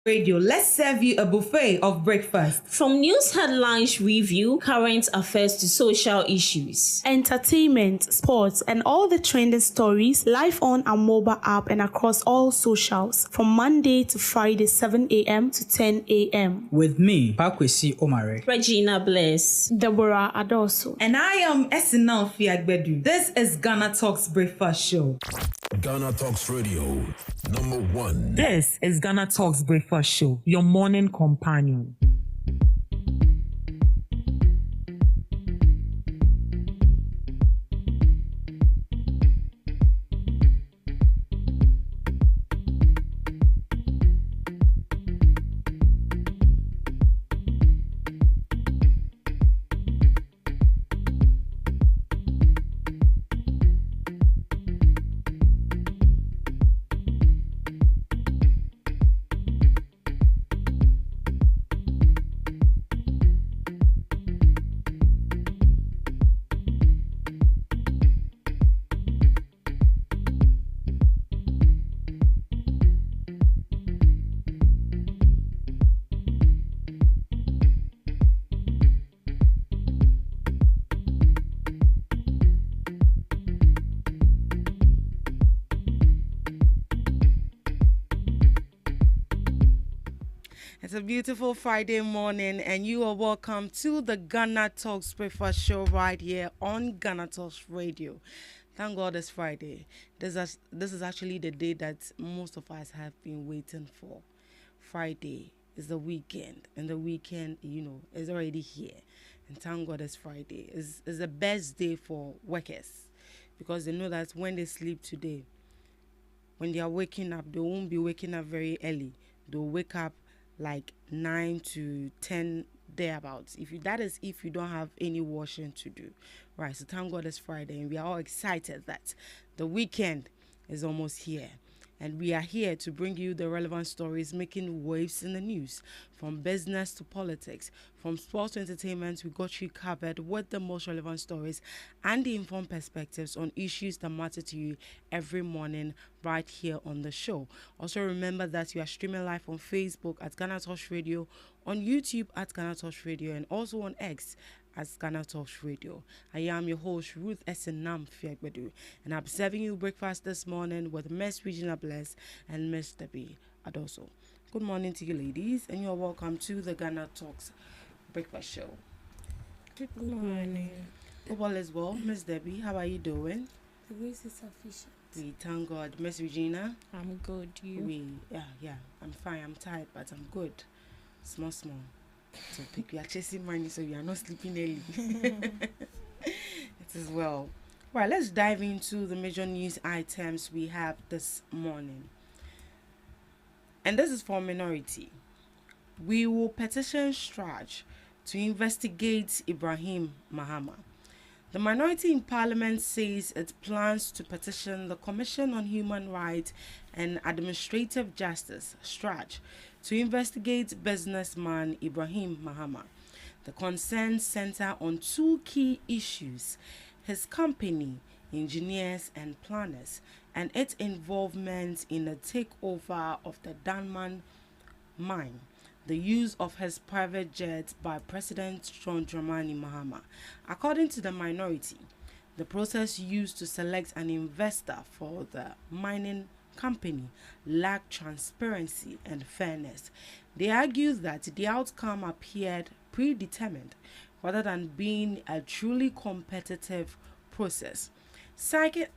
Radio. Let's serve you a buffet of breakfast. From news headlines review, current affairs to social issues, entertainment, sports, and all the trending stories live on our mobile app and across all socials from Monday to Friday, 7 a.m. to 10 a.m. With me, Pakwesi Omare, Regina Bless, Deborah Adoso, and I am Esinal Fiagbedu. This is GhanaTalks Breakfast Show. GhanaTalks Radio, #1. This is GhanaTalks Breakfast Show, your morning companion. It's a beautiful Friday morning, and you are welcome to the GhanaTalks Breakfast Show right here on GhanaTalks Radio. Thank God it's Friday. This is actually the day that most of us have been waiting for. Friday is the weekend, and the weekend, is already here. And thank God it's Friday. It's the best day for workers, because they know that when they sleep today, when they are waking up, they won't be waking up very early. They'll wake up like 9 to 10 thereabouts. If you don't have any washing to do, right? So thank God it's Friday, and we are all excited that the weekend is almost here. And we are here to bring you the relevant stories making waves in the news, from business to politics, from sports to entertainment. We got you covered with the most relevant stories and the informed perspectives on issues that matter to you every morning right here on the show. Also remember that you are streaming live on Facebook at GhanaTalks Radio, on YouTube at GhanaTalks Radio, and also on X as GhanaTalks Radio. I am your host, Ruth Esenam Fiagbedu, and I'm serving you breakfast this morning with Miss Regina Bless and Miss Debbie Adoso. Good morning to you, ladies, and you're welcome to the GhanaTalks Breakfast Show. Good morning. Hope all is well. Miss Debbie, how are you doing? The grace is sufficient. We thank God. Miss Regina? I'm good. You? Yeah, I'm fine. I'm tired, but I'm good. Small. So we are chasing money, so we are not sleeping early. It is well. Right, let's dive into the major news items we have this morning. And this is for minority. We will petition Straj to investigate Ibrahim Mahama. The minority in Parliament says it plans to petition the Commission on Human Rights and Administrative Justice, Straj, to investigate businessman Ibrahim Mahama. The concerns center on two key issues: his company, Engineers and Planners, and its involvement in the takeover of the Danman mine, the use of his private jet by President John Dramani Mahama. According to the minority, the process used to select an investor for the mining company lacked transparency and fairness. They argue that the outcome appeared predetermined rather than being a truly competitive process. Citing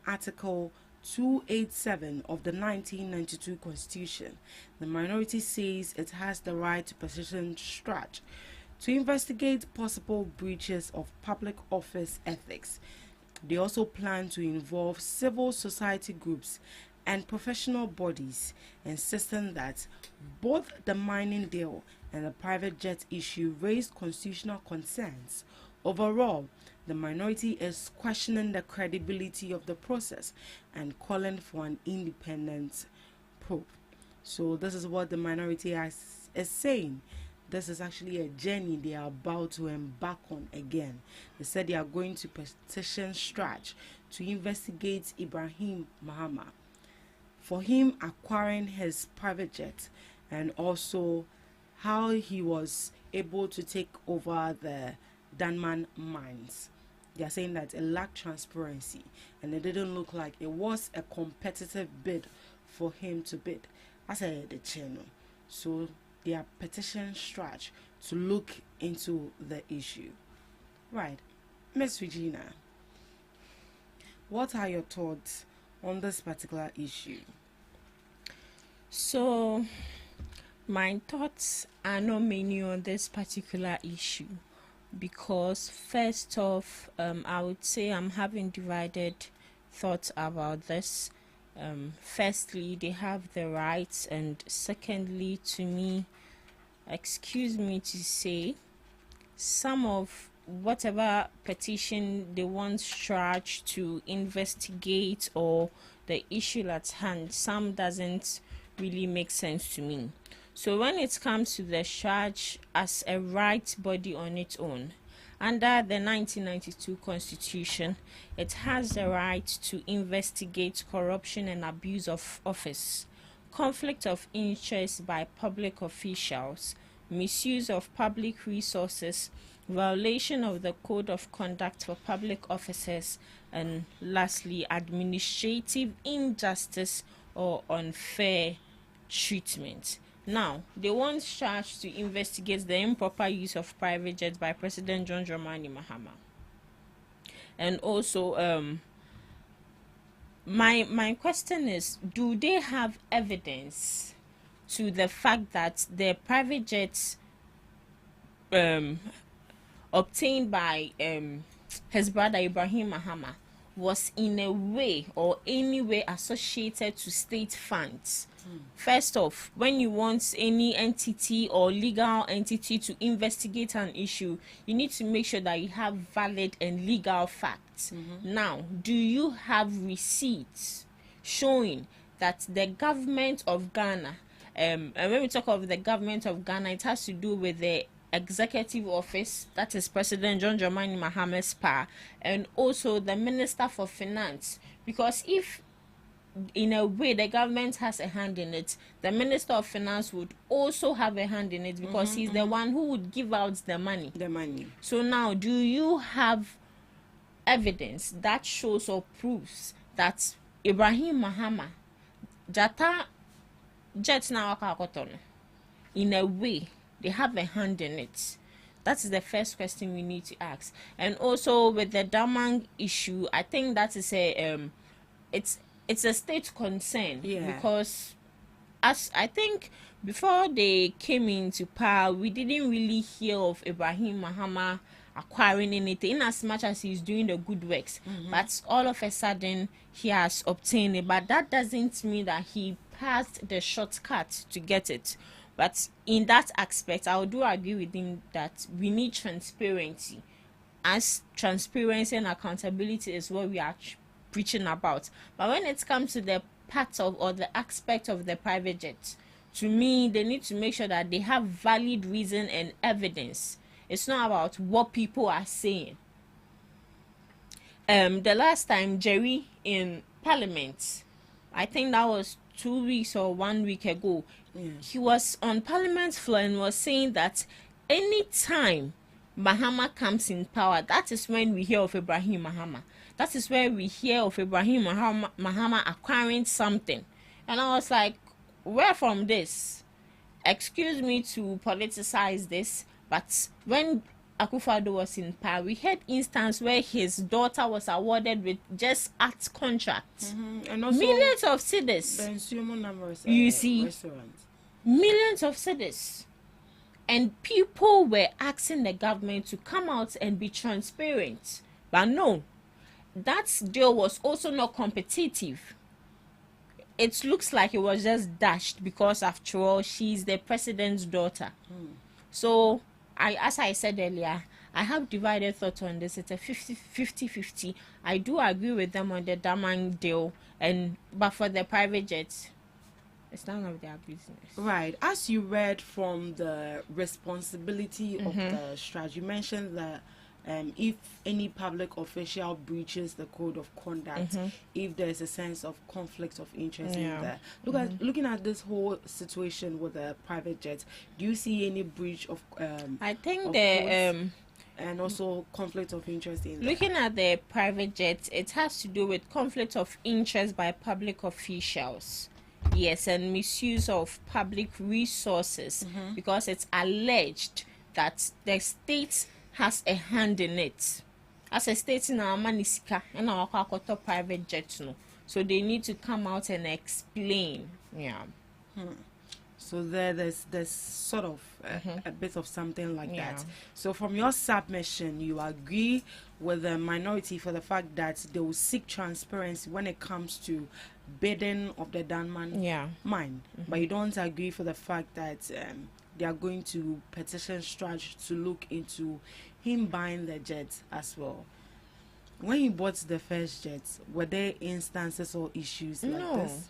Article 287 of the 1992 Constitution, the minority says it has the right to petition Straj to investigate possible breaches of public office ethics. They also plan to involve civil society groups and professional bodies, insisting that both the mining deal and the private jet issue raised constitutional concerns. Overall, the minority is questioning the credibility of the process and calling for an independent probe. So this is what the minority is saying. This is actually a journey they are about to embark on again. They said they are going to petition Straj to investigate Ibrahim Mahama for him acquiring his private jet and also how he was able to take over the Danman mines. They are saying that it lacked transparency and it didn't look like it was a competitive bid for him to bid. I said the channel. So their petition stretch to look into the issue. Right. Miss Regina, what are your thoughts on this particular issue? So, my thoughts are not many on this particular issue because, first off, I would say I'm having divided thoughts about this. Firstly, they have the rights, and secondly, to me, excuse me to say, some of whatever petition they want charged to investigate or the issue at hand, some doesn't really make sense to me. So when it comes to the charge as a right body on its own, under the 1992 Constitution, it has the right to investigate corruption and abuse of office, conflict of interest by public officials, misuse of public resources, violation of the Code of Conduct for Public Officers, and lastly, administrative injustice or unfair treatment. Now, they want charged to investigate the improper use of private jets by President John Dramani Mahama. And also, my question is, do they have evidence to the fact that the private jets obtained by his brother Ibrahim Mahama was in a way or any way associated to state funds? First off, when you want any entity or legal entity to investigate an issue, you need to make sure that you have valid and legal facts. Now, do you have receipts showing that the government of Ghana, and when we talk of the government of Ghana, it has to do with the executive office, that is President John Dramani Mahama's power, and also the Minister for Finance, because if in a way the government has a hand in it, the Minister of Finance would also have a hand in it because he's the one who would give out the money. So now, do you have evidence that shows or proves that Ibrahim Mahama Jata jet na wakakotono, in a way they have a hand in it? That is the first question we need to ask. And also with the Damang issue, I think that is a it's a state concern, because as I think before they came into power, we didn't really hear of Ibrahim Mahama acquiring anything, in as much as he's doing the good works. But all of a sudden he has obtained it, but that doesn't mean that he passed the shortcut to get it. But in that aspect, I do agree with him that we need transparency, as transparency and accountability is what we are preaching about. But when it comes to the part of or the aspect of the private jet, to me, they need to make sure that they have valid reason and evidence. It's not about what people are saying. The last time Jerry in Parliament, I think that was 2 weeks or 1 week ago, he was on Parliament floor and was saying that anytime Mahama comes in power, that is when we hear of Ibrahim Mahama. That is where we hear of Ibrahim Mahama acquiring something. And I was like, where from this? Excuse me to politicize this, but when Akufo-Addo was in power, we had instance where his daughter was awarded with just art contracts. And also millions of cedis. You see, millions of cedis. And people were asking the government to come out and be transparent. But no, that deal was also not competitive. It looks like it was just dashed because, after all, she's the president's daughter. So, as I said earlier, I have divided thoughts on this. It's a 50-50. I do agree with them on the Damang deal, but for the private jets, it's none of their business. Right. As you read from the responsibility of the strategy, you mentioned that if any public official breaches the code of conduct, if there's a sense of conflict of interest in there. Looking at this whole situation with the private jet, do you see any breach of I think of the codes and also conflict of interest in there? looking at the private jet, it has to do with conflict of interest by public officials. Yes, and misuse of public resources, because it's alleged that the state has a hand in it. As a state in our manisika and our private jet, no. So they need to come out and explain. Yeah. So there's sort of a bit of something like Yeah. that. So from your submission, you agree with the minority for the fact that they will seek transparency when it comes to bidding of the Danman mine, but you don't agree for the fact that they are going to petition Strach to look into him buying the jet as well. When you bought the first jet, were there instances or issues like No. this?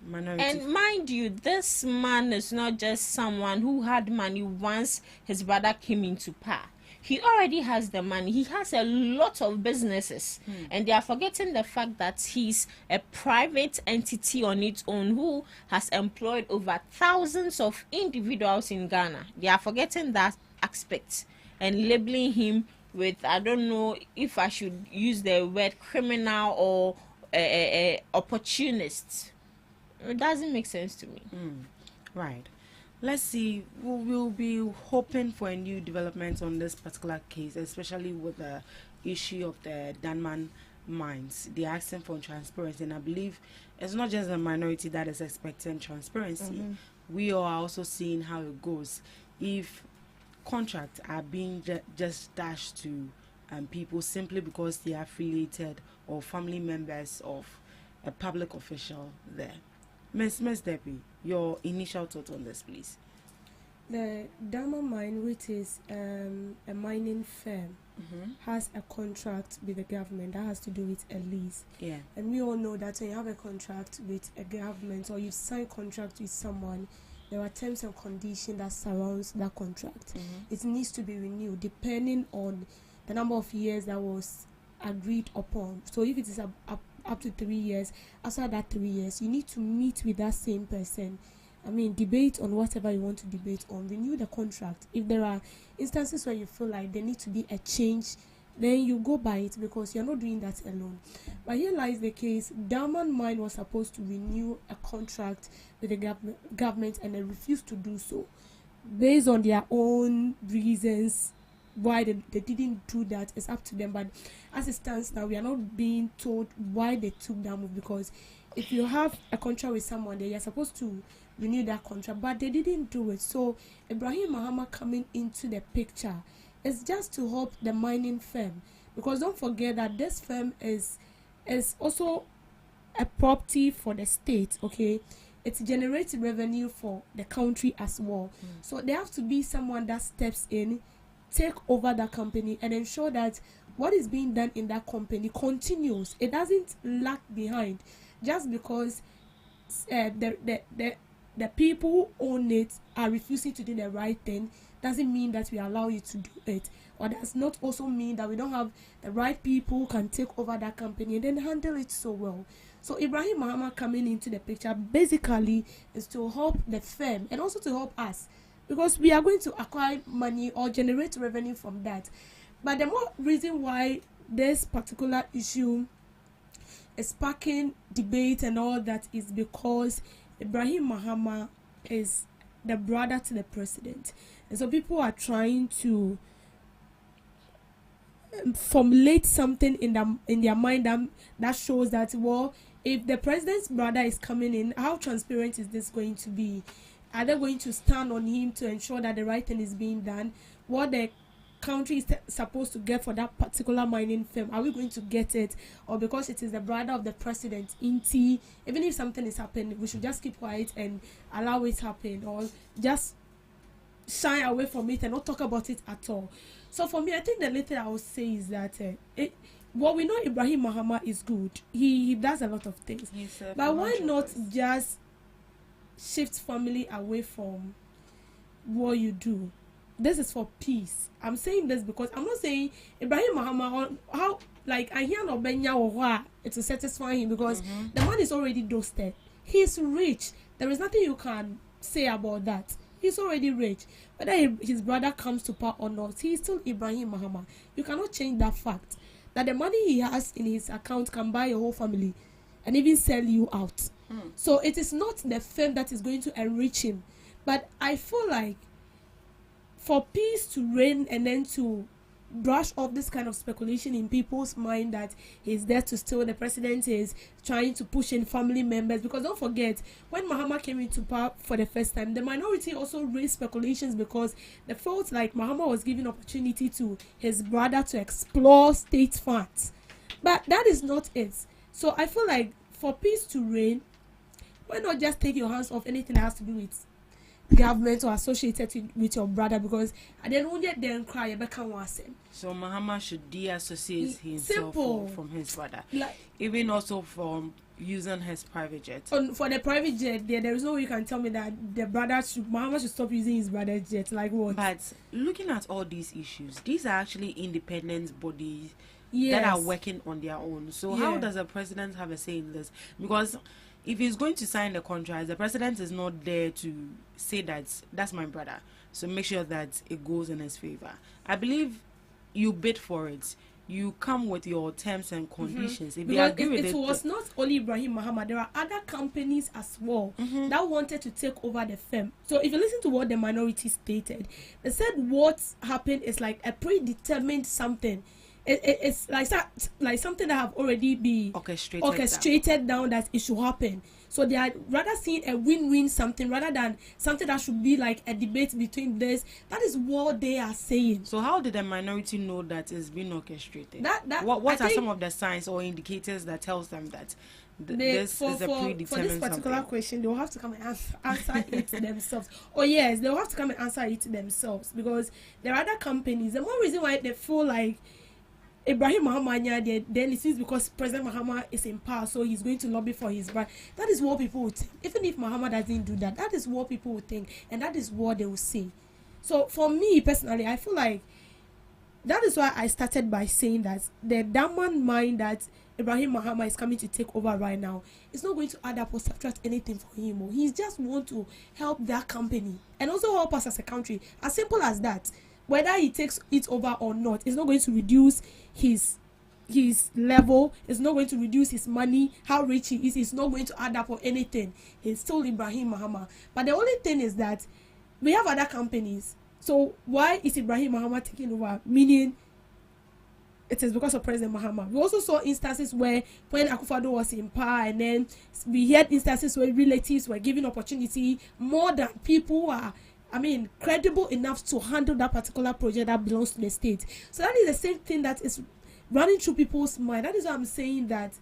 Minority. And mind you, this man is not just someone who had money once his brother came into power. He already has the money. He has a lot of businesses. And they are forgetting the fact that he's a private entity on its own who has employed over thousands of individuals in Ghana. They are forgetting that aspect and labeling him with, I don't know if I should use the word criminal or opportunist. It doesn't make sense to me. Right. Let's see. We'll be hoping for a new development on this particular case, especially with the issue of the Danman mines. They're asking for transparency, and I believe it's not just the minority that is expecting transparency. We are also seeing how it goes. If contracts are being just dashed to people simply because they are affiliated or family members of a public official there. Miss Debbie, your initial thought on this, please. The Dama mine, which is a mining firm, has a contract with the government that has to do with a lease. Yeah. And we all know that when you have a contract with a government or you sign contract with someone, there are terms and conditions that surrounds that contract. It needs to be renewed depending on the number of years that was agreed upon. So if it is up to 3 years, after that 3 years, you need to meet with that same person. I mean, debate on whatever you want to debate on, renew the contract. If there are instances where you feel like there needs to be a change, then you go by it, because you're not doing that alone. But here lies the case. Diamond Mine was supposed to renew a contract with the government, and they refused to do so based on their own reasons. Why they didn't do that is up to them, but as it stands now, we are not being told why they took that move, because if you have a contract with someone, they are supposed to renew that contract, but they didn't do it. So Ibrahim Mahama coming into the picture is just to help the mining firm, because don't forget that this firm is also a property for the state. Okay, it generates revenue for the country as well. So there has to be someone that steps in, take over that company, and ensure that what is being done in that company continues. It doesn't lag behind just because the people who own it are refusing to do the right thing. Doesn't mean that we allow you to do it, or does not also mean that we don't have the right people who can take over that company and then handle it so well. So Ibrahim Mahama coming into the picture basically is to help the firm and also to help us, because we are going to acquire money or generate revenue from that. But the more reason why this particular issue is sparking debate and all that is because Ibrahim Mahama is the brother to the president. And so people are trying to formulate something in their mind that shows that, well, if the president's brother is coming in, how transparent is this going to be? Are they going to stand on him to ensure that the right thing is being done? What the country is supposed to get for that particular mining firm, are we going to get it? Or because it is the brother of the president, even if something is happening, we should just keep quiet and allow it happen, or just shy away from it and not talk about it at all? So for me, I think the little I would say is that well, we know Ibrahim Mahama is good. He does a lot of things. But why not just shift family away from what you do? this is for peace. I'm saying this because I'm not saying Ibrahim Mahama how like I hear no benya or it will satisfy him because the man is already dusted. He's rich. There is nothing you can say about that. He's already rich. Whether his brother comes to power or not, he is still Ibrahim Mahama. You cannot change that fact. That the money he has in his account can buy your whole family and even sell you out. So it is not the fame that is going to enrich him. But I feel like for peace to reign and then to brush off this kind of speculation in people's mind that he's there to steal, the president is trying to push in family members, because don't forget when Mahama came into power for the first time, the minority also raised speculations because they felt like Mahama was giving opportunity to his brother to explore state funds, but that is not it. So I feel like for peace to reign, why not just take your hands off anything that has to do with government or associated with your brother, because I then won't get there and cry about So Mahama should de-associate himself Simple. from his brother, like even also from using his private jet. for the private jet there is no way you can tell me that the brother should Mahama should stop using his brother's jet. Like what? But looking at all these issues, these are actually independent bodies Yes. that are working on their own. So how Yeah. does the president have a say in this? Because if he's going to sign the contract, the president is not there to say that that's my brother, so make sure that it goes in his favor. I believe you bid for it, you come with your terms and conditions. If they Because agree with it was not only Ibrahim Mahama, there are other companies as well that wanted to take over the firm. So if you listen to what the minority stated, they said what happened is like a predetermined something. It's like something that have already been orchestrated down that it should happen. So they are rather seeing a win-win something rather than something that should be like a debate between this. That is what they are saying. So how did the minority know that it's been orchestrated? I What are think some of the signs or indicators that tells them that this for is a predetermined this particular something? question, they will have to come and answer it themselves. Oh yes, they will have to come and answer it themselves, because there are other companies. The more reason why they feel like Ibrahim Mahama, then it is because President Mahama is in power, so he's going to lobby for his brother. That is what people would think. Even if Mahama doesn't do that, that is what people would think, and that is what they will say. So for me personally, I feel like that is why I started by saying that the diamond mind that Ibrahim Mahama is coming to take over right now is not going to add up or subtract anything for him. He just want to help that company and also help us as a country. As simple as that. Whether he takes it over or not, it's not going to reduce his level. It's not going to reduce his money, how rich he is. It's not going to add up or anything. He's still Ibrahim Mahama. But the only thing is that we have other companies. So why is Ibrahim Mahama taking over? Meaning, it is because of President Mahama. We also saw instances where when Akufo-Addo was in power, and then we had instances where relatives were given opportunity more than people who are credible enough to handle that particular project that belongs to the state. So that is the same thing that is running through people's mind. That is why I'm saying that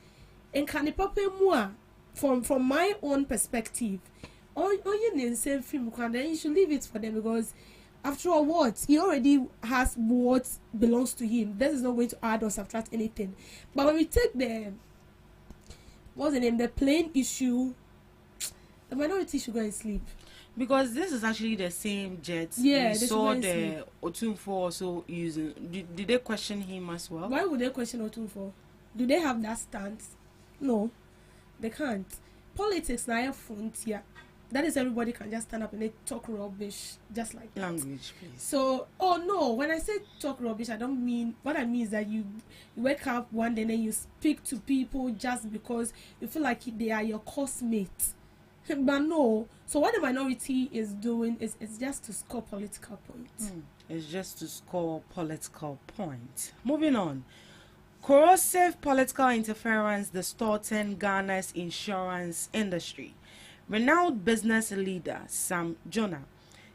in Kanipape from my own perspective, you should leave it for them, because after all, what he already has what belongs to him. This is not going to add or subtract anything. But when we take the plane issue, the minority should go and sleep. Because this is actually the same jet. Yeah, we saw the Otunfo also using. Did they question him as well? Why would they question Otunfo? Do they have that stance? No, they can't. Politics now a frontier. That is, everybody can just stand up and they talk rubbish just like that. Language, please. So, no, when I say talk rubbish, I don't mean, what I mean is that you wake up one day and then you speak to people just because you feel like they are your classmates. But no. So what the minority is doing is just to score political points. It's just to score political points. Moving on. Corrosive political interference distorting Ghana's insurance industry. Renowned business leader Sam Jonah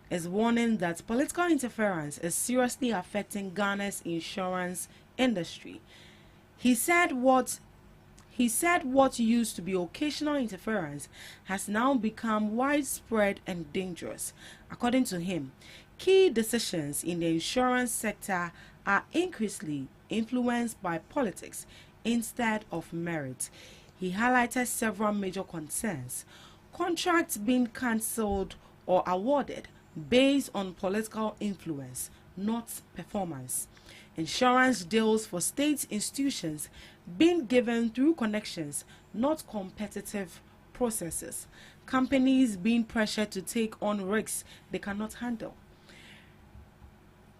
is warning that political interference is seriously affecting Ghana's insurance industry. He said what used to be occasional interference has now become widespread and dangerous. According to him, key decisions in the insurance sector are increasingly influenced by politics instead of merit. He highlighted several major concerns: contracts being cancelled or awarded based on political influence, not performance. Insurance deals for state institutions being given through connections, not competitive processes. Companies being pressured to take on risks they cannot handle.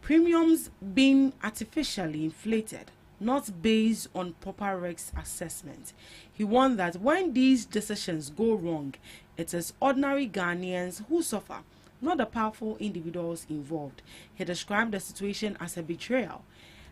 Premiums being artificially inflated, not based on proper risk assessment. He warned that when these decisions go wrong, it is ordinary Ghanaians who suffer, not the powerful individuals involved. He described the situation as a betrayal,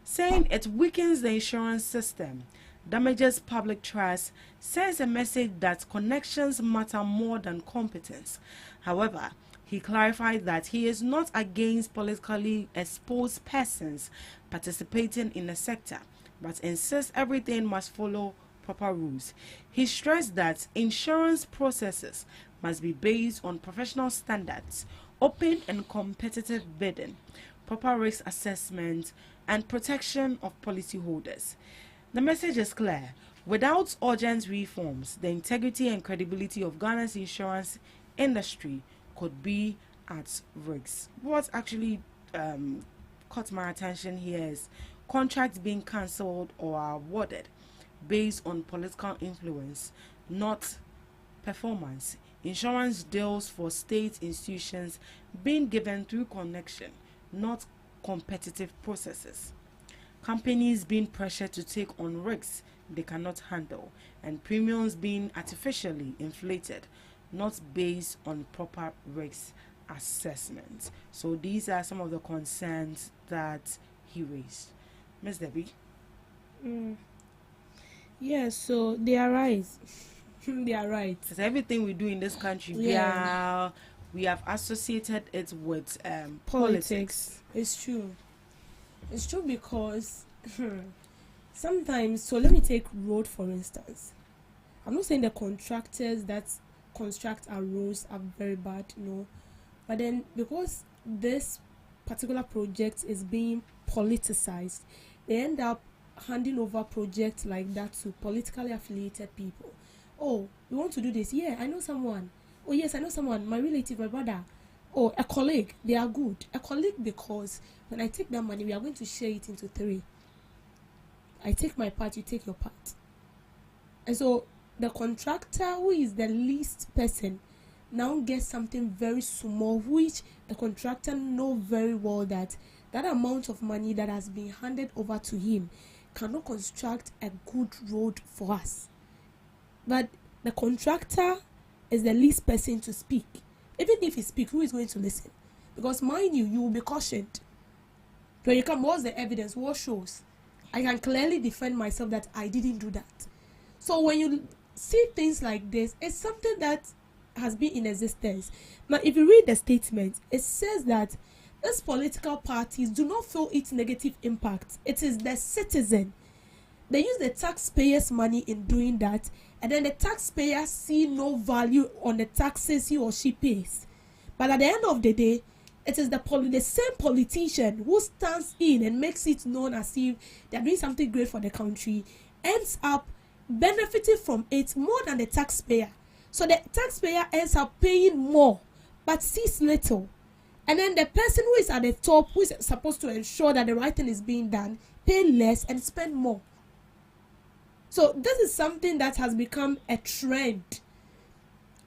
saying it weakens the insurance system, damages public trust, sends a message that connections matter more than competence. However, he clarified that he is not against politically exposed persons participating in the sector, but insists everything must follow proper rules. He stressed that insurance processes must be based on professional standards, open and competitive bidding, proper risk assessment, and protection of policyholders. The message is clear. Without urgent reforms, the integrity and credibility of Ghana's insurance industry could be at risk. What actually caught my attention here is contracts being cancelled or awarded based on political influence, not performance. Insurance deals for state institutions being given through connection, not competitive processes. Companies being pressured to take on risks they cannot handle, and premiums being artificially inflated, not based on proper risk assessment. So these are some of the concerns that he raised. Ms. Debbie? Yes, so they are right. They are right. Because everything we do in this country, we have associated it with politics. It's true. It's true because sometimes, so let me take road for instance. I'm not saying the contractors that construct our roads are very bad, no. But then because this particular project is being politicized, they end up handing over projects like that to politically affiliated people. Oh, we want to do this. Yeah, I know someone. Oh, yes, I know someone. My relative, my brother. Oh, a colleague. They are good. A colleague because when I take that money, we are going to share it into 3. I take my part, you take your part. And so the contractor who is the least person now gets something very small, which the contractor know very well that amount of money that has been handed over to him cannot construct a good road for us. But the contractor is the least person to speak. Even if he speaks, who is going to listen? Because mind you, you will be cautioned. When you come, what's the evidence? What shows? I can clearly defend myself that I didn't do that. So when you see things like this, it's something that has been in existence. Now, if you read the statement, it says that these political parties do not feel its negative impact. It is the citizen. They use the taxpayers' money in doing that, and then the taxpayers see no value on the taxes he or she pays. But at the end of the day, it is the same politician who stands in and makes it known as if they are doing something great for the country, ends up benefiting from it more than the taxpayer. So the taxpayer ends up paying more, but sees little. And then the person who is at the top, who is supposed to ensure that the right thing is being done, pay less and spend more. So this is something that has become a trend.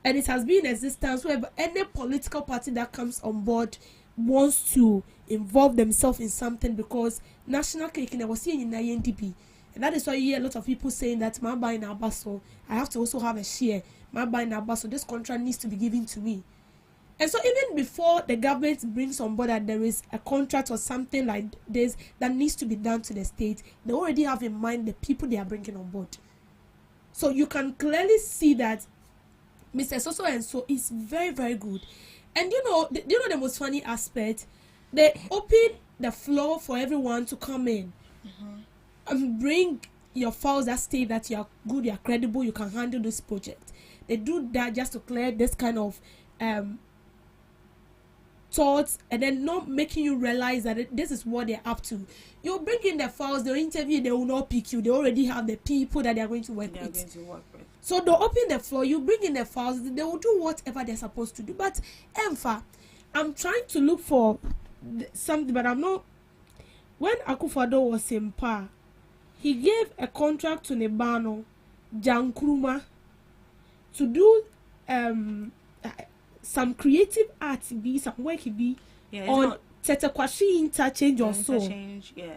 And it has been in existence wherever any political party that comes on board wants to involve themselves in something, because national cake was seen in INDB. And that is why you hear a lot of people saying that my buying a basso, I have to also have a share. My buying a basso, this contract needs to be given to me. And so even before the government brings on board that there is a contract or something like this that needs to be done to the state, they already have in mind the people they are bringing on board. So you can clearly see that Mr. So and so is very, very good. And you know the most funny aspect? They open the floor for everyone to come in and bring your files that state that you are good, you are credible, you can handle this project. They do that just to clear this kind of thoughts, and then not making you realize that this is what they're up to. You bring in the files, they'll interview, they will not pick you. They already have the people that they are going to work with. So they'll open the floor, you bring in the files, they will do whatever they're supposed to do. But I'm trying to look for something, but I'm not. When Akufo-Addo was in power, he gave a contract to Nebano Jankruma to do some creative arts, be some work be on Tetekwashi interchange or so. Yeah.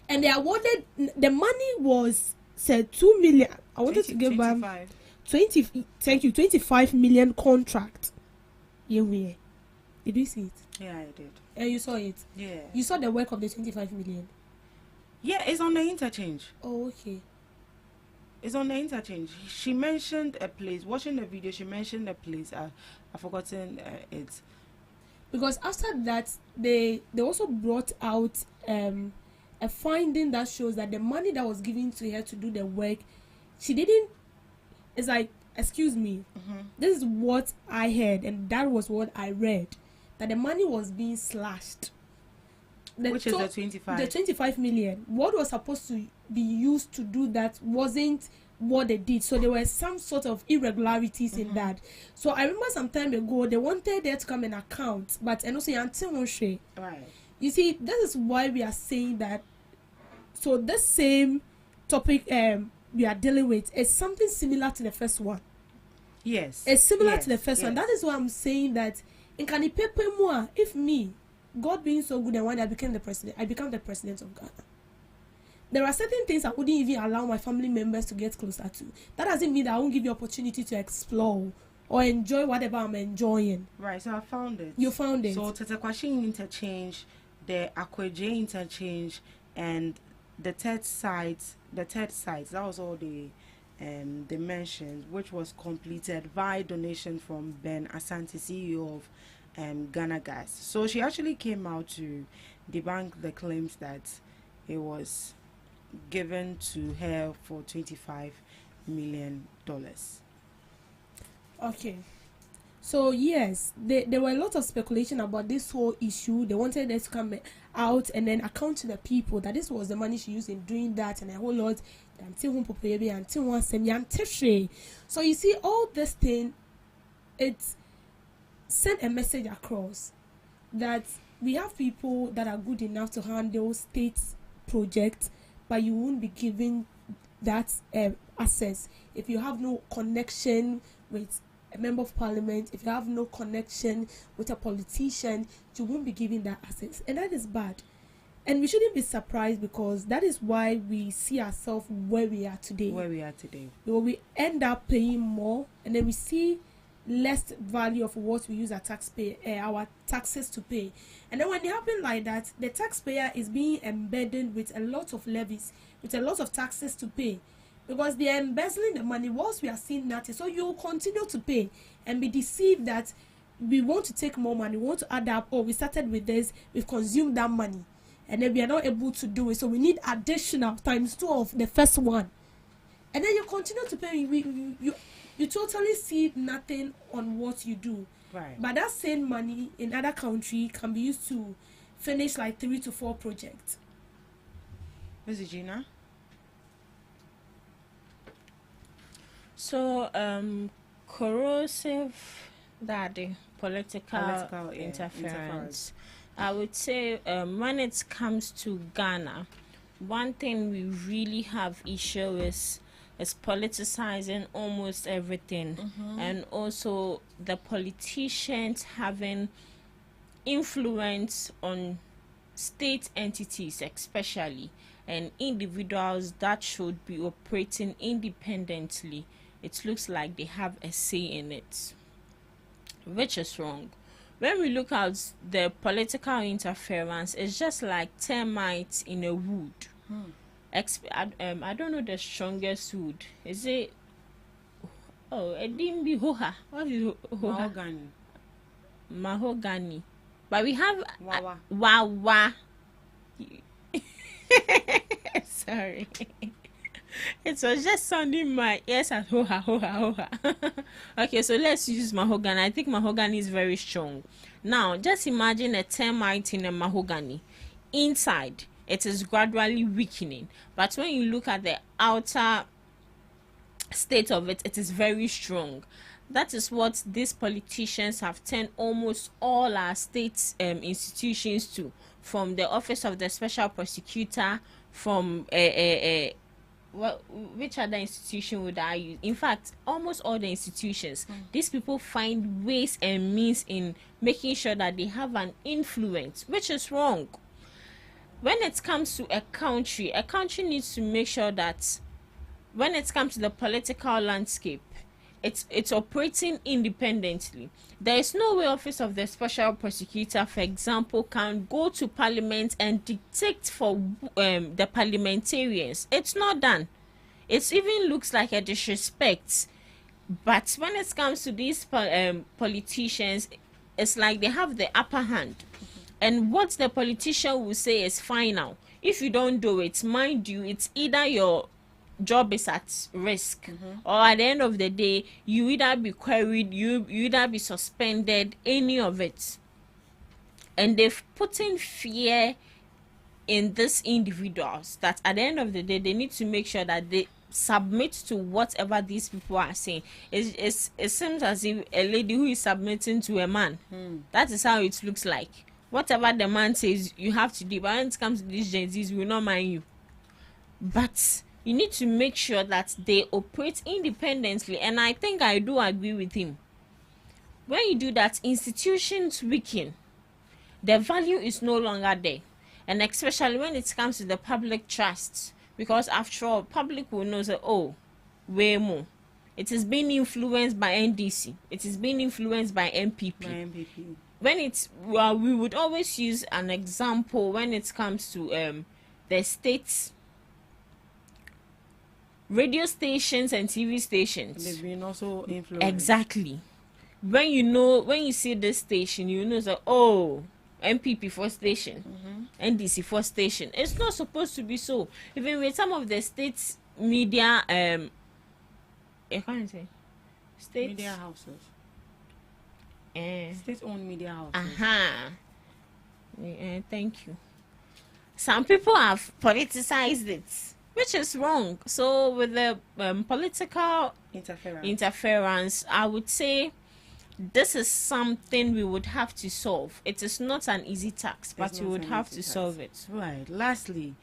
And they awarded the money was said 2 million. I wanted to give them 25 million contract. Yeah, did you see it? Yeah, I did. And you saw it? Yeah. You saw the work of the 25 million? Yeah, it's on the interchange. Oh, okay. It's on the interchange. She mentioned a place. Watching the video, she mentioned a place. I've forgotten it. Because after that, they also brought out a finding that shows that the money that was given to her to do the work, she didn't. It's like, excuse me, this is what I heard, and that was what I read, that the money was being slashed. Which is the 25? The 25 million. What was supposed to be used to do that wasn't what they did. So there were some sort of irregularities in that. So I remember some time ago, they wanted there to come an account, but and also Right. You see, this is why we are saying that. So the same topic we are dealing with is something similar to the first one. Yes. It's similar to the first one. That is why I'm saying that in Kanipepe Moa, if me, God being so good and when I became the president, I become the president of Ghana. There are certain things I wouldn't even allow my family members to get closer to. That doesn't mean that I won't give you opportunity to explore or enjoy whatever I'm enjoying. Right, so I found it. You found it. So Tetekwashi interchange, the Akweje interchange, and the third site, that was all they mentioned, which was completed via donation from Ben Asante, CEO of Ghana Gas. So she actually came out to debunk the claims that it was given to her for $25 million. Okay. So yes, there were a lot of speculation about this whole issue. They wanted us to come out and then account to the people that this was the money she used in doing that and a whole lot. So you see, all this thing, it sent a message across that we have people that are good enough to handle state projects, but you won't be given that access if you have no connection with a member of parliament. If you have no connection with a politician, you won't be given that access, and that is bad. And we shouldn't be surprised, because that is why we see ourselves where we are today. We end up paying more, and then we see less value of what we use our our taxes to pay. And then when it happens like that, the taxpayer is being embedded with a lot of levies, with a lot of taxes to pay, because they are embezzling the money whilst we are seeing nothing. So you will continue to pay and be deceived that we want to take more money, we want to add up, oh, we started with this, we've consumed that money, and then we are not able to do it, so we need additional times 2 of the first one, and then you continue to pay. You totally see nothing on what you do. Right. But that same money in other country can be used to finish like 3 to 4 projects. Mrs. Gina? So, corrosive political interference. I would say when it comes to Ghana, one thing we really have issue with is politicizing almost everything, and also the politicians having influence on state entities especially, and individuals that should be operating independently. It looks like they have a say in it, which is wrong. When we look at the political interference, it's just like termites in a wood. I don't know the strongest wood. Is it? Oh, it didn't be hoha. What is hoha? Mahogany. But we have wawa. Sorry. It was just sounding my ears as hoha, hoha, hoha. Okay, so let's use mahogany. I think mahogany is very strong. Now, just imagine a termite in a mahogany. Inside, it is gradually weakening. But when you look at the outer state of it, it is very strong. that is what these politicians have turned almost all our state institutions to, from the office of the special prosecutor, from which other institution would I use? In fact, almost all the institutions, these people find ways and means in making sure that they have an influence, which is wrong. When it comes to a country needs to make sure that when it comes to the political landscape, it's operating independently. There is no way office of the special prosecutor, for example, can go to parliament and dictate for the parliamentarians. It's not done. It even looks like a disrespect. But when it comes to these politicians, it's like they have the upper hand. And what the politician will say is final. If you don't do it, mind you, it's either your job is at risk, or at the end of the day, you either be queried, you either be suspended, any of it. And they've put in fear in these individuals that at the end of the day, they need to make sure that they submit to whatever these people are saying. It seems as if a lady who is submitting to a man, that is how it looks like. Whatever the man says, you have to do. But when it comes to these Gen Zs, we will not mind you. But you need to make sure that they operate independently. And I think I do agree with him. When you do that, institutions weaken. The value is no longer there. And especially when it comes to the public trust. Because after all, public will know that, oh, way more. It is being influenced by NDC. It is being influenced by MPP. When it's, well, we would always use an example when it comes to the states, radio stations and TV stations. They've been also influenced. Exactly. When you see this station, you know that, oh, MPP for station, NDC for station. It's not supposed to be so. Even with some of the states media, I can't say state Media houses. Uh, State-owned media houses. Thank you. Some people have politicized it, which is wrong. So with the political interference, I would say this is something we would have to solve. It is not an easy task, but we would have to solve it. Right. Lastly,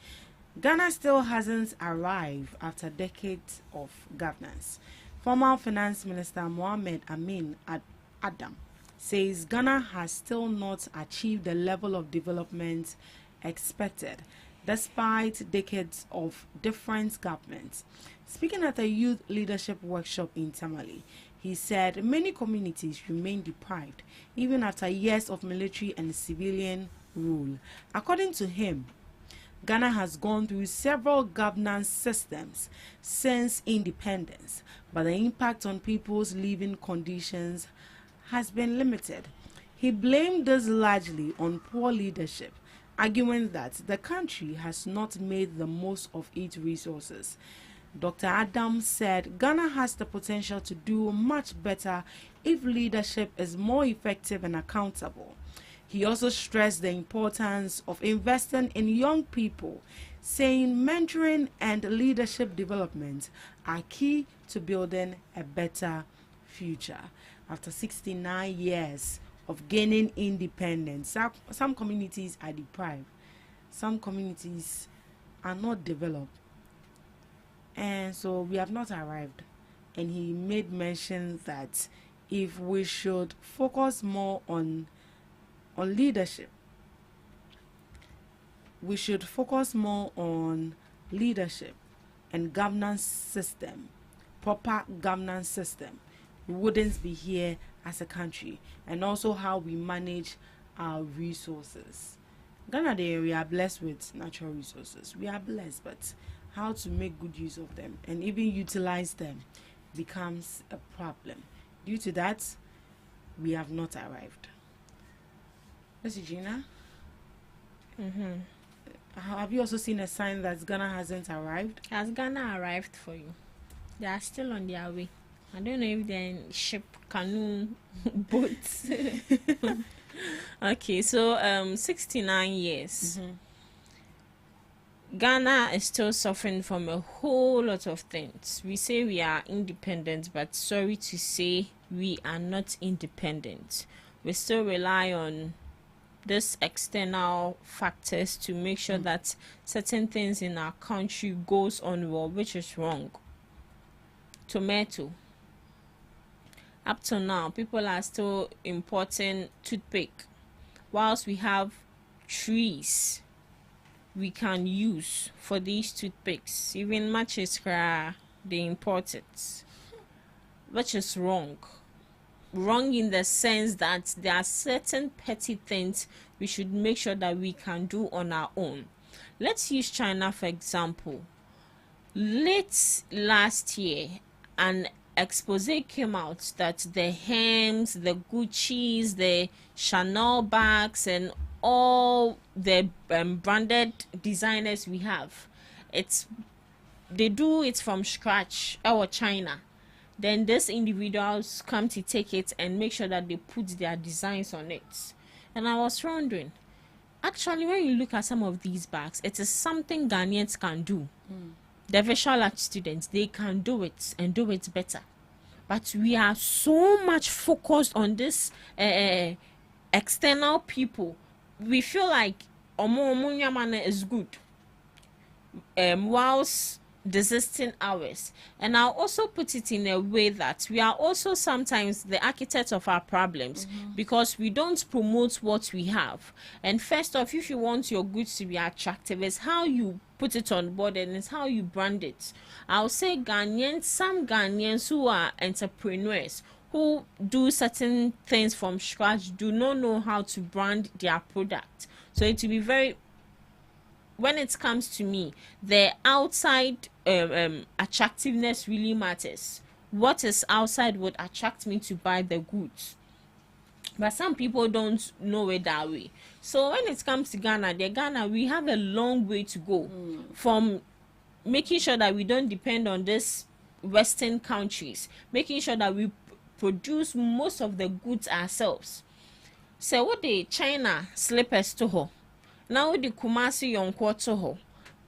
Ghana still hasn't arrived after decades of governance. Former Finance Minister Mohamed Amin Adam says Ghana has still not achieved the level of development expected, despite decades of different governments. Speaking at a youth leadership workshop in Tamale, he said many communities remain deprived even after years of military and civilian rule. According to him, Ghana has gone through several governance systems since independence, but the impact on people's living conditions has been limited. He blamed this largely on poor leadership, arguing that the country has not made the most of its resources. Dr. Adams said Ghana has the potential to do much better if leadership is more effective and accountable. He also stressed the importance of investing in young people, saying mentoring and leadership development are key to building a better future. After 69 years of gaining independence, some communities are deprived, some communities are not developed, and so we have not arrived. And he made mention that if we should focus more on leadership, we should focus more on leadership and governance system, proper governance system, we wouldn't be here as a country. And also how we manage our resources. Ghana, we are blessed with natural resources. We are blessed, but how to make good use of them and even utilize them becomes a problem. Due to that, we have not arrived. Miss Gina, have you also seen a sign that Ghana hasn't arrived? Has Ghana arrived for you? They are still on their way. I don't know if they're in ship, canoe, boats. Okay, so 69 years. Ghana is still suffering from a whole lot of things. We say we are independent, but sorry to say, we are not independent. We still rely on these external factors to make sure that certain things in our country goes on well, which is wrong. Tomato. Up to now, people are still importing toothpick, whilst we have trees we can use for these toothpicks. Even matches, they import it, which is wrong. Wrong in the sense that there are certain petty things we should make sure that we can do on our own. Let's use China for example. Late last year, an expose came out that the Hems, the Gucci's, the Chanel bags, and all the branded designers we have, they do it from scratch, our China. Then these individuals come to take it and make sure that they put their designs on it. And I was wondering, actually, when you look at some of these bags, it is something Ghanaians can do. The visual art students, they can do it and do it better. But we are so much focused on this external people. We feel like Omo is good, whilst desisting ours. And I'll also put it in a way that we are also sometimes the architects of our problems, because we don't promote what we have. And first off, if you want your goods to be attractive, it's how you put it on board and it's how you brand it. I'll say some Ghanaians who are entrepreneurs, who do certain things from scratch, do not know how to brand their product. So it will be very, when it comes to me, the outside attractiveness really matters. What is outside would attract me to buy the goods. But some people don't know it that way. So when it comes to Ghana, we have a long way to go from making sure that we don't depend on these Western countries, making sure that we produce most of the goods ourselves. So what the China slippers to her, now the Kumasi Yonkwo to her,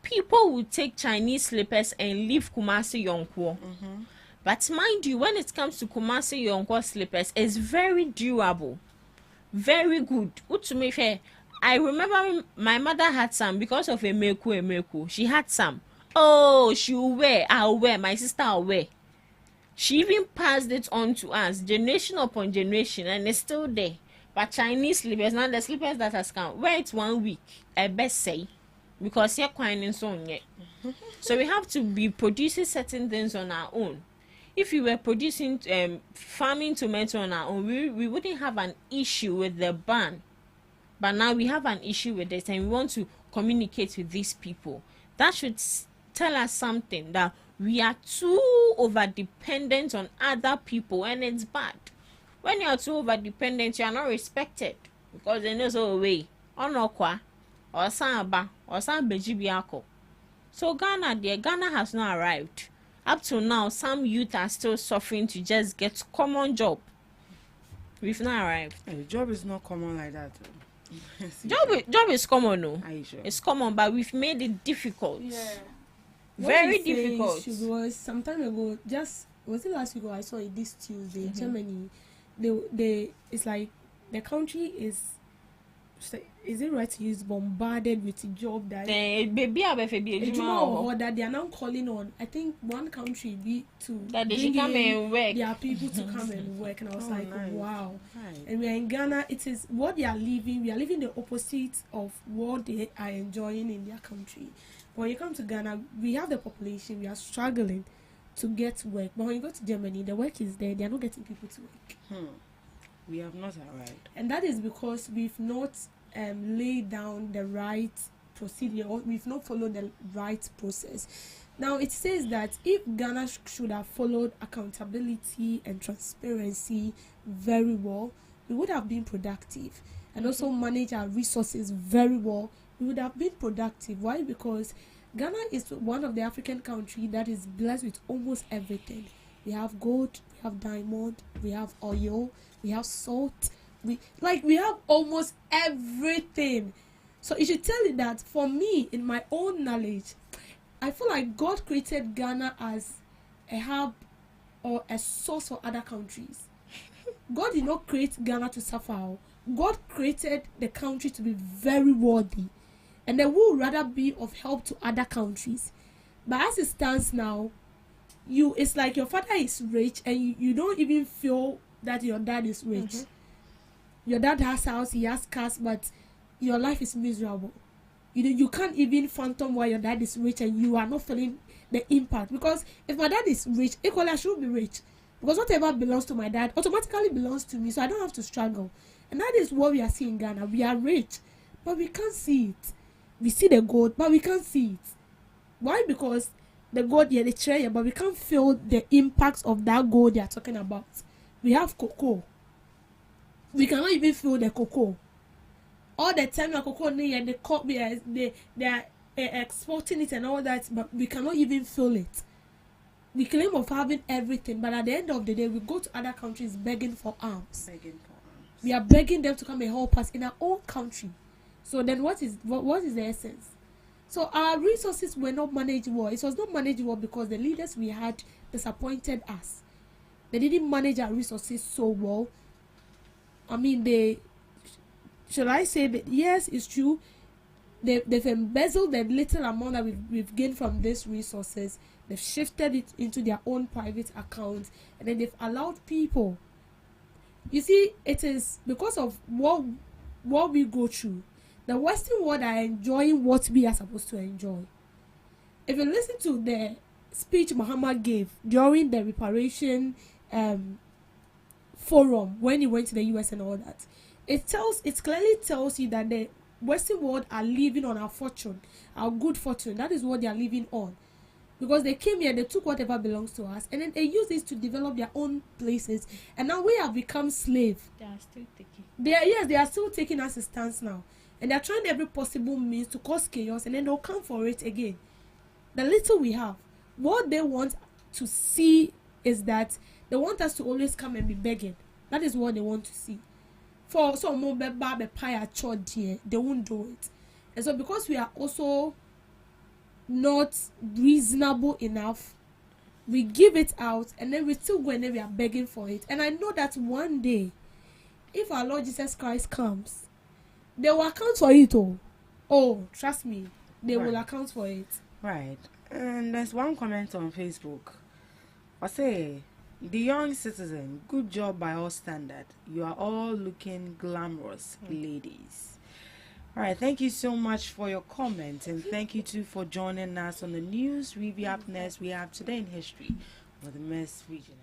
people will take Chinese slippers and leave Kumasi Yonkwo. But mind you, when it comes to Kumasi Yonkwo slippers, it's very durable, very good. I remember my mother had some because of Emeku. She had some. Oh, she will wear, I'll wear, my sister will wear. She even passed it on to us, generation upon generation, and it's still there. But Chinese slippers, now the slippers that has come, wear it 1 week, I best say, because you're quite so yet. So we have to be producing certain things on our own. If we were producing farming tomato on our own, we wouldn't have an issue with the ban. But now we have an issue with it, and we want to communicate with these people. That should tell us something, that we are too over dependent on other people, and it's bad. When you are too over dependent, you are not respected, because they know so away onokwa or samba or sambejibiako. So Ghana has not arrived. Up to now, some youth are still suffering to just get common job. We've not arrived. Hey, job is not common like that. Job is common, no. Are you sure? It's common, but we've made it difficult. Yeah. Very difficult. Was some time ago, was it last week or I saw it this Tuesday, Germany. It's like the country is it right to use bombarded with a job that that they are now calling on, I think, one country that they should come and work. Their people to come and work, and I was like, nice. wow. Nice. And we are in Ghana. It is what they are living. We are living the opposite of what they are enjoying in their country. When you come to Ghana, we have the population. We are struggling to get work. But when you go to Germany, the work is there. They are not getting people to work. We have not arrived. And that is because we've not laid down the right procedure, or we've not followed the right process. Now, it says that if Ghana should have followed accountability and transparency very well, we would have been productive, and also manage our resources very well. We would have been productive. Why? Because Ghana is one of the African countries that is blessed with almost everything. We have gold, we have diamond, we have oil, we have salt. We have almost everything. So it should tell you that, for me, in my own knowledge, I feel like God created Ghana as a hub or a source for other countries. God did not create Ghana to suffer. God created the country to be very worthy, and they would rather be of help to other countries. But as it stands now, it's like your father is rich and you don't even feel that your dad is rich. Mm-hmm. Your dad has house, he has cars, but your life is miserable. You can't even fathom why your dad is rich and you are not feeling the impact. Because if my dad is rich, equally I should be rich. Because whatever belongs to my dad automatically belongs to me, so I don't have to struggle. And that is what we are seeing in Ghana. We are rich, but we can't see it. We see the gold, but we can't see it. Why? Because the gold, yeah, the treasure, but we can't feel the impacts of that gold they are talking about. We have cocoa. We cannot even feel the cocoa. All the time, the cocoa, they are exporting it and all that, but we cannot even feel it. We claim of having everything, but at the end of the day, we go to other countries begging for arms. We are begging them to come and help us in our own country. So then what is the essence? So our resources were not managed well. It was not managed well because the leaders we had disappointed us. They didn't manage our resources so well. I mean, shall I say that yes, it's true. They've embezzled the little amount that we've gained from these resources. They've shifted it into their own private accounts, and then they've allowed people. You see, it is because of what we go through. The Western world are enjoying what we are supposed to enjoy. If you listen to the speech Muhammad gave during the reparation forum when he went to the US and all that, it clearly tells you that the Western world are living on our fortune, our good fortune. That is what they are living on. Because they came here, they took whatever belongs to us, and then they use this to develop their own places. And now we have become slaves. They are still taking. They are still taking us a stance now. And they are trying every possible means to cause chaos, and then they'll come for it again. The little we have, what they want to see is that they want us to always come and be begging. That is what they want to see. For some more pie here, they won't do it. And so because we are also not reasonable enough, we give it out, and then we still go and then we are begging for it. And I know that one day, if our Lord Jesus Christ comes, they will account for it all. Oh, trust me, they will account for it. Right. And there's one comment on Facebook. I say, the young citizen, good job by all standard. You are all looking glamorous, ladies. All right, thank you so much for your comment, and thank you too for joining us on the news review. Up next, we have Today in History with the Miss Region.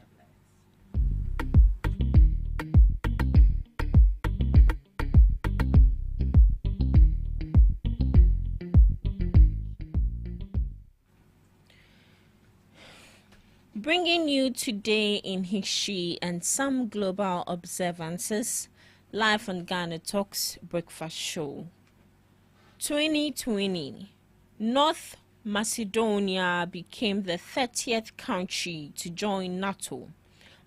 Bringing you Today in History and some global observances, live on GhanaTalks Breakfast Show. 2020, North Macedonia became the 30th country to join NATO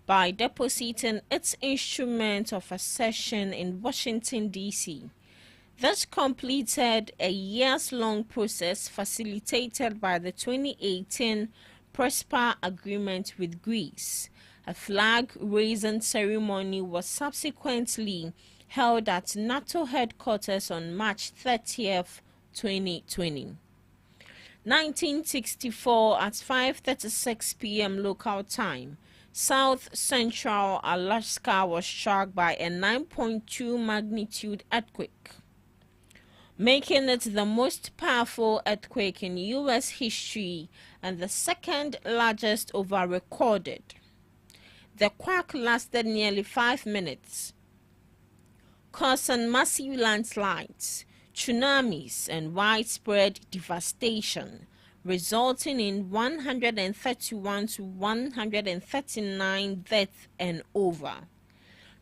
by depositing its instrument of accession in Washington, D.C. This completed a years-long process facilitated by the 2018 Prosper Agreement with Greece. A flag-raising ceremony was subsequently held at NATO headquarters on March 30th, 2020. 1964 at 5:36 p.m. local time, South Central Alaska was struck by a 9.2 magnitude earthquake, making it the most powerful earthquake in U.S. history and the second largest ever recorded. The quake lasted nearly 5 minutes, causing massive landslides, tsunamis, and widespread devastation, resulting in 131 to 139 deaths and over.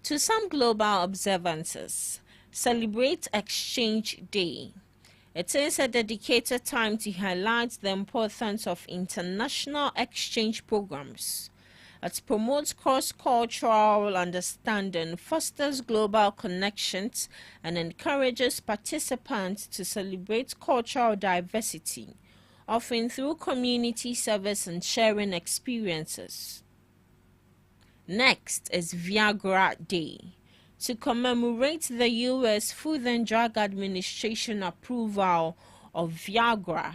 To some global observances, celebrate Exchange Day. It is a dedicated time to highlight the importance of international exchange programs. It promotes cross-cultural understanding, fosters global connections, and encourages participants to celebrate cultural diversity, often through community service and sharing experiences. Next is Viagra Day. To commemorate the U.S. Food and Drug Administration approval of Viagra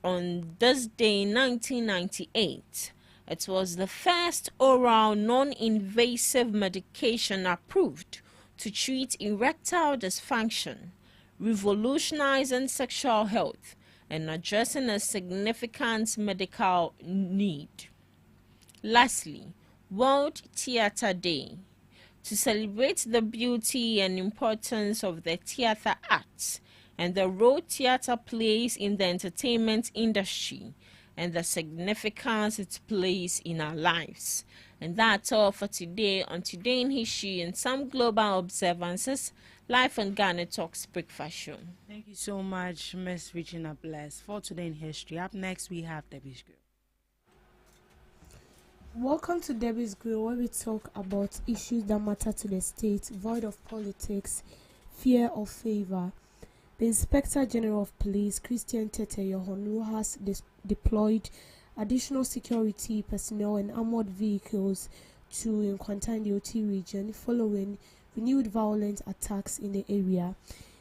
on this day in 1998, it was the first oral non-invasive medication approved to treat erectile dysfunction, revolutionizing sexual health and addressing a significant medical need. Lastly, World Theatre Day. To celebrate the beauty and importance of the theatre arts and the role theatre plays in the entertainment industry and the significance it plays in our lives. And that's all for today on Today in History and some global observances, live on Ghana Talks Breakfast Show. Thank you so much, Miss Regina Bless. For Today in History, up next we have Debbie's Grill. Welcome to Debbie's Grill, where we talk about issues that matter to the state, void of politics, fear or favor. The Inspector General of Police, Christian Tete Yohonu, has deployed additional security personnel and armored vehicles to Nkwanta the OT region following renewed violent attacks in the area.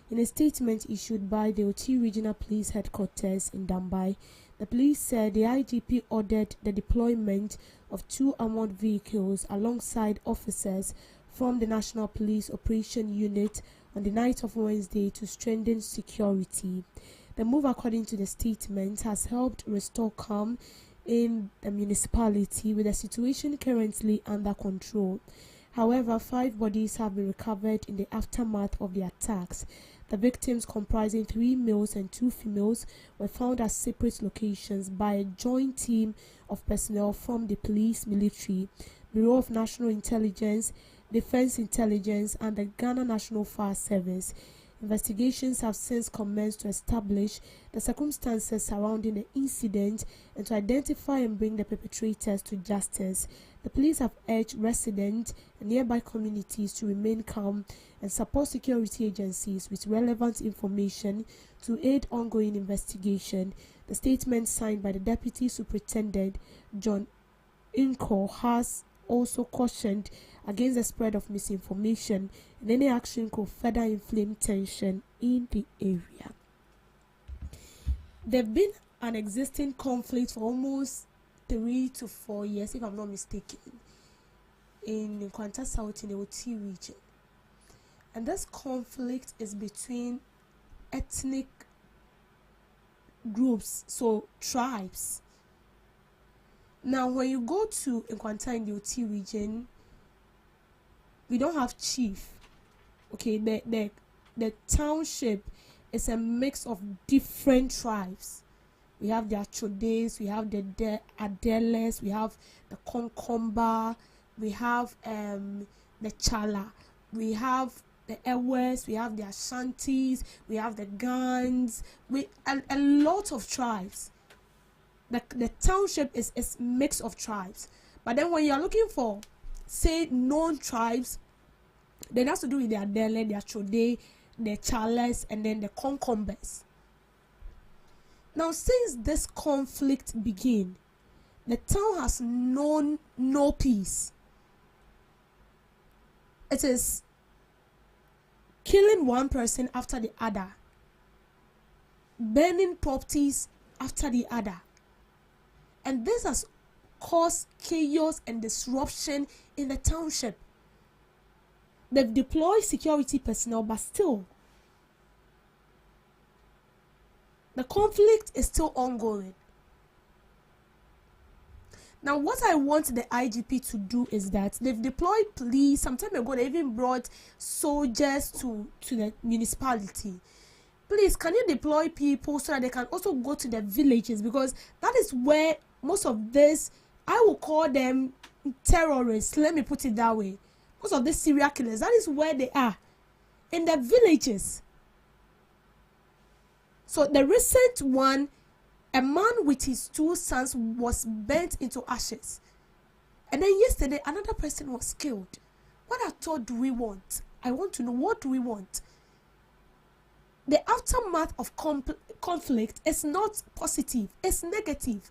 In a statement issued by the OT Regional Police Headquarters in Dambai, the police said the IGP ordered the deployment of 2 armored vehicles alongside officers from the National Police Operation Unit on the night of Wednesday to strengthen security. The move, according to the statement, has helped restore calm in the municipality, with the situation currently under control. However, 5 bodies have been recovered in the aftermath of the attacks. The victims, comprising 3 males and 2 females, were found at separate locations by a joint team of personnel from the police, military, Bureau of National Intelligence, Defense Intelligence, and the Ghana National Fire Service. Investigations have since commenced to establish the circumstances surrounding the incident and to identify and bring the perpetrators to justice. The police have urged residents and nearby communities to remain calm and support security agencies with relevant information to aid ongoing investigation. The statement, signed by the Deputy Superintendent John Inco, has also cautioned against the spread of misinformation, and any action could further inflame tension in the area. There's been an existing conflict for almost 3 to 4 years, if I'm not mistaken, in Nkwanta South in the OT region. And this conflict is between ethnic groups, so tribes. Now, when you go to Nkwanta in the OT region, we don't have chief. Okay, the township is a mix of different tribes. We have the Achodes, we have the Adeles, we have the Konkomba, we have the Chala, we have the Ewes, we have the Ashantis, we have the Gans, a lot of tribes. The township is a mix of tribes. But then when you're looking for, say, known tribes, then it has to do with the Adele, the Achode, the Charles, and then the Konkombas. Now, since this conflict began, the town has known no peace. It is killing one person after the other, burning properties after the other. And this has caused chaos and disruption in the township. They've deployed security personnel, but still, the conflict is still ongoing. Now, what I want the IGP to do is that they've deployed police. Some time ago, they even brought soldiers to the municipality. Please, can you deploy people so that they can also go to the villages? Because that is where most of this, I will call them terrorists, let me put it that way. Most of these serial killers, that is where they are, in the villages. So the recent one, a man with his 2 sons was burnt into ashes. And then yesterday, another person was killed. What at all do we want? I want to know, what do we want? The aftermath of conflict is not positive, it's negative.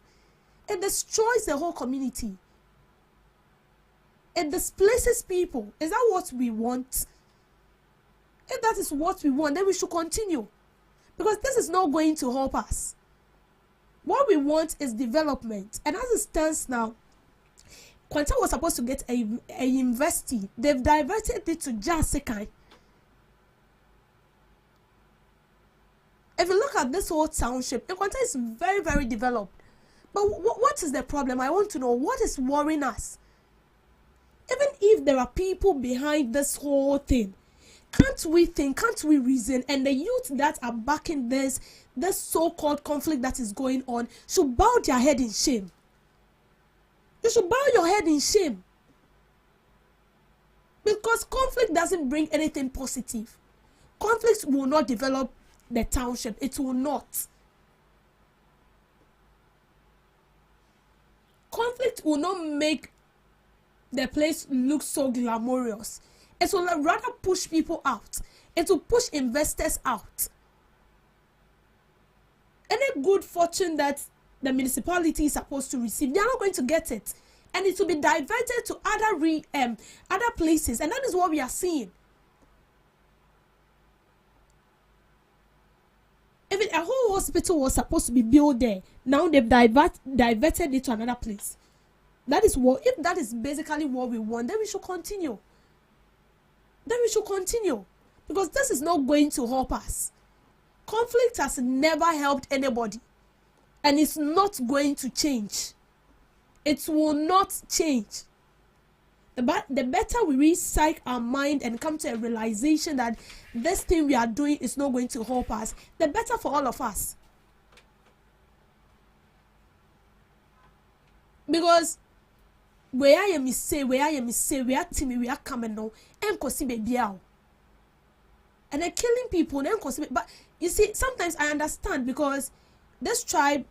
It destroys the whole community. it displaces people. Is that what we want? If that is what we want, then we should continue, because this is not going to help us. What we want is development, and as it stands now, Kwanta was supposed to get a university. They've diverted it to Jasikai. If you look at this whole township, Kwanta is very, very developed. But what is the problem? I want to know what is worrying us. Even if there are people behind this whole thing, can't we think, can't we reason, and the youth that are backing this so-called conflict that is going on should bow their head in shame. You should bow your head in shame. Because conflict doesn't bring anything positive. Conflict will not develop the township. It will not. Conflict will not make the place look so glamorous. It will rather push people out. It will push investors out. Any good fortune that the municipality is supposed to receive, they are not going to get it, and it will be diverted to other places, and that is what we are seeing. Even a whole hospital was supposed to be built there. Now they've diverted it to another place. That is what. If that is basically what we want, then we should continue. Because this is not going to help us. Conflict has never helped anybody, and it's not going to change. It will not change. The better we recycle our mind and come to a realization that this thing we are doing is not going to help us, the better for all of us. Because where I am say, we are Timmy, we are coming now, and kosi baby out. And they're killing people, and kosi. But you see, sometimes I understand, because this tribe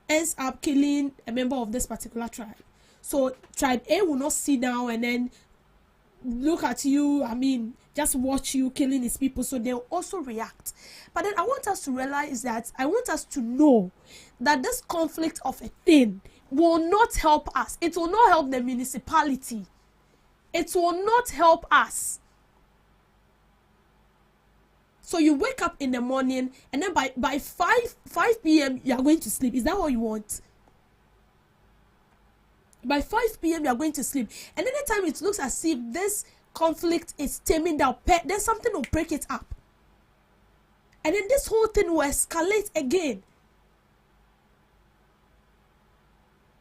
ends up killing a member of this particular tribe. So tribe A will not sit down and then look at you, just watch you killing his people, so they'll also react. But then I want us to realize that, I want us to know that this conflict of a thing will not help us. It will not help the municipality. It will not help us. So you wake up in the morning, and then by 5 p.m. you are going to sleep. Is that what you want? By 5 p.m. you are going to sleep. And anytime it looks as if this conflict is taming down, then something will break it up. And then this whole thing will escalate again.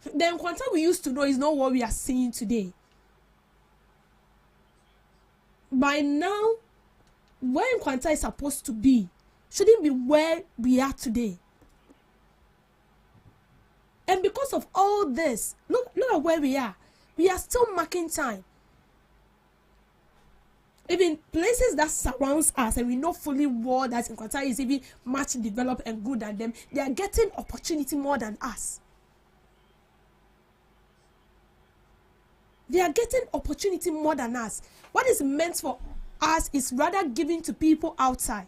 The Kwanta we used to know is not what we are seeing today. By now, where Kwanta is supposed to be shouldn't be where we are today. And because of all this, look at where we are. We are still marking time. Even places that surrounds us, and we know fully well that Kwanta is even much developed and good than them, they are getting opportunity more than us. They are getting opportunity more than us. What is meant for us is rather given to people outside.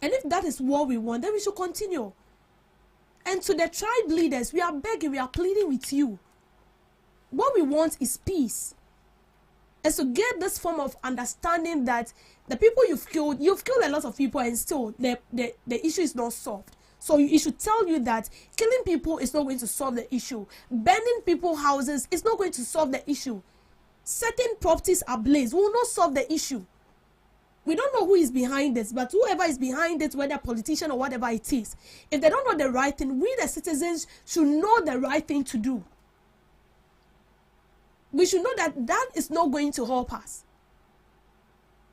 And if that is what we want, then we should continue. And to the tribe leaders, we are begging, we are pleading with you. What we want is peace. And to get this form of understanding that the people you've killed a lot of people, and still the issue is not solved. So it should tell you that killing people is not going to solve the issue. Burning people's houses is not going to solve the issue. Setting properties ablaze will not solve the issue. We don't know who is behind this, but whoever is behind it, whether a politician or whatever it is, if they don't know the right thing, we the citizens should know the right thing to do. We should know that that is not going to help us.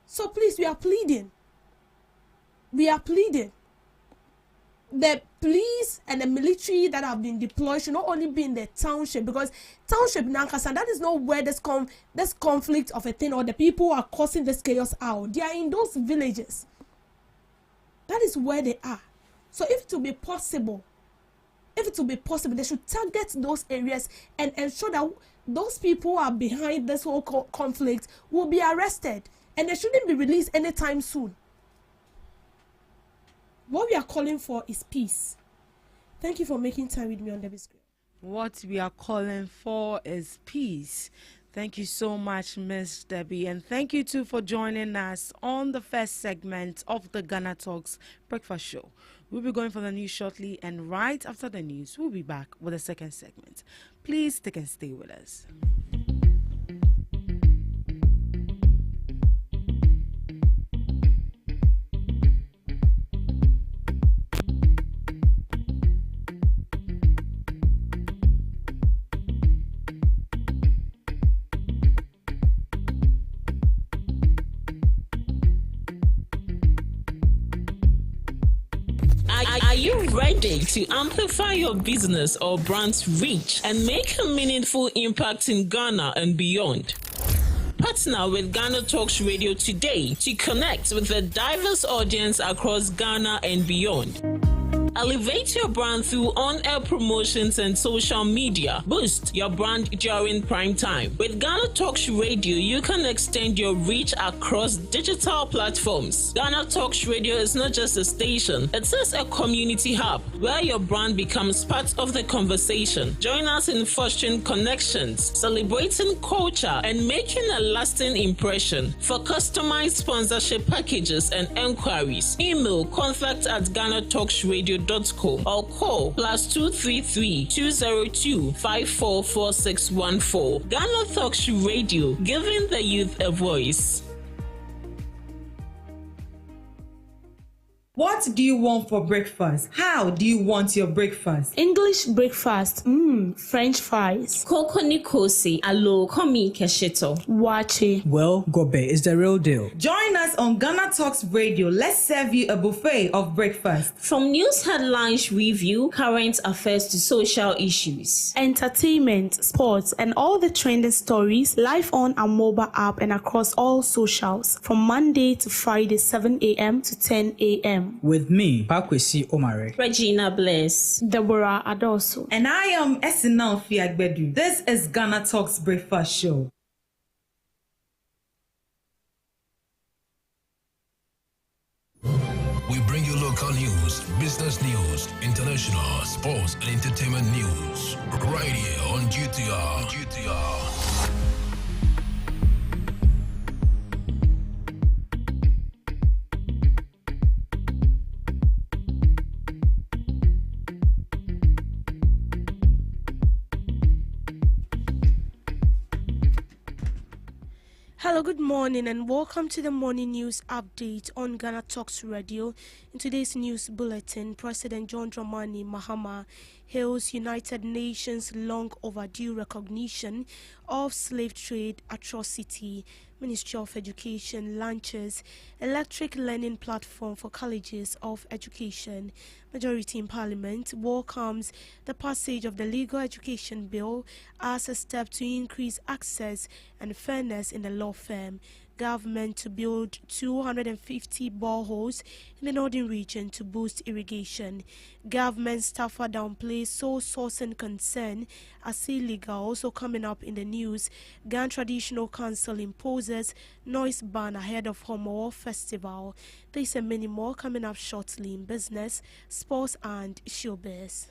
So please, we are pleading. We are pleading. The police and the military that have been deployed should not only be in the township, because township Nankasan, that is not where this conflict of a thing, or the people who are causing this chaos out. They are in those villages. That is where they are. So if it will be possible, they should target those areas and ensure that those people who are behind this whole conflict will be arrested, and they shouldn't be released anytime soon. What we are calling for is peace. Thank you for making time with me on the screen. What we are calling for is peace. Thank you so much, Miss Debbie, and thank you too for joining us on the first segment of the Ghana Talks Breakfast Show. We'll be going for the news shortly, and right after the news, we'll be back with the second segment. Please stick and stay with us. Are you ready to amplify your business or brand's reach and make a meaningful impact in Ghana and beyond? Partner with Ghana Talks Radio today to connect with a diverse audience across Ghana and beyond. Elevate your brand through on-air promotions and social media. Boost your brand during prime time. With Ghana Talks Radio, you can extend your reach across digital platforms. Ghana Talks Radio is not just a station, it is a community hub where your brand becomes part of the conversation. Join us in fostering connections, celebrating culture, and making a lasting impression. For customized sponsorship packages and enquiries, email contact@GhanaTalksRadio.com or call +233 202 544614. Ghana Talks Radio, giving the youth a voice. What do you want for breakfast? How do you want your breakfast? English breakfast, French fries. Koko Nikosi, alo komi kesheto. Wache. Well, Gobe is the real deal. Join us on Ghana Talks Radio. Let's serve you a buffet of breakfast. From news headlines review, current affairs to social issues. Entertainment, sports, and all the trending stories live on our mobile app and across all socials from Monday to Friday, 7 a.m. to 10 a.m. With me, Pakwesi Omare. Regina Bless. Deborah Adoso. And I am Esinal Fiagbedu. This is Ghana Talks Breakfast Show. We bring you local news, business news, international, sports, and entertainment news. Right here on GTR. Hello, good morning, and welcome to the morning news update on Ghana Talks Radio. In today's news bulletin, President John Dramani Mahama hails United Nations' long overdue recognition of slave trade atrocity. Ministry of Education launches electric learning platform for colleges of education. Majority in Parliament welcomes the passage of the Legal Education Bill as a step to increase access and fairness in the law firm. Government to build 250 boreholes in the northern region to boost irrigation. Government staffer downplays sole sourcing concern as illegal. Also coming up in the news, Ghana Traditional Council imposes noise ban ahead of Homo Festival. There's and many more coming up shortly in business, sports and showbiz.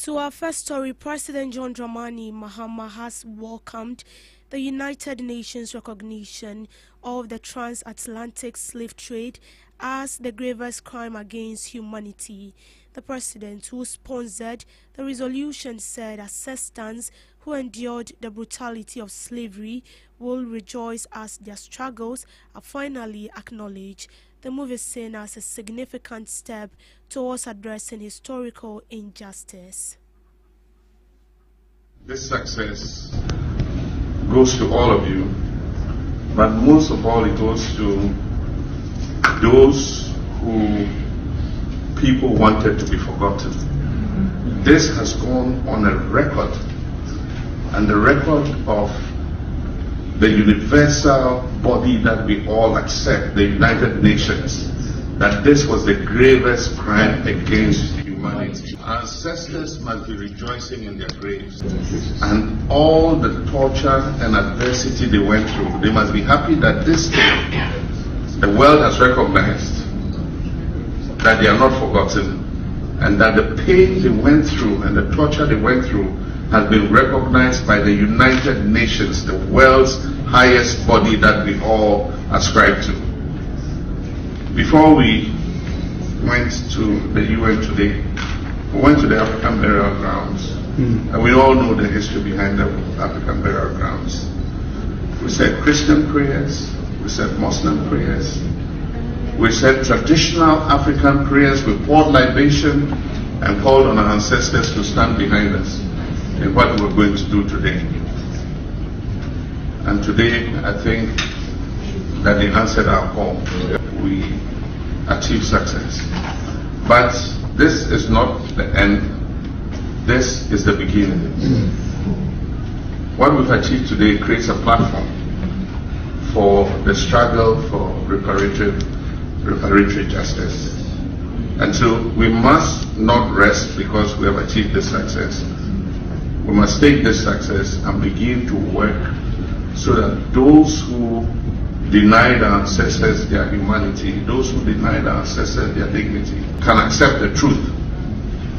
To our first story, President John Dramani Mahama has welcomed the United Nations recognition of the transatlantic slave trade as the gravest crime against humanity. The president, who sponsored the resolution, said assistants who endured the brutality of slavery will rejoice as their struggles are finally acknowledged. The move is seen as a significant step towards addressing historical injustice. This success goes to all of you, but most of all it goes to those who people wanted to be forgotten. This has gone on a record, and the record of the universal body that we all accept, the United Nations, that this was the gravest crime against humanity. As ancestors must be rejoicing in their graves. And all the torture and adversity they went through, they must be happy that this day the world has recognized that they are not forgotten, and that the pain they went through and the torture they went through has been recognized by the United Nations, the world's highest body that we all ascribe to. Before we went to the UN today, we went to the African burial grounds, and we all know the history behind the African burial grounds. We said Christian prayers, we said Muslim prayers, we said traditional African prayers. We poured libation and called on our ancestors to stand behind us in what we're going to do today. And today, I think that they answered our call. We achieved success. But this is not the end. This is the beginning. What we've achieved today creates a platform for the struggle for reparatory justice. And so we must not rest because we have achieved this success. We must take this success and begin to work so that those who denied our ancestors their humanity, those who denied our ancestors their dignity, can accept the truth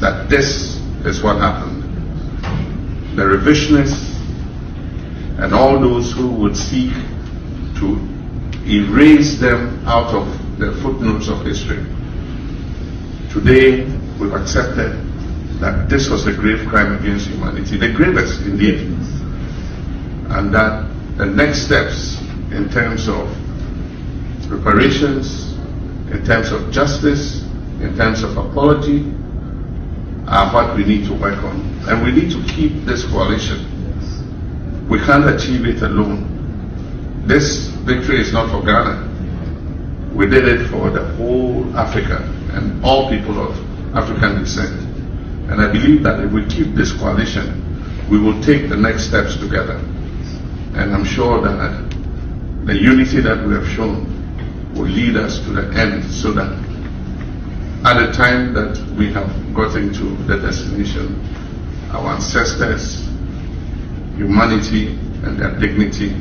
that this is what happened. The revisionists and all those who would seek to erase them out of the footnotes of history. Today, we've accepted that this was a grave crime against humanity, the gravest indeed, and that the next steps in terms of reparations, in terms of justice, in terms of apology, are what we need to work on. And we need to keep this coalition. We can't achieve it alone. This victory is not for Ghana. We did it for the whole Africa and all people of African descent. And I believe that if we keep this coalition, we will take the next steps together. And I'm sure that the unity that we have shown will lead us to the end, so that at the time that we have gotten to the destination, our ancestors, humanity, and their dignity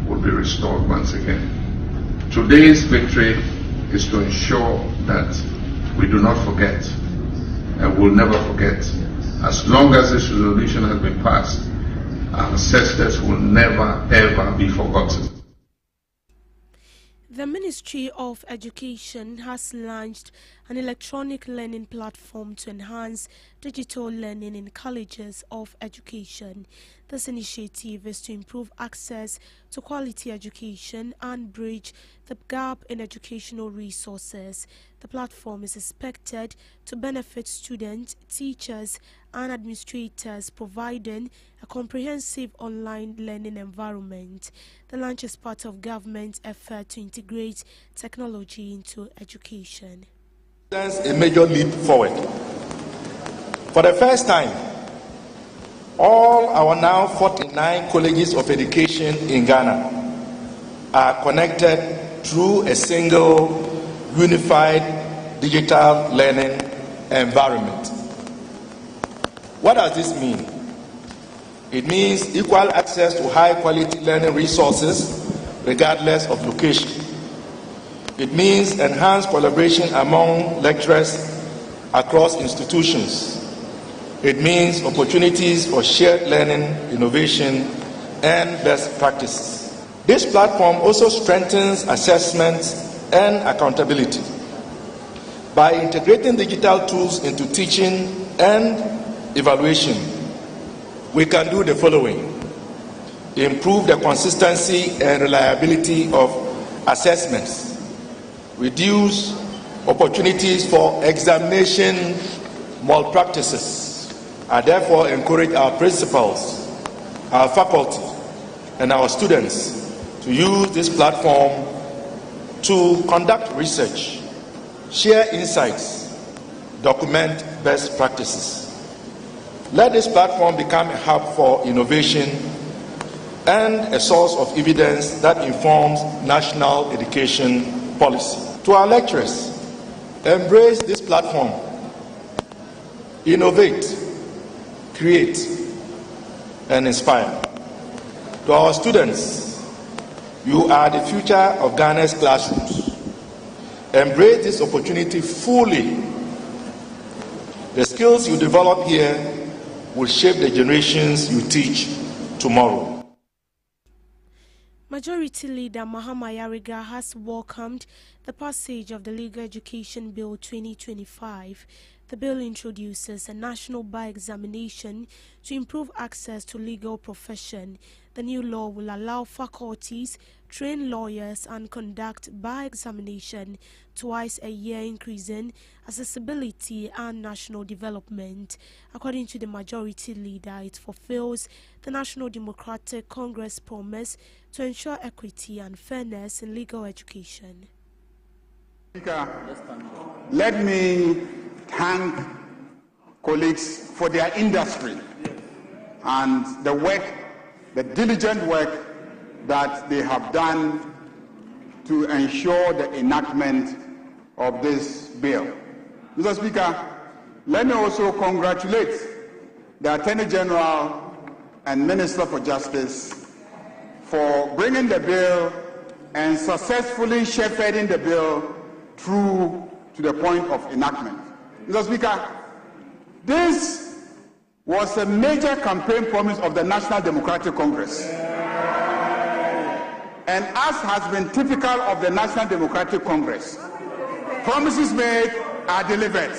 will be restored once again. Today's victory is to ensure that we do not forget, and will never forget. As long as this resolution has been passed, our ancestors will never ever be forgotten. The Ministry of Education has launched an electronic learning platform to enhance digital learning in colleges of education. This initiative is to improve access to quality education and bridge the gap in educational resources. The platform is expected to benefit students, teachers, and administrators, providing a comprehensive online learning environment. The launch is part of government's effort to integrate technology into education. A major leap forward. For the first time, all our now 49 colleges of education in Ghana are connected through a single unified digital learning environment. What does this mean? It means equal access to high quality learning resources regardless of location. It means enhanced collaboration among lecturers across institutions. It means opportunities for shared learning, innovation, and best practices. This platform also strengthens assessment and accountability. By integrating digital tools into teaching and evaluation, we can do the following: improve the consistency and reliability of assessments, reduce opportunities for examination malpractices. I therefore encourage our principals, our faculty, and our students to use this platform to conduct research, share insights, document best practices. Let this platform become a hub for innovation and a source of evidence that informs national education policy. To our lecturers, embrace this platform innovate, create, and inspire. To our students, you are the future of Ghana's classrooms. Embrace this opportunity fully. The skills you develop here will shape the generations you teach tomorrow. Majority Leader Mahama Yariga has welcomed the passage of the Legal Education Bill 2025. The bill introduces a national bar examination to improve access to legal profession. The new law will allow faculties, train lawyers and conduct bar examination twice a year, increasing accessibility and national development. According to the Majority Leader, it fulfills the National Democratic Congress promise to ensure equity and fairness in legal education. Speaker, let me thank colleagues for their industry and the work, the diligent work that they have done to ensure the enactment of this bill. Mr. Speaker, let me also congratulate the Attorney General and Minister for Justice for bringing the bill and successfully shepherding the bill through to the point of enactment. Mr. Speaker, this was a major campaign promise of the National Democratic Congress. And as has been typical of the National Democratic Congress, promises made are delivered.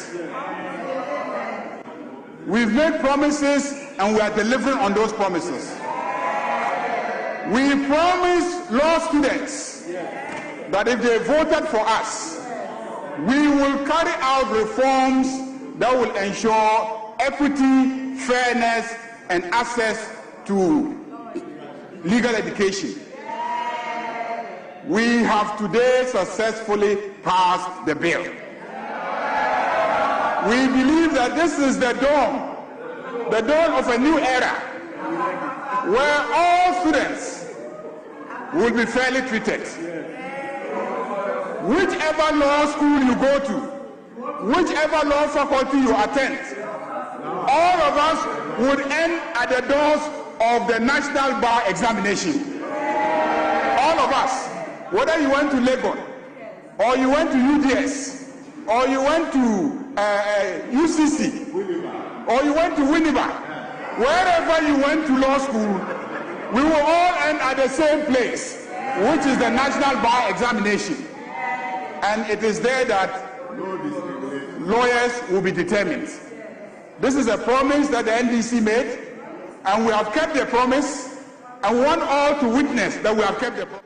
We've made promises and we are delivering on those promises. We promised law students that if they voted for us, we will carry out reforms that will ensure equity, fairness, and access to legal education. We have today successfully passed the bill. We believe that this is the dawn of a new era, where all students will be fairly treated. Whichever law school you go to, whichever law faculty you attend, all of us would end at the doors of the National Bar Examination. All of us, whether you went to Legon, or you went to UDS, or you went to UCC, or you went to Winneba, wherever you went to law school, we will all end at the same place, which is the National Bar Examination. And it is there that lawyers will be determined. This is a promise that the NDC made, and we have kept the promise, and we want all to witness that we have kept the promise.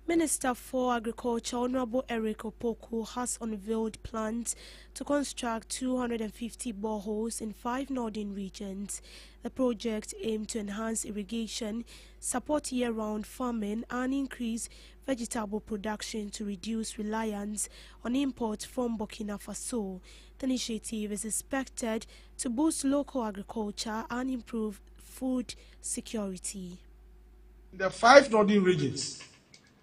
Minister for Agriculture Honorable Eric Opoku has unveiled plans to construct 250 boreholes in 5 northern regions. The project aims to enhance irrigation, support year-round farming and increase vegetable production to reduce reliance on imports from Burkina Faso. The initiative is expected to boost local agriculture and improve food security. In the 5 northern regions,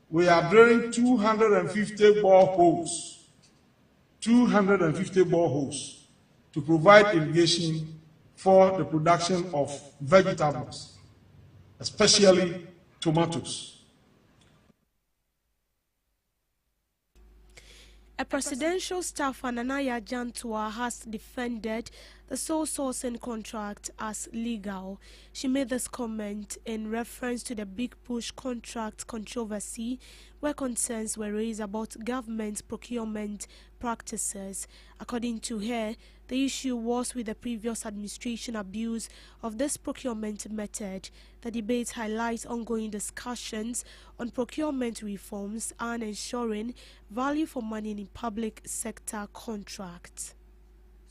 we are drilling 250 boreholes. 250 boreholes to provide irrigation for the production of vegetables, especially tomatoes. A presidential staffer, Nanaya Jantua, has defended the sole sourcing contract as legal. She made this comment in reference to the Big Push contract controversy, where concerns were raised about government procurement practices. According to her, the issue was with the previous administration abuse of this procurement method. The debate highlights ongoing discussions on procurement reforms and ensuring value for money in public sector contracts.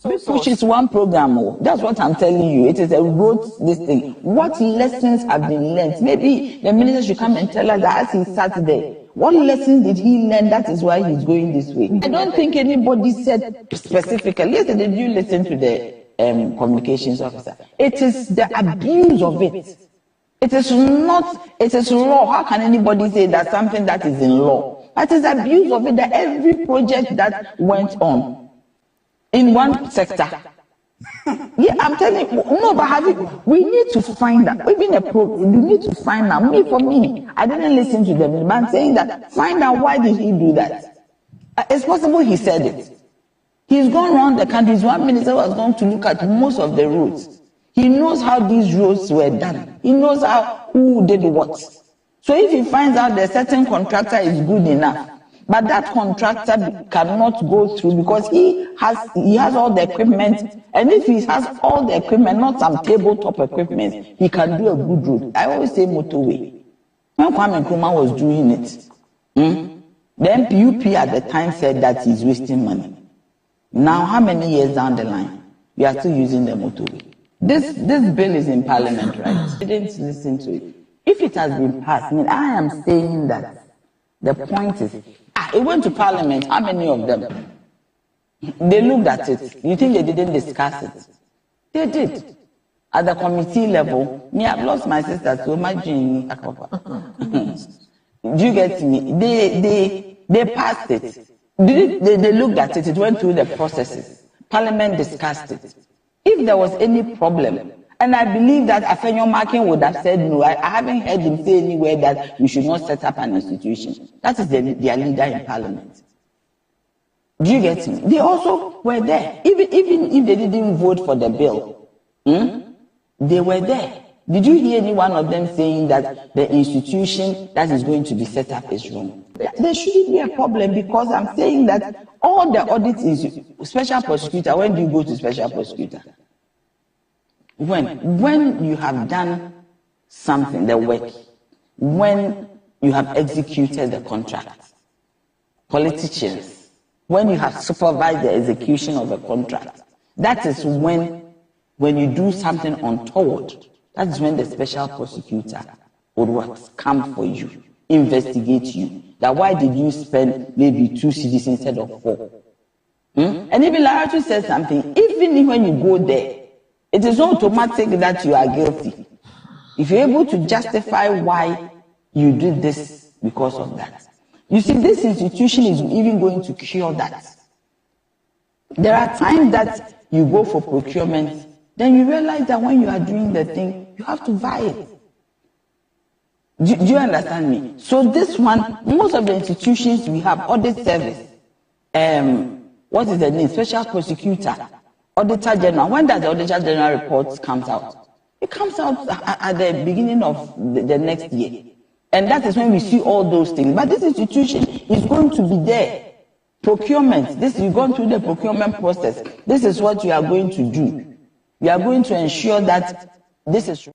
Big Push is one program. That's what I'm telling you. It is a road this thing. What lessons have been learned? Maybe the minister should come and tell us that as he sat there, what lesson did he learn? That is why he's going this way. I don't think anybody said specifically. Yesterday, did you listen to the communications officer? It is the abuse of it. It is not, it is law. How can anybody say that something that is in law? But it is abuse of it, that every project that went on, in one sector. Yeah, I'm telling you, no, but we need to find out. Even a program, you need to find out. For me, I didn't listen to them, but I'm saying that, find out why did he do that. It's possible he said it. He's gone around the country. One minister was going to look at most of the roads. He knows how these roads were done. He knows who did what. So if he finds out that a certain contractor is good enough, but that contractor cannot go through because he has all the equipment, and if he has all the equipment, not some tabletop equipment, he can do a good road. I always say motorway. When Kwame Nkrumah was doing it, the MPUP at the time said that he's wasting money. Now, how many years down the line, we are still using the motorway? This bill is in Parliament, right? I didn't listen to it. If it has been passed, I am saying that the point is, it went to Parliament. How many of them? They looked at it. You think they didn't discuss it? They did. At the committee level, I've lost my sister so much. Do you get me? They passed it. They looked at it. It went through the processes. Parliament discussed it. If there was any problem, and I believe that Afenyo Makin would have said no. I haven't heard him say anywhere that we should not set up an institution. That is their leader in Parliament. Do you get me? They also were there. Even if they didn't vote for the bill, they were there. Did you hear any one of them saying that the institution that is going to be set up is wrong? There shouldn't be a problem, because I'm saying that all the audits is special prosecutor. When do you go to special prosecutor? When you have done something, the work, when you have executed the contract. Politicians, when you have supervised the execution of a contract, that is when you do something untoward, that is when the special prosecutor would come for you, investigate you. That why did you spend maybe 2 cedis instead of 4? And even Larry said something, even when you go there, it is not automatic that you are guilty. If you're able to justify why you did this because of that. You see, this institution is even going to cure that. There are times that you go for procurement, then you realize that when you are doing the thing, you have to buy it. Do you understand me? So this one, most of the institutions we have, audit service, what is the name? Special prosecutor, Auditor General. When does the Auditor General report comes out? It comes out at the beginning of the next year. And that is when we see all those things. But this institution is going to be there. Procurement, you've gone through the procurement process. This is what you are going to do. We are going to ensure that this is...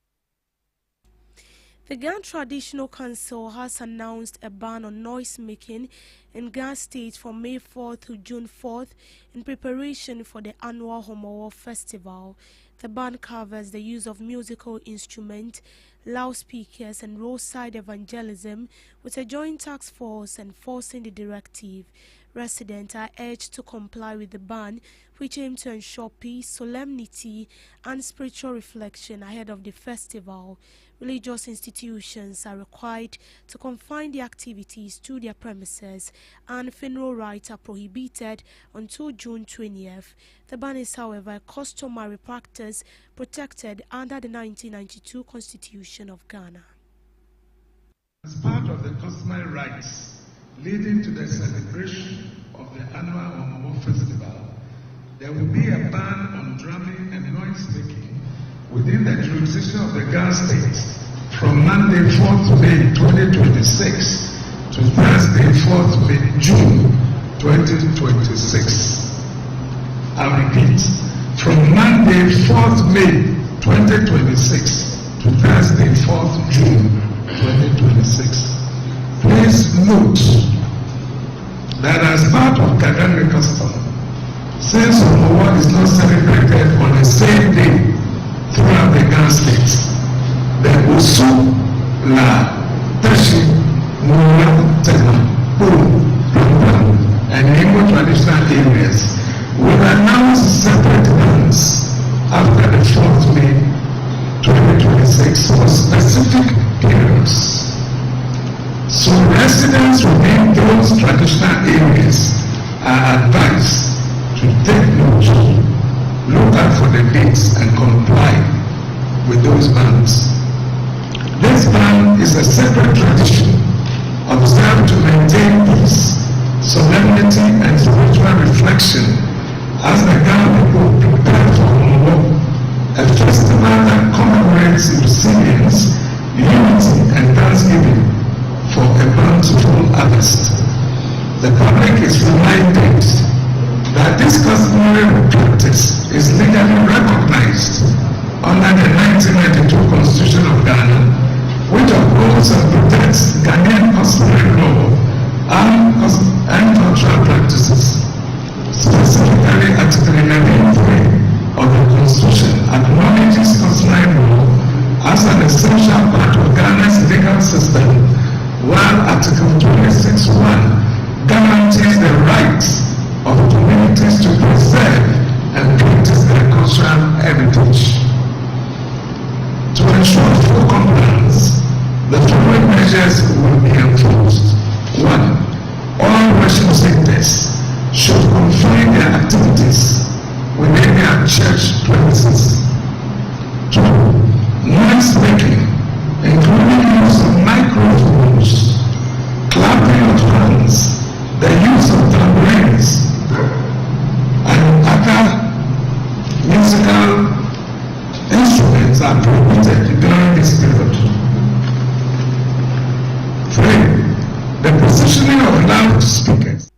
The Ghana Traditional Council has announced a ban on noise making in Ghana State from May 4th to June 4th in preparation for the annual Homowo Festival. The ban covers the use of musical instruments, loudspeakers and roadside evangelism, with a joint task force enforcing the directive. Residents are urged to comply with the ban, which aims to ensure peace, solemnity and spiritual reflection ahead of the festival. Religious institutions are required to confine the activities to their premises, and funeral rites are prohibited until June 20th. The ban is, however, a customary practice protected under the 1992 Constitution of Ghana. As part of the customary rites leading to the celebration of the annual Homowo Festival, there will be a ban on drumming and noise making within the jurisdiction of the Ghana State from Monday 4th May 2026 to Thursday 4th May June 2026. I repeat, from Monday 4th May 2026 to Thursday 4th June 2026. Please note that as part of Ghanaian custom, since Homowo is not celebrated on the same day throughout the Ghana State, the Osu La Tashi Mura Tema and Igbo traditional areas will announce separate bans after the 4th May 2026 for specific periods. So residents within those traditional areas are advised to take note alert for the dates and comply with those bans. This ban is a sacred tradition observed to maintain peace, solemnity, and spiritual reflection as the Ghana people prepare for Homo, a festival that commemorates resilience, unity, and thanksgiving for a bountiful harvest. The public is reminded that this customary practice is legally recognized under the 1992 Constitution of Ghana, which upholds and protects Ghanaian customary law and cultural practices. Specifically, Article 11.3 of the Constitution acknowledges customary law as an essential part of Ghana's legal system, while Article 26.1 guarantees the rights of communities to preserve and practice their cultural heritage. To ensure full compliance, the following measures will be enforced. 1. All worship centers should confine their activities within their church premises. 2. Noise making, including use of microphones, clapping of hands, the use of tambourines, and other musical instruments are prohibited during this period. 3. The positioning of loudspeakers.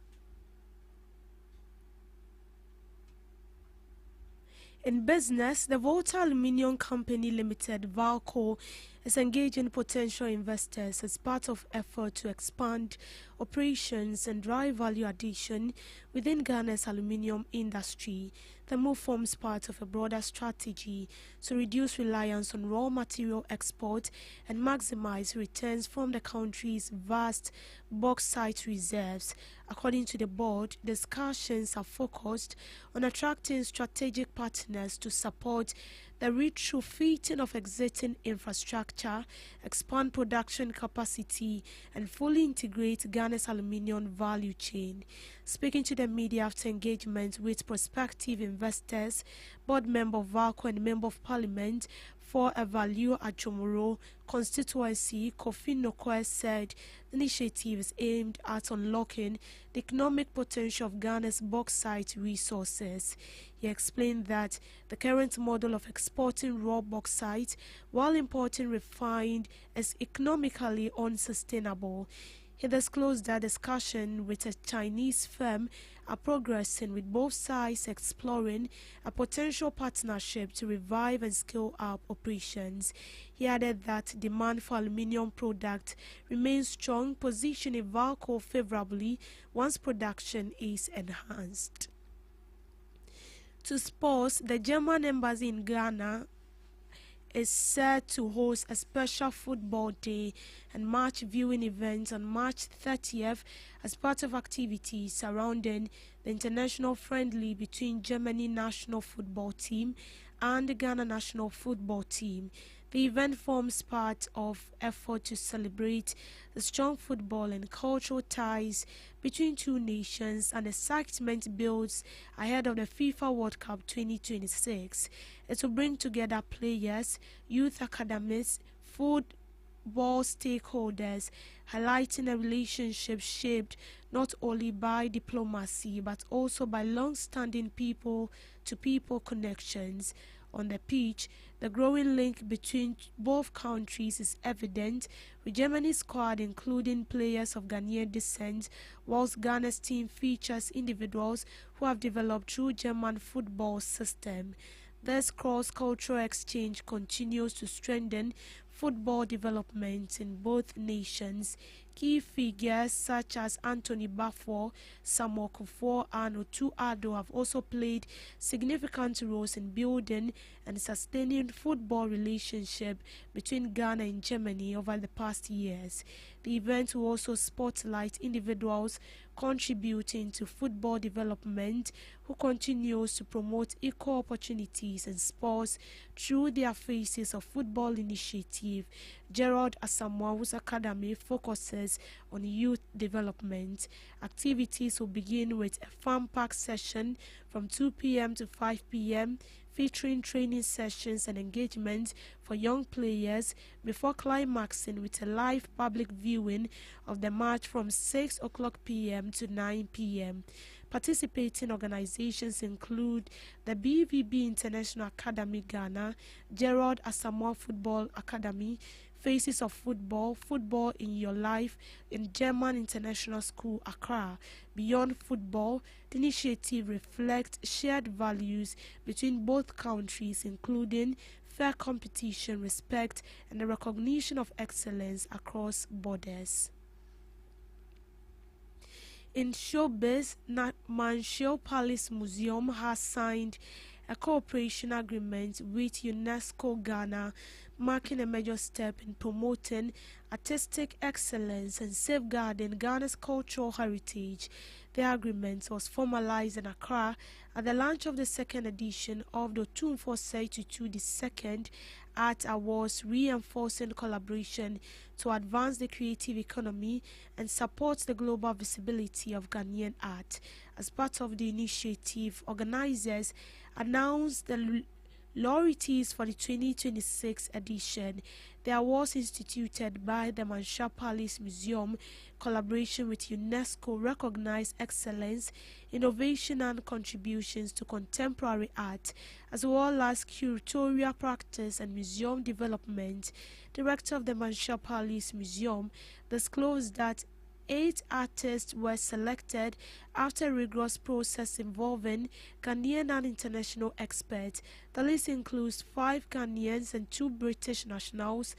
In business, the Volta Aluminium Company Limited, VALCO, is engaging potential investors as part of effort to expand operations and drive value addition within Ghana's aluminium industry. The move forms part of a broader strategy to reduce reliance on raw material export and maximize returns from the country's vast bauxite reserves. According to the board, discussions are focused on attracting strategic partners to support the retrofitting of existing infrastructure, expand production capacity, and fully integrate Ghana's aluminium value chain. Speaking to the media after engagement with prospective investors, board member of VALCO and member of parliament for Avalue Ajomoro constituency, Kofi Nokoe, said the initiative is aimed at unlocking the economic potential of Ghana's bauxite resources. He explained that the current model of exporting raw bauxite while importing refined is economically unsustainable. He disclosed that discussions with a Chinese firm are progressing, with both sides exploring a potential partnership to revive and scale up operations. He added that demand for aluminium products remains strong, positioning VALCO favorably once production is enhanced. To sports, the German embassy in Ghana is set to host a special football day and match viewing event on March 30th as part of activities surrounding the international friendly between Germany national football team and the Ghana national football team. The event forms part of effort to celebrate the strong football and cultural ties between two nations, and excitement builds ahead of the FIFA World Cup 2026. It will bring together players, youth academies, football stakeholders, highlighting a relationship shaped not only by diplomacy but also by long-standing people-to-people connections. On the pitch, the growing link between both countries is evident, with Germany's squad including players of Ghanaian descent, whilst Ghana's team features individuals who have developed through German football system. This cross-cultural exchange continues to strengthen football development in both nations. Key figures such as Anthony Baffour, Samuel Kufuor, and Otu Addo have also played significant roles in building and sustaining football relationship between Ghana and Germany over the past years. The event will also spotlight individuals contributing to football development who continues to promote equal opportunities in sports through their Faces of Football initiative. Gerald Asamoah's Academy focuses on youth development. Activities will begin with a farm park session from 2 p.m. to 5 p.m. featuring training sessions and engagements for young players before climaxing with a live public viewing of the match from 6 o'clock p.m. to 9 p.m. Participating organizations include the BVB International Academy Ghana, Gerald Asamoah Football Academy, Faces of Football, Football in Your Life, in German International School, Accra. Beyond football, the initiative reflects shared values between both countries, including fair competition, respect, and the recognition of excellence across borders. In showbiz, Manshio Palace Museum has signed a cooperation agreement with UNESCO Ghana, marking a major step in promoting artistic excellence and safeguarding Ghana's cultural heritage. The agreement was formalized in Accra at the launch of the second edition of the Otumfuo Osei Tutu II Art Awards, reinforcing collaboration to advance the creative economy and support the global visibility of Ghanaian art. As part of the initiative, organizers announced the laureates for the 2026 edition. The awards instituted by the Manshia Palace Museum, collaboration with UNESCO, recognize excellence, innovation and contributions to contemporary art, as well as curatorial practice and museum development. Director of the Manshia Palace Museum disclosed that 8 artists were selected after a rigorous process involving Ghanaian and international experts. The list includes 5 Ghanaians and 2 British nationals.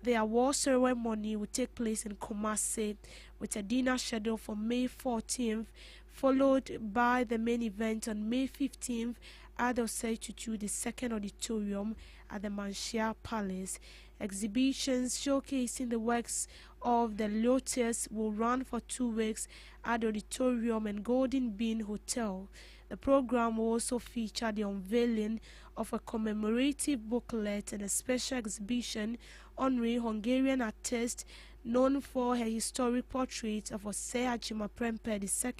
The award ceremony will take place in Kumasi with a dinner scheduled for May 14th, followed by the main event on May 15th at the Osei Tutu II Auditorium at the Manshia Palace. Exhibitions showcasing the works of the laureates will run for 2 weeks at the Auditorium and Golden Bean Hotel. The program will also feature the unveiling of a commemorative booklet and a special exhibition honoring Hungarian artist known for her historic portrait of Osei Agyemang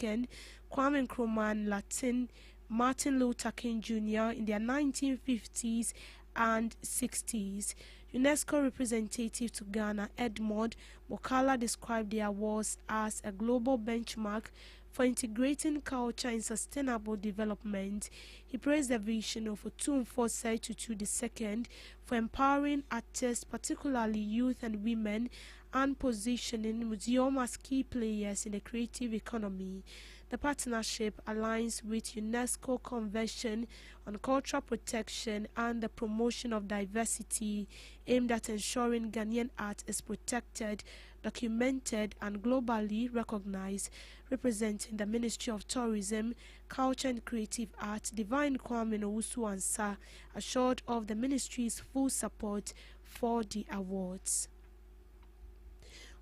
II, Kwame Nkrumah, and Latin Martin Luther King Jr. in their 1950s and 60s. UNESCO representative to Ghana, Edmond Mokala, described the awards as a global benchmark for integrating culture in sustainable development. He praised the vision of Otumfuo Osei Tutu II for empowering artists, particularly youth and women, and positioning museums as key players in the creative economy. The partnership aligns with UNESCO Convention on Cultural Protection and the Promotion of Diversity, aimed at ensuring Ghanaian art is protected, documented, and globally recognized. Representing the Ministry of Tourism, Culture and Creative Arts, Divine Kwame Nowusu-Ansah assured of the ministry's full support for the awards.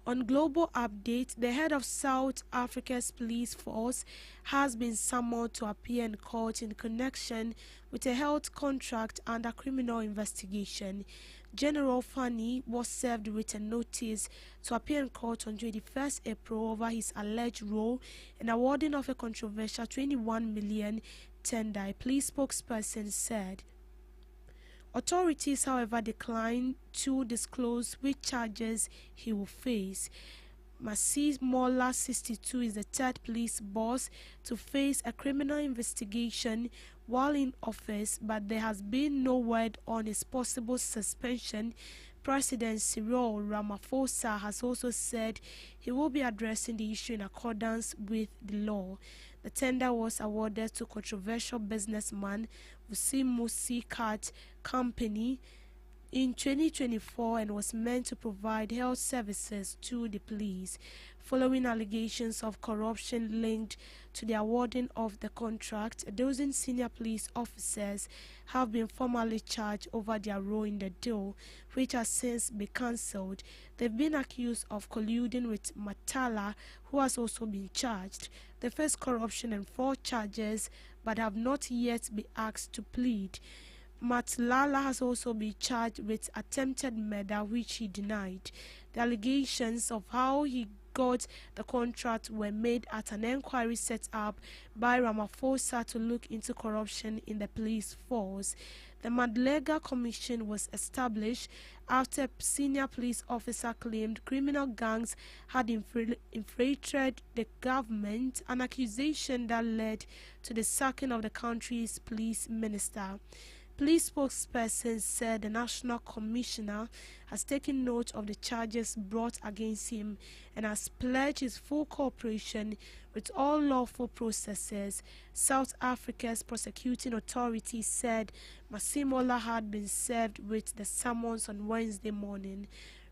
On global update, the head of South Africa's police force has been summoned to appear in court in connection with a health contract under criminal investigation. General Fani was served with a notice to appear in court on 21st April over his alleged role in awarding of a controversial 21 million tender, a police spokesperson said. Authorities, however, declined to disclose which charges he will face. Masih Mola, 62, is the 3rd police boss to face a criminal investigation while in office, but there has been no word on his possible suspension. President Cyril Ramaphosa has also said he will be addressing the issue in accordance with the law. The tender was awarded to controversial businessman Vusimusi Cat Company in 2024 and was meant to provide health services to the police. Following allegations of corruption linked to the awarding of the contract, a dozen senior police officers have been formally charged over their role in the deal, which has since been cancelled. They've been accused of colluding with Matala, who has also been charged. They face corruption and fraud charges, but have not yet been asked to plead. Matlala has also been charged with attempted murder, which he denied. The allegations of how he got the contract were made at an inquiry set up by Ramaphosa to look into corruption in the police force. The Madlega Commission was established after a senior police officer claimed criminal gangs had infiltrated the government, an accusation that led to the sacking of the country's police minister. Police spokesperson said the National Commissioner has taken note of the charges brought against him and has pledged his full cooperation with all lawful processes. South Africa's prosecuting authorities said Masimola had been served with the summons on Wednesday morning.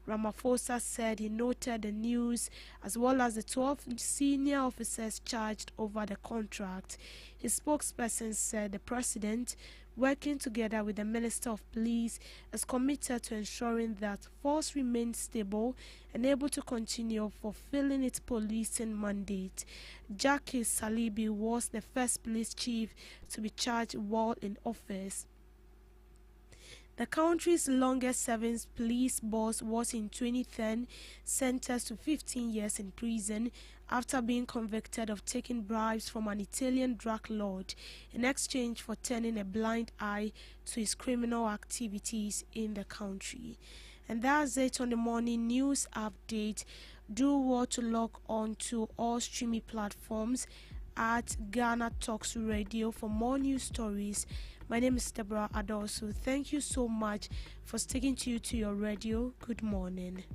Ramaphosa said he noted the news as well as the 12 senior officers charged over the contract. His spokesperson said the president, working together with the Minister of Police, is committed to ensuring that force remains stable and able to continue fulfilling its policing mandate. Jackie Salibi was the first police chief to be charged while in office. The country's longest-serving police boss was in 2010 sentenced to 15 years in prison after being convicted of taking bribes from an Italian drug lord in exchange for turning a blind eye to his criminal activities in the country. And that's it on the morning news update. Do well to log on to all streaming platforms at Ghana Talks Radio for more news stories. My name is Deborah Adosu. Thank you so much for sticking to your radio. Good morning.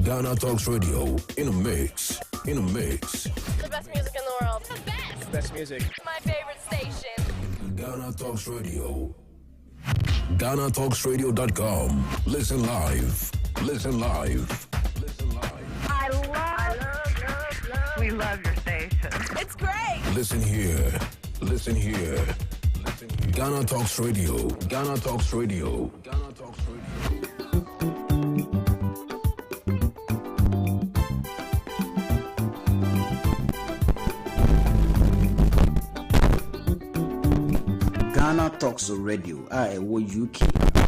Ghana Talks Radio in a mix. In a mix. The best music in the world. The best. Best music. My favorite station. Ghana Talks Radio. GhanaTalksRadio.com. Listen live. Listen live. Listen live. I love. We love your station. It's great. Listen here. Listen here. Listen here. Ghana Talks Radio. Ghana Talks Radio. Ghana Talks Radio. Ghana Talks Radio, UK,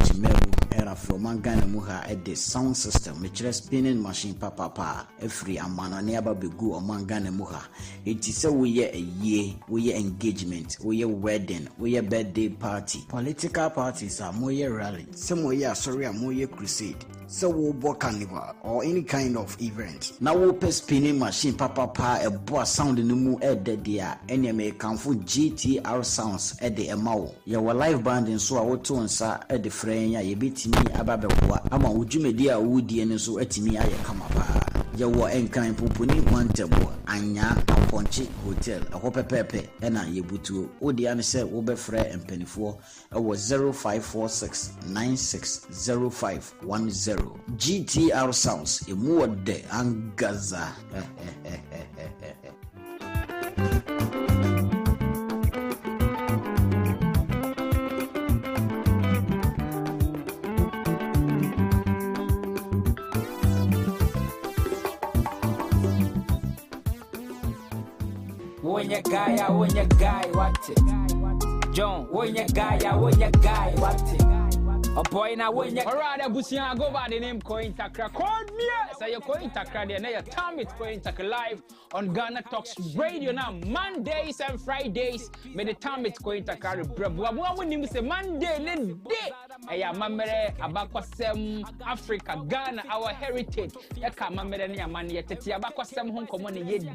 Chimebu, era from Ghana Muha at the sound system, which is spinning machine papa, a free amana nearby be go among Ghana Muha. It is a year, we engagement, we wedding, we birthday party. Political parties are more rally, some way sorry, more crusade. So we'll book carnival or any kind of event. Now we'll pay spinning machine papa a boss sound in the moon at the dia any American for GTR sounds at the MAO. Your live band in so I would to answer at the frame ya beat me ababewa. Ama ujumedia woody and so at me I come up. Yawa enkan pupuni mantebo anya aponchi hotel ahope pepe ena yebutu odi ane se wo befre empanifo ewo 0546960510 GTR sounds emu de angaza. When you guy, what it? John, when you guy, what it? A boy now when you alright, Busia go by the name Coin Takra. Call me, say you're Coin Takra, then your time it's Coin Takra live on Ghana Talks Radio now. Mondays and Fridays, may the time it's Coin Takra. What when you say Monday, then day. Aya mamere abakwasem Africa, Ghana, our heritage. Yaka mamere ni amani yeteti abakwasem hon komone yedi.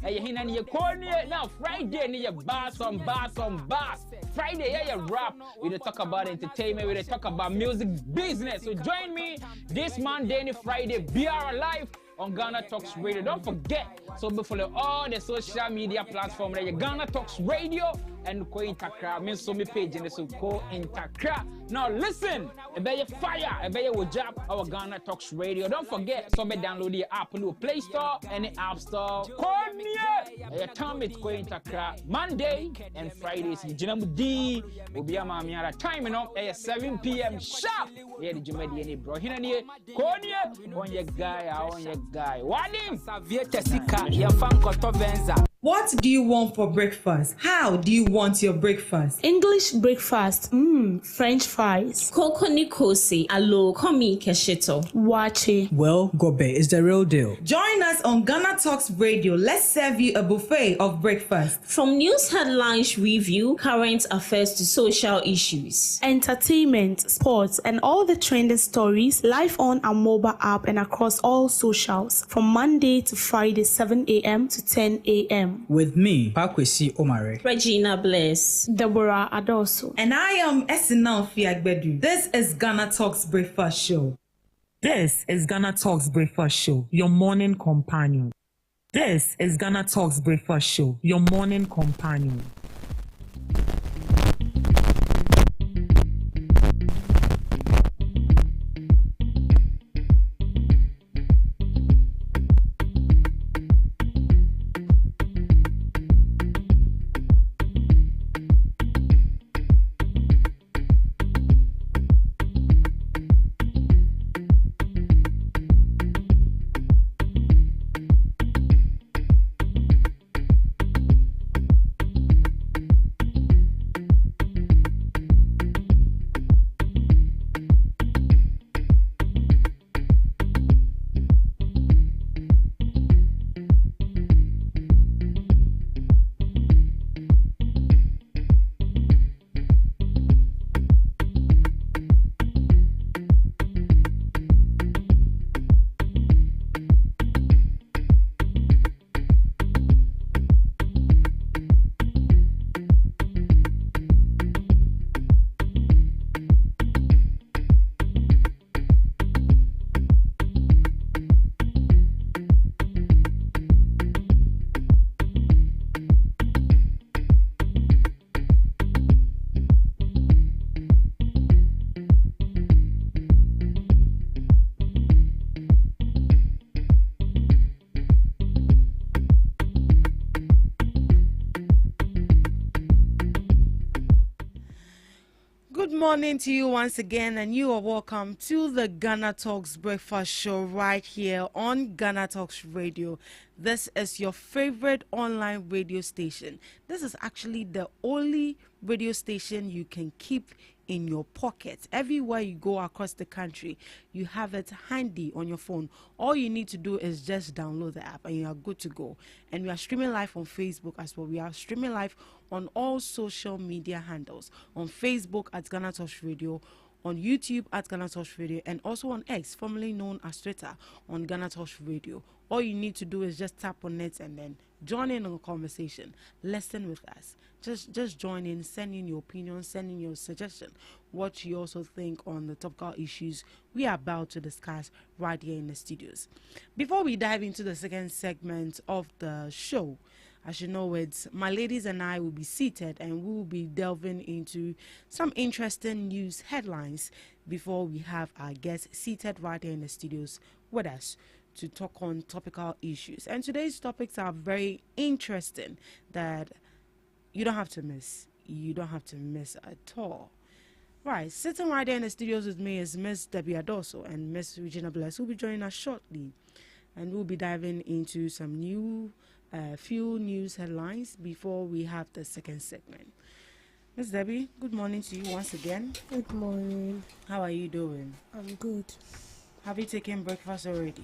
Aya hina ni yekoni now Friday ni ye bass on bass. Friday yeah rap. We dey talk about entertainment. We dey talk about music business. So join me this Monday and Friday. BR Live on Ghana Talks Radio. Don't forget. So before all the social media platforms, Ghana Talks Radio and Ko Intakra. Me so me page and so Ko Intakra. Now listen, a be fire, a be job our Ghana Talks Radio. Don't forget, so be download the app on the Play Store and the App Store. Konya, a time it Ko Intakra Monday and Fridays. Jinam D will be a mammy timing up at 7 p.m. sharp. Yeah, the Jumedi any bro. Here, Konya, on your guy. What him? What do you want for breakfast? How do you want your breakfast? English breakfast, French fries. Koko Nikosi, alo komi kesheto. Wache. Well, Gobe is the real deal. Join us on Ghana Talks Radio. Let's serve you a buffet of breakfast. From news headlines review, current affairs to social issues. Entertainment, sports, and all the trending stories live on our mobile app and across all socials from Monday to Friday, 7 a.m. to 10 a.m. With me, Pakwesi Omare. Regina Bless. Deborah Adoso. And I am Esinal Fiagbedu. This is Ghana Talks Breakfast Show. This is Ghana Talks Breakfast Show, your morning companion. This is Ghana Talks Breakfast Show, your morning companion. Good morning to you once again, and you are welcome to the Ghana Talks Breakfast Show right here on Ghana Talks Radio. This is your favorite online radio station. This is actually the only radio station you can keep in your pocket. Everywhere you go across the country, you have it handy on your phone. All you need to do is just download the app and you are good to go. And we are streaming live on Facebook as well. We are streaming live on all social media handles. On Facebook at Ghana Talks Radio, on YouTube at Ghana Talks Radio, and also on X, formerly known as Twitter, on Ghana Talks Radio. All you need to do is just tap on it and then join in on the conversation. Listen with us. Just join in, send in your opinion, send in your suggestion, what you also think on the topical issues we are about to discuss right here in the studios. Before we dive into the second segment of the show, as you know, it's my ladies and I will be seated and we will be delving into some interesting news headlines before we have our guests seated right here in the studios with us to talk on topical issues. And today's topics are very interesting that you don't have to miss. You don't have to miss at all. Right, sitting right there in the studios with me is Miss Debbie Adoso and Miss Regina Bless, who will be joining us shortly. And we'll be diving into some few news headlines before we have the second segment. Miss Debbie, good morning to you once again. Good morning. How are you doing? I'm good. Have you taken breakfast already?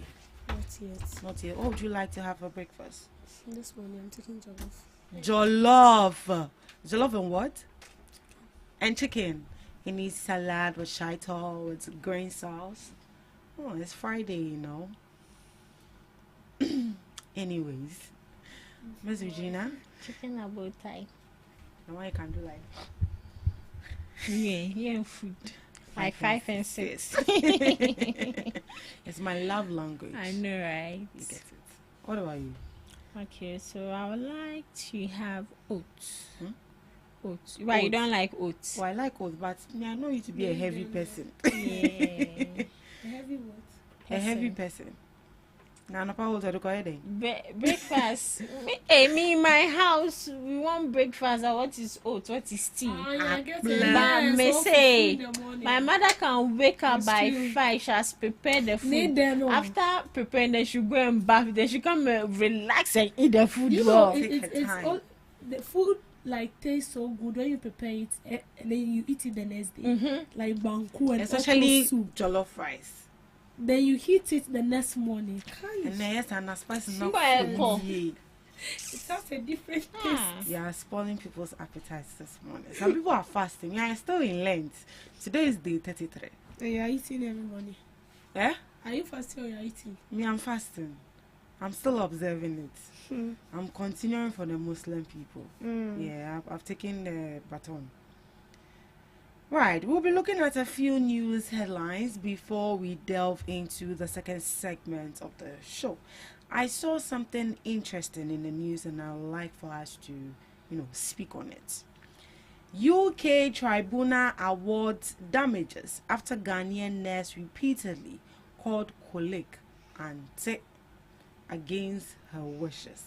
Not yet. Not yet. What would you like to have for breakfast? This morning I'm taking jollof. Jollof. Jollof and what? And chicken. He needs salad with shaitan with green sauce. Oh, it's Friday, you know. Anyways, Miss Regina. Chicken and bow tie. Now I can do like. Yeah, food. Like 5 and 6. It's my love language. I know, right? You get it. What about you? Okay, so I would like to have oats. Oats. Why you Oats. don't like oats? Well, I like oats, but me, I know you to be a heavy person. Yeah. A heavy what? A heavy person. Now, no power to go Breakfast. Me in my house, we want breakfast. What is oats? What is tea? Yeah, I get But it. me Yes, say, in the morning. my mother can wake up It's by true. 5. She has prepared the food. Need them all. After preparing, then she go and bath. Then she come relax and eat the food. You well. know, it's all the food like tastes so good when you prepare it and then you eat it the next day. Like banku and especially okra soup. jollof rice. Then you heat it the next morning. And then yes, and spice is not Well, food. It has a different taste. You are spoiling people's appetites this morning. Some people are fasting. Me, I'm still in Lent. Today is day 33. And you are eating every morning. Eh? Are you fasting or you are eating? Me, I'm fasting. I'm still observing it. I'm continuing for the Muslim people. Yeah, I've taken the baton. Right, we'll be looking at a few news headlines before we delve into the second segment of the show. I saw something interesting in the news and I would like for us to, speak on it. UK tribunal awards damages after Ghanaian nurse repeatedly called colleague auntie against her wishes.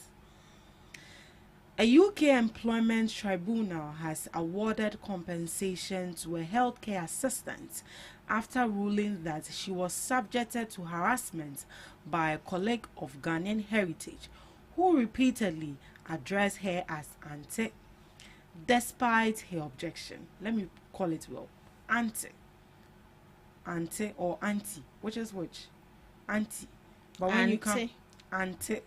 A UK employment tribunal has awarded compensation to a healthcare assistant after ruling that she was subjected to harassment by a colleague of Ghanaian heritage who repeatedly addressed her as auntie, despite her objection. Let me call it well. Auntie. Auntie or auntie. Which is which? Auntie. But when you come... Auntie.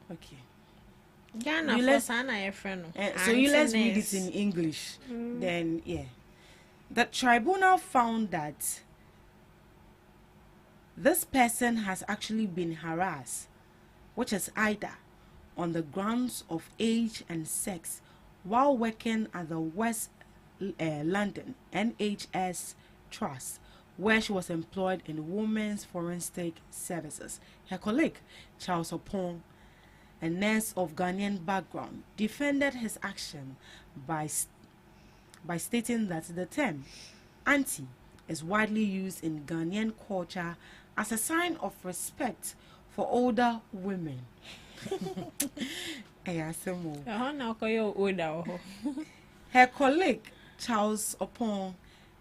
Okay. Ghana for sana friend. So you let's read it in English. Then the tribunal found that this person has actually been harassed, which is either on the grounds of age and sex while working at the West London NHS Trust, where she was employed in Women's Forensic Services. Her colleague, Charles Opon, a nurse of Ghanaian background, defended his action by stating that the term auntie is widely used in Ghanaian culture as a sign of respect for older women. Her colleague, Charles Opon,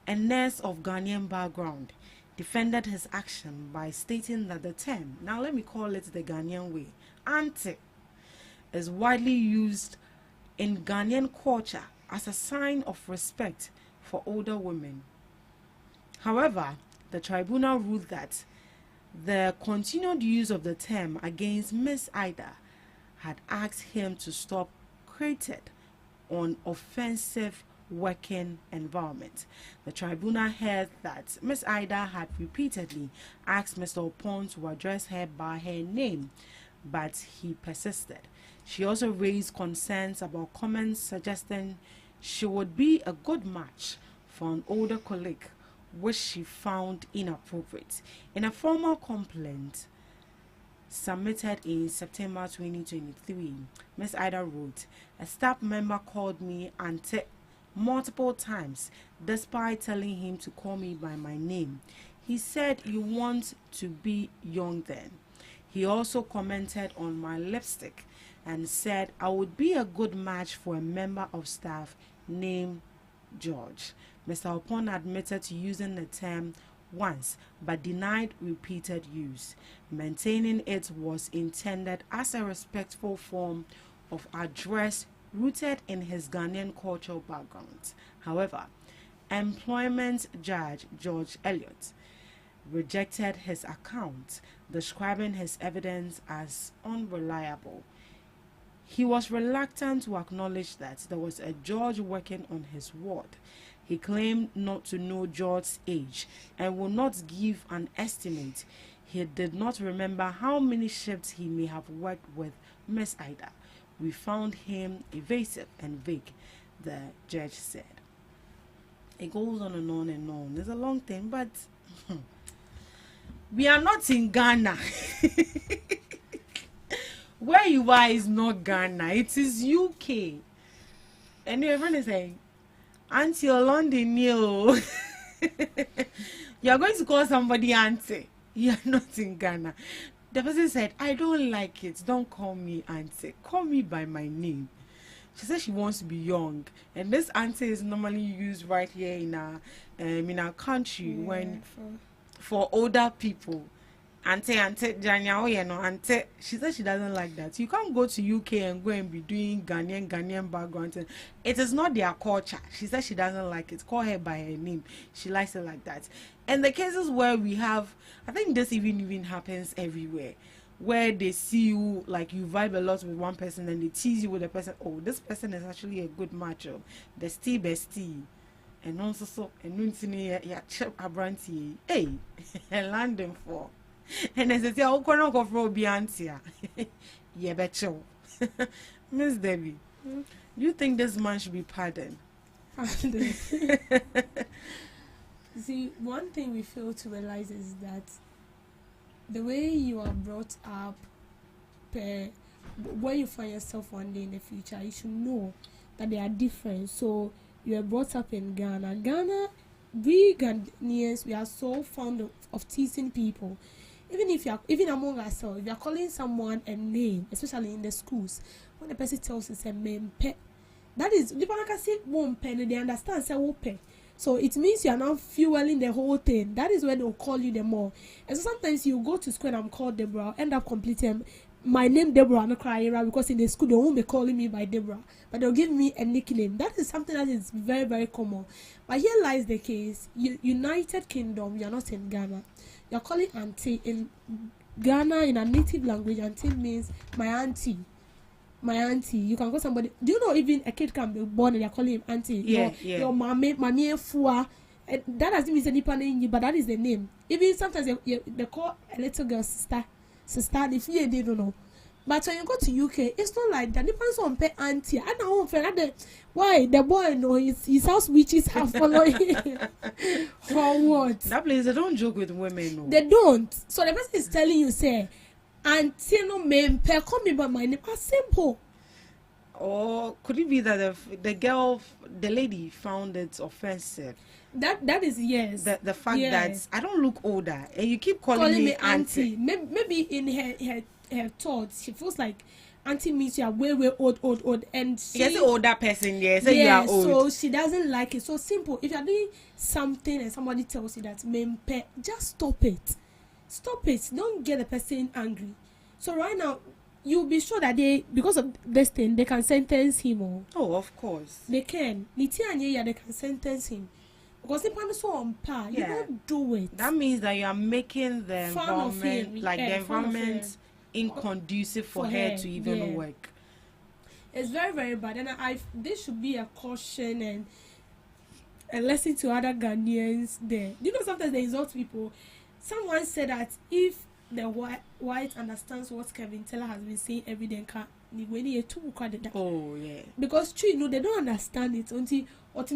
a nurse of Ghanaian background, defended his action by stating that the term, now let me call it the Ghanaian way, auntie, is widely used in Ghanaian culture as a sign of respect for older women. However, the tribunal ruled that the continued use of the term against Miss Ida had asked him to stop created on offensive working environment. The tribunal held that Miss Ida had repeatedly asked Mr. Opon to address her by her name, but he persisted. She also raised concerns about comments suggesting she would be a good match for an older colleague, which she found inappropriate. In a formal complaint submitted in September 2023, Ms. Ida wrote, "A staff member called me auntie multiple times despite telling him to call me by my name. He said you want to be young then. He also commented on my lipstick and said I would be a good match for a member of staff named George." Mr. Opon admitted to using the term once but denied repeated use, maintaining it was intended as a respectful form of address rooted in his Ghanaian cultural background. However, employment judge George Elliott rejected his account, describing his evidence as unreliable. He was reluctant to acknowledge that there was a George working on his ward. He claimed not to know George's age and would not give an estimate. He did not remember how many shifts he may have worked with Miss Ida. "We found him evasive and vague," the judge said. It goes on and on and on. It's a long thing, but we are not in Ghana. Where you are is not Ghana. It is UK. And your friend is saying, Auntie, you're London, you. You're going to call somebody auntie. You're not in Ghana. The person said, I don't like it. Don't call me auntie. Call me by my name. She said she wants to be young. And this auntie is normally used right here in our country when for older people. Auntie, Janya, oh yeah, no, auntie. She said she doesn't like that. You can't go to UK and go and be doing Ghanaian background. It is not their culture. She said she doesn't like it. Call her by her name. She likes it like that. And the cases where we have, I think this even happens everywhere, where they see you, like you vibe a lot with one person and they tease you with a person. Oh, this person is actually a good match. The bestie. And also, and yeah, chip a brandy. Hey, and land them for. And as I say, I'll go for Biantia. Yeah, bet you. Miss Debbie, do you think this man should be pardoned? See, one thing we fail to realize is that the way you are brought up, where you find yourself one day in the future, you should know that they are different. So, you are brought up in Ghana. We Ghanaians, we are so fond of teasing people. Even among ourselves, if you are calling someone a name, especially in the schools, when the person tells us a name, that is, people can say one pen, they understand say one. So it means you are now fueling the whole thing. That is when they'll call you the more. And so sometimes you go to school and I'm called Deborah, I'll end up completing my name Deborah, no cry because in the school they won't be calling me by Deborah, but they'll give me a nickname. That is something that is very, very common. But here lies the case. United Kingdom, you're not in Ghana. You're calling auntie in Ghana in a native language. Auntie means my auntie. My auntie. You can call somebody. Do you know even a kid can be born and you're calling him auntie? Yeah. Your mommy fua. That doesn't mean any name, but that is the name. Even sometimes they call a little girl sister. If you don't know. But when you go to UK, it's not like that. Depends on pay auntie. I don't know why the boy know his house witches have following for what? That place they don't joke with women. No. They don't. So the person is telling you, say, auntie no me call me by my name. As simple. Or could it be that the lady found it offensive? That is yes. The fact that I don't look older and you keep calling me auntie. Maybe in her thoughts she feels like auntie means you are way old and she an older person, so you are old. So she doesn't like it. So simple. If you are doing something and somebody tells you that mempe, just stop it. Don't get the person angry. So right now you'll be sure that because of this thing they can sentence him. Oh, of course they can. They can sentence him. Because the person so on par, you don't do it. That means that you are making the environment, the environment inconducive for her to even work. It's very, very bad, and this should be a caution and a lesson to other Ghanaians there. You know, sometimes they insult people. Someone said that if the white understands what Kevin Teller has been saying every day, oh yeah. Because they don't understand it until because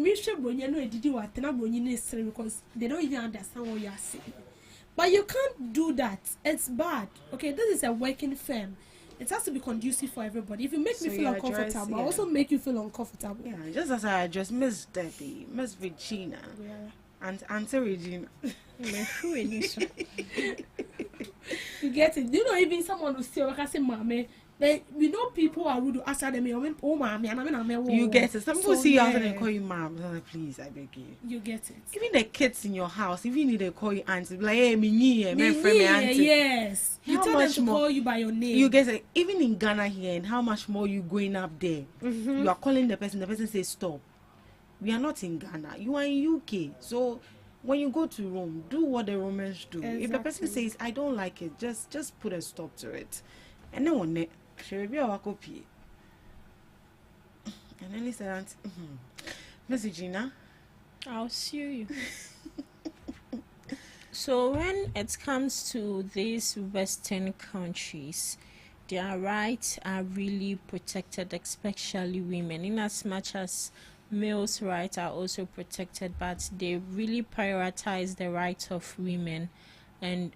they don't even understand what you are saying. But you can't do that. It's bad. Okay, this is a working firm. It has to be conducive for everybody. If you make me feel uncomfortable, I also make you feel uncomfortable. Yeah, just as I address Miss Debbie, Miss Regina, and Auntie Regina. You get it? You know, even someone who still like I say, "Mommy." We know people are rude to ask them, oh, mommy, you get it. Some people see you after they call you mom. They're like, please, I beg you. You get it. Even the kids in your house, even if they call you auntie, be like, hey, me auntie. Yes. You tell them to call you by your name. You get it. Even in Ghana here, and how much more you going up there, you are calling the person says stop. We are not in Ghana. You are in UK. So when you go to Rome, do what the Romans do. Exactly. If the person says, I don't like it, just put a stop to it. And then on it, she will be our copy. And then he said, Miss Gina, I'll sue you. So when it comes to these Western countries, their rights are really protected, especially women, in as much as males' rights are also protected, but they really prioritize the rights of women. And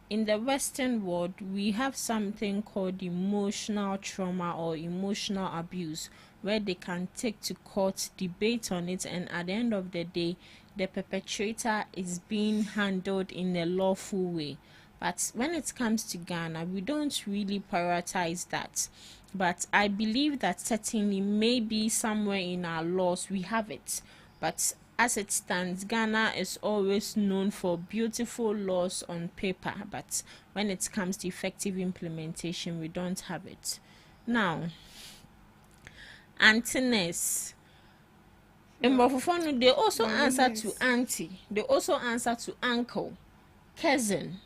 in the Western world, we have something called emotional trauma or emotional abuse, where they can take to court, debate on it, and at the end of the day, the perpetrator is being handled in a lawful way. But when it comes to Ghana, we don't really prioritize that. But I believe that certainly maybe somewhere in our laws we have it. But as it stands, Ghana is always known for beautiful laws on paper. But when it comes to effective implementation, we don't have it. Now, auntiness. In Bofofonu, they also answer to auntie. They also answer to uncle, cousin,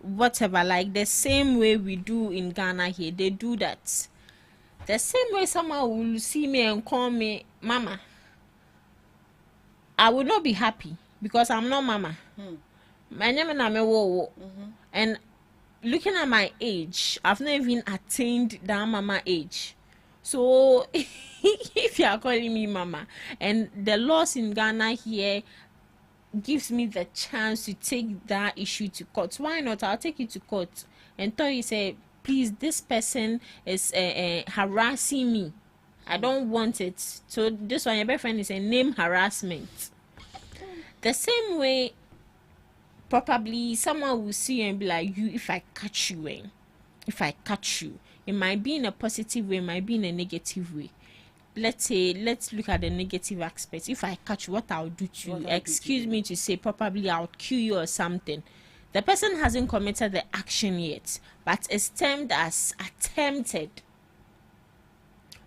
whatever. Like the same way we do in Ghana here, they do that. The same way someone will see me and call me mama, I will not be happy because I'm not mama. My name is Namewo. And looking at my age, I've not even attained that mama age. So if you are calling me mama, and the laws in Ghana here gives me the chance to take that issue to court, why not? I'll take it to court and tell you, say, please, this person is harassing me. I don't want it. So this one, your boyfriend, is a name harassment. The same way, probably someone will see you and be like, you, if I catch you, it might be in a positive way, it might be in a negative way. Let's look at the negative aspects. If I catch you, what I'll do to you, excuse me to say, probably I'll kill you or something. The person hasn't committed the action yet, but it's termed as attempted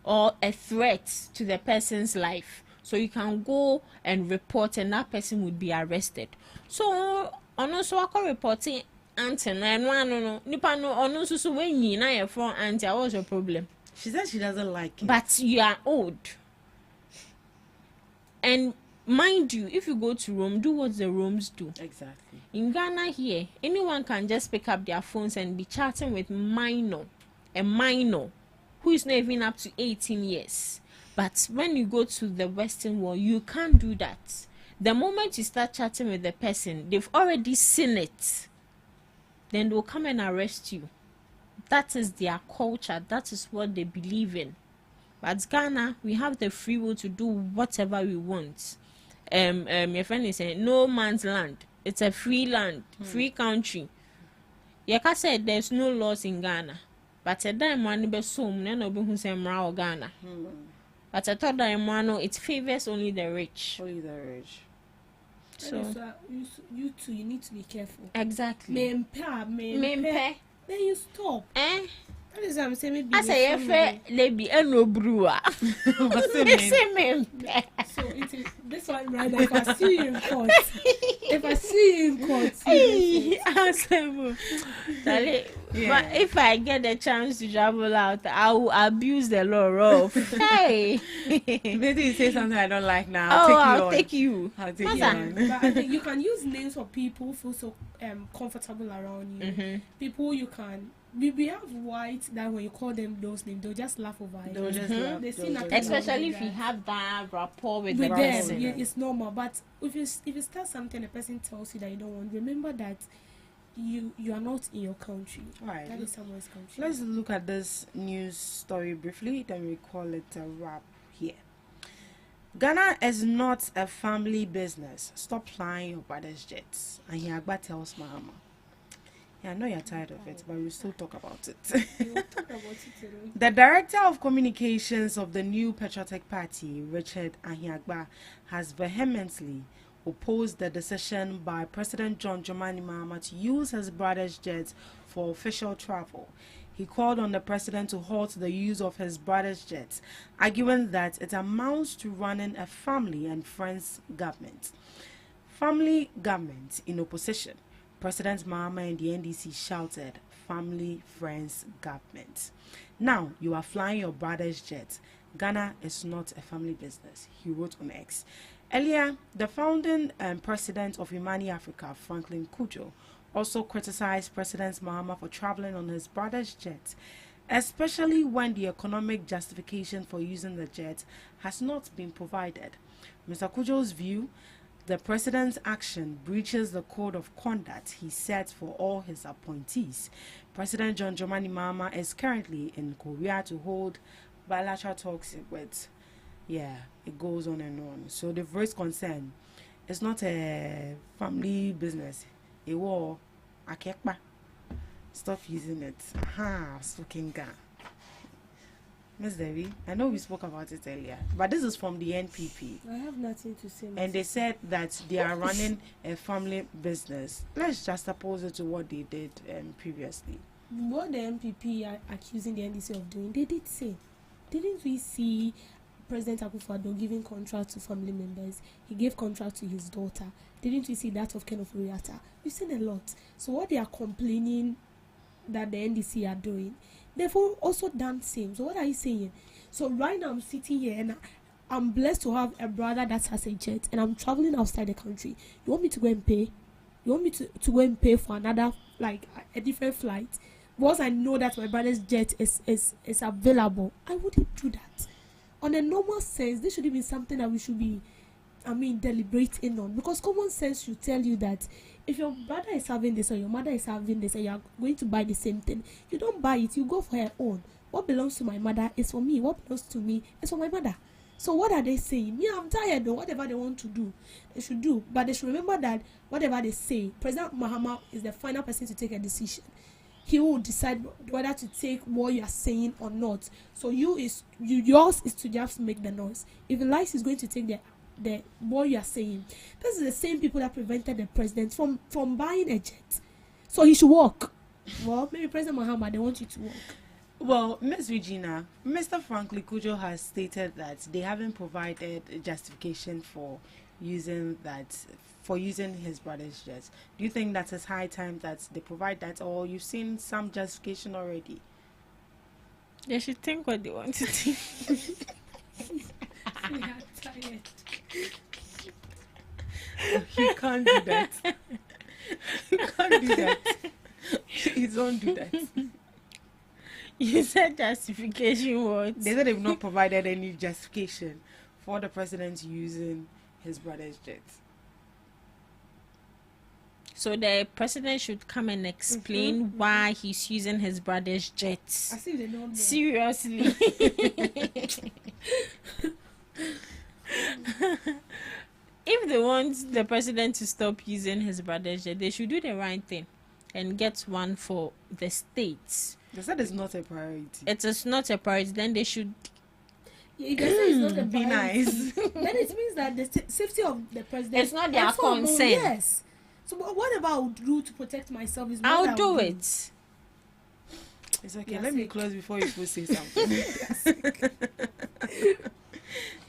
or a threat to the person's life. So you can go and report, and that person would be arrested. So also I can reporting auntie no nipa no ono so when you na your phone auntie, what's your problem? She said she doesn't like it. But you are old. And mind you, if you go to Rome, do what the Romans do. Exactly. In Ghana here, anyone can just pick up their phones and be chatting with a minor who is not even up to 18 years. But when you go to the Western world, you can't do that. The moment you start chatting with the person, they've already seen it. Then they'll come and arrest you. That is their culture. That is what they believe in. But Ghana, we have the free will to do whatever we want. Your friend is saying, no man's land. It's a free land, free country. Yaka said there's no laws in Ghana. But a dime one be so no be who say Ghana. But I thought that it favors only the rich. Only the rich. So you too, you need to be careful. Exactly. Mempe. Then you stop. That is what I'm saying. Maybe I say if lebi no brewer. So it is this one right now. If I see you in court, But if I get the chance to travel out, I will abuse the law rough. Hey, maybe you say something I don't like now. I'll take you. But I think you can use names of people who feel so comfortable around you. Mm-hmm. People you can. We have whites that when you call them those names, they'll just laugh over it. They'll just laugh. They see nothing especially wrong if you have that rapport with them. the person. Yeah, it's normal. But if you start something, the person tells you that you don't want, remember that you are not in your country. All right. That is someone's country. Let's look at this news story briefly, then we call it a wrap here. Ghana is not a family business. Stop flying your brother's jets. And Yagba tells Mahama. Yeah, I know you're tired of it, but we'll still talk about it. The Director of Communications of the new Patriotic Party, Richard Ahiagba, has vehemently opposed the decision by President John Dramani Mahama to use his brother's jets for official travel. He called on the president to halt the use of his brother's jets, arguing that it amounts to running a family and friends government. Family government in opposition. President Mahama and the NDC shouted, family, friends, government. Now, you are flying your brother's jet. Ghana is not a family business, he wrote on X. Earlier, the founding president of Imani Africa, Franklin Kujo, also criticized President Mahama for traveling on his brother's jet, especially when the economic justification for using the jet has not been provided. Mr. Kujo's view, the president's action breaches the code of conduct he set for all his appointees. President John Dramani Mahama is currently in Korea to hold bilateral talks with, yeah, it goes on and on. So they've raised concern. It's not a family business. It war, a kekba. Stop using it. Aha, looking gun. Miss Devi, I know we spoke about it earlier, but this is from the NPP. I have nothing to say. And they said that they are running a family business. Let's just oppose it to what they did previously. What the MPP are accusing the NDC of doing, they did say. Didn't we see President Akufo-Addo giving contract to family members? He gave contract to his daughter. Didn't we see that of Ken Ofori-Atta? We've seen a lot. So what they are complaining that the NDC are doing, they've also done the same. So what are you saying? So right now I'm sitting here and I'm blessed to have a brother that has a jet and I'm traveling outside the country. You want me to go and pay? You want me to go and pay for another, like a different flight? Once I know that my brother's jet is available, I wouldn't do that. On a normal sense, this should be something that we should be, deliberating on. Because common sense should tell you that if your brother is having this or your mother is having this and you are going to buy the same thing, you don't buy it, you go for your own. What belongs to my mother is for me. What belongs to me is for my mother. So what are they saying? Me, I'm tired though. Whatever they want to do, they should do. But they should remember that whatever they say, President Mahama is the final person to take a decision. He will decide whether to take what you are saying or not. So yours is to just make the noise. If he likes, he's going to take the what you are saying. This is the same people that prevented the president from buying a jet. So he should walk. Well, maybe President Mahama, they want you to walk. Well, Ms. Regina, Mr. Franklin Kujo has stated that they haven't provided a justification for using his brother's jet. Do you think that it's high time that they provide that, or you've seen some justification already? They should think what they want to think. We are tired. You can't do that. You can't do that. Please don't do that. You said justification what? They said they've not provided any justification for the president using his brother's jet. So the president should come and explain why he's using his brother's jet. I see they don't know. Seriously. If they want the president to stop using his brother's jet, they should do the right thing and get one for the states. They said it's not a priority. It is not a priority. Then they should If they say it's not a be nice. then it means that the safety of the president. It's not their also concern. Yes. So whatever I would do to protect myself is what I'll do it. It's okay. You're Let me sick. close before you go say something.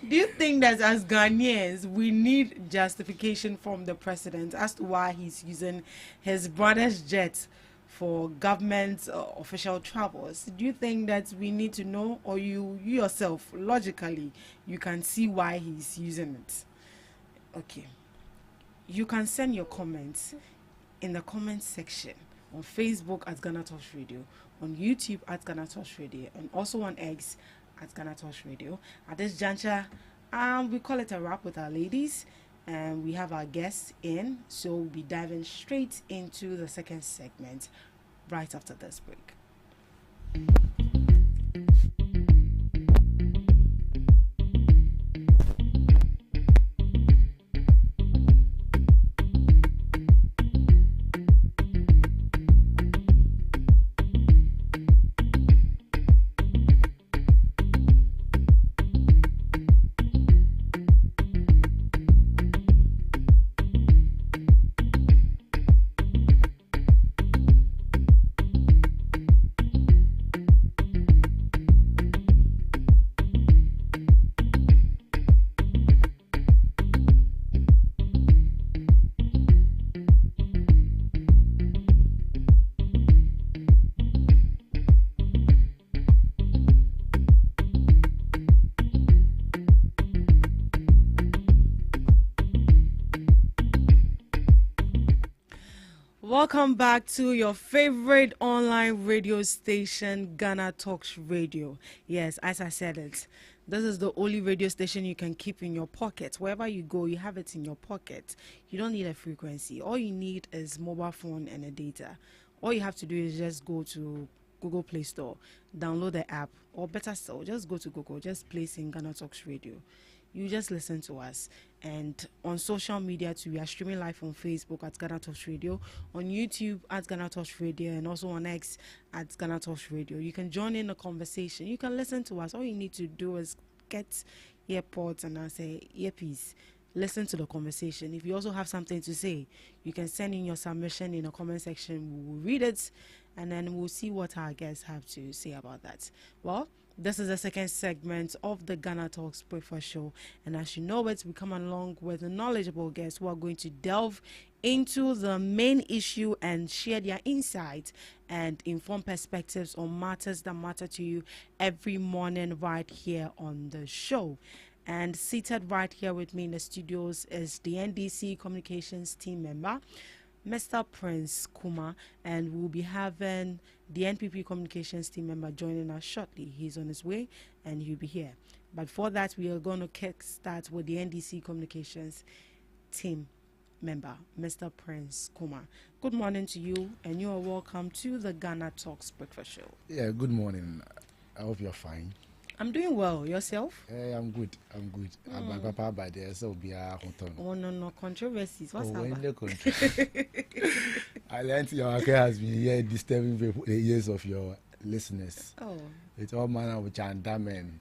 Do you think that as Ghanaians we need justification from the president as to why he's using his brother's jet for government official travels? Do you think that we need to know, or you yourself logically you can see why he's using it? Okay, you can send your comments in the comment section on Facebook at GhanaTalks Radio, on YouTube at GhanaTalks Radio, and also on X at GhanaTalks Radio. At this juncture, we call it a wrap with our ladies, and we have our guests in, so we'll be diving straight into the second segment right after this break. Welcome back to your favorite online radio station, GhanaTalks Radio. Yes, as I said it, this is the only radio station you can keep in your pocket. Wherever you go, you have it in your pocket. You don't need a frequency. All you need is mobile phone and a data. All you have to do is just go to Google Play Store, download the app, or better still, just go to Google, just place in Ghana Talks Radio. You just listen to us. And on social media too, we are streaming live on Facebook at Ghana Talks Radio, on YouTube at Ghana Talks Radio, and also on X at Ghana Talks Radio. You can join in the conversation. You can listen to us. All you need to do is get earpods and I say earpiece. Listen to the conversation. If you also have something to say, you can send in your submission in the comment section. We will read it, and then we'll see what our guests have to say about that. Well, this is the second segment of the Ghana Talks Breakfast Show, and as you know it, we come along with knowledgeable guests who are going to delve into the main issue and share their insights and informed perspectives on matters that matter to you every morning right here on the show. And seated right here with me in the studios is the NDC Communications team member, Mr. Prince Kuma, and we'll be having the NPP Communications team member joining us shortly. He's on his way and he'll be here. But for that, we are going to kick start with the NDC Communications team member, Mr. Prince Kuma. Good morning to you, and you are welcome to the Ghana Talks Breakfast Show. Yeah, good morning. I hope you're fine. I'm doing well. Yourself? I'm good. My papa by there, so be a hotel. Oh no, controversies. What's I learned your care has been here disturbing the ears of your listeners. Oh. It's all manner of jandamen.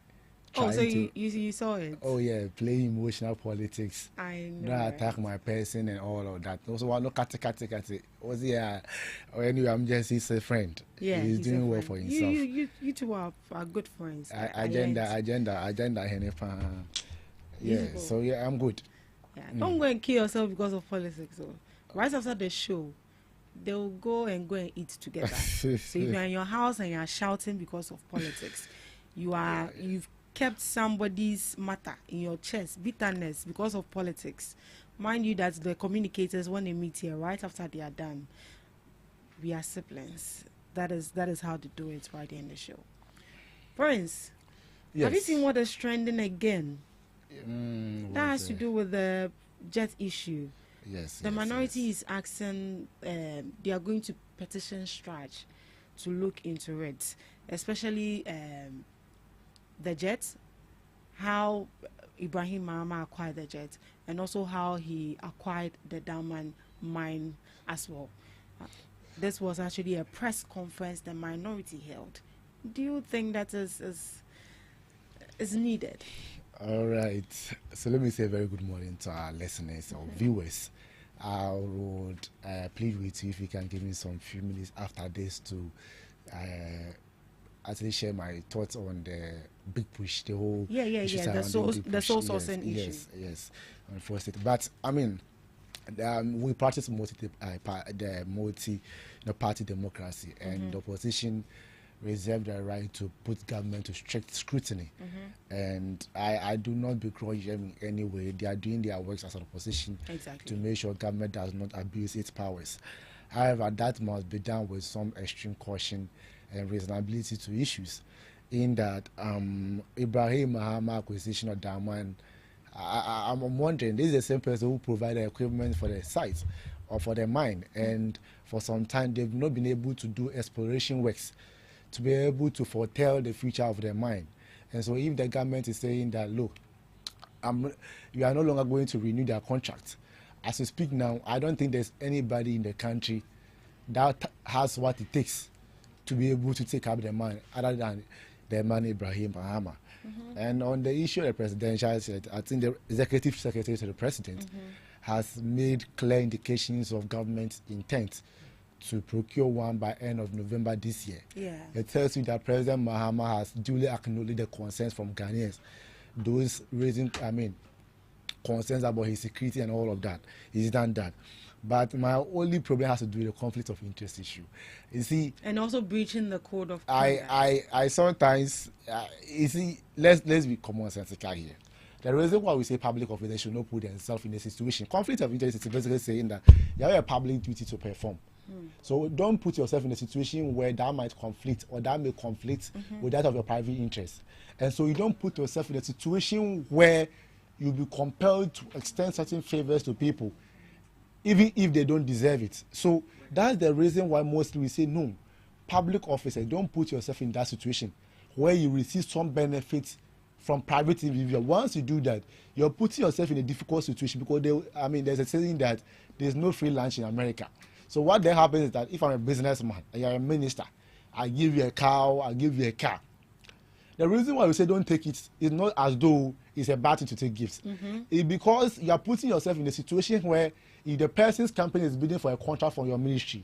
Oh, so you saw it? Oh yeah, playing emotional politics. I know. Don't attack my person and all of that. Also, no kati. Was here? Anyway, I'm just his friend. Yeah, he's doing well for himself. You two are good friends. Agenda. Yeah, so yeah, I'm good. Yeah, don't go and kill yourself because of politics. So, right after the show, they'll go and eat together. So if you're in your house and you're shouting because of politics, you've kept somebody's matter in your chest, bitterness because of politics. Mind you that the communicators, when they meet here, right after they are done, we are siblings. That is how to do it right in the show. Prince, yes. Have you seen what is trending again? That has to do with the jet issue. Yes. The minority is asking, they are going to petition Stretch to look into it, especially the jet, how Ibrahim Mahama acquired the jet, and also how he acquired the diamond mine as well. This was actually a press conference the minority held. Do you think that is needed? All right. So let me say a very good morning to our listeners or viewers. I would plead with you if you can give me some few minutes after this to actually share my thoughts on the big push, the whole the soul sourcing issue. Yes, unfortunately. But I mean, we practice multi-party democracy, and the opposition reserve the right to put government to strict scrutiny. And I do not begrudge them in any way. They are doing their works as an opposition to make sure government does not abuse its powers. However, that must be done with some extreme caution and reasonability to issues. In that Ibrahim Mahama acquisition of diamond, I'm wondering, this is the same person who provided equipment for the site or for the mine, and for some time they've not been able to do exploration works to be able to foretell the future of the mine. And so if the government is saying that, look, you are no longer going to renew their contract, as we speak now, I don't think there's anybody in the country that has what it takes to be able to take up the mine other than the man Ibrahim Mahama. And on the issue of the presidential set, I think the executive secretary to the president has made clear indications of government intent to procure one by end of November this year. It tells you that President Mahama has duly acknowledged the concerns from Ghanaians, those raising, concerns about his security and all of that. He's done that. But my only problem has to do with the conflict of interest issue. You see, and also breaching the code of conduct. I sometimes you see, let's be common sensical here. The reason why we say public officers should not put themselves in a situation, conflict of interest is basically saying that you have a public duty to perform. So don't put yourself in a situation where that might conflict or that may conflict with that of your private interest. And so you don't put yourself in a situation where you'll be compelled to extend certain favors to people, even if they don't deserve it. So that's the reason why mostly we say no. public officer, don't put yourself in that situation where you receive some benefits from private individual. Once you do that, you're putting yourself in a difficult situation because there's a saying that there's no free lunch in America. So what then happens is that if I'm a businessman, you're a minister, I give you a cow, I give you a car. The reason why we say don't take it is not as though it's a bad thing to take gifts. It's because you are putting yourself in a situation where if the person's company is bidding for a contract from your ministry,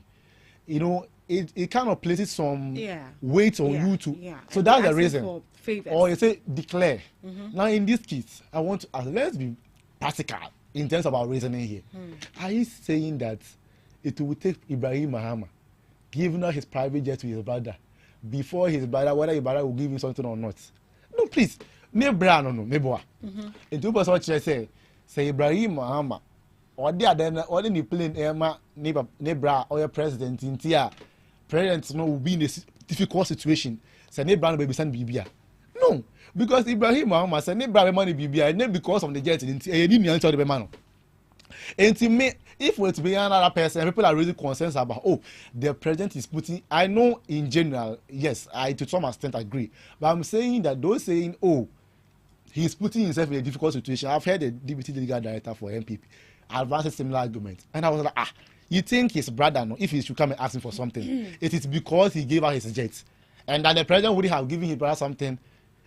it kind of places some weight on you too. So And that's they're the reason. asking for favors. Or you say declare. Now in this case, I want to let's be practical in terms of our reasoning here. Are you saying that it will take Ibrahim Mahama giving out his private jet to his brother before his brother, whether his brother will give him something or not? No, please. Me bra no, me boa. And two person say Ibrahim Mahama or the other or the plane Emma Nebra or your president in Tia. President will be in a difficult situation. Say Nebra baby son Bibia. No, because Ibrahim Mahama say Nebra money Bibia, and then because of the jet in Tia, you need to answer the man. And to me, if we're to be another person, people are really concerned about, the president is putting, I know in general, yes, I to some extent agree, but I'm saying that those saying, he's putting himself in a difficult situation. I've heard the deputy legal director for MPP advance a similar argument, and I was like, you think his brother, no, if he should come and ask him for something, it is because he gave out his jet, and that the president would have given his brother something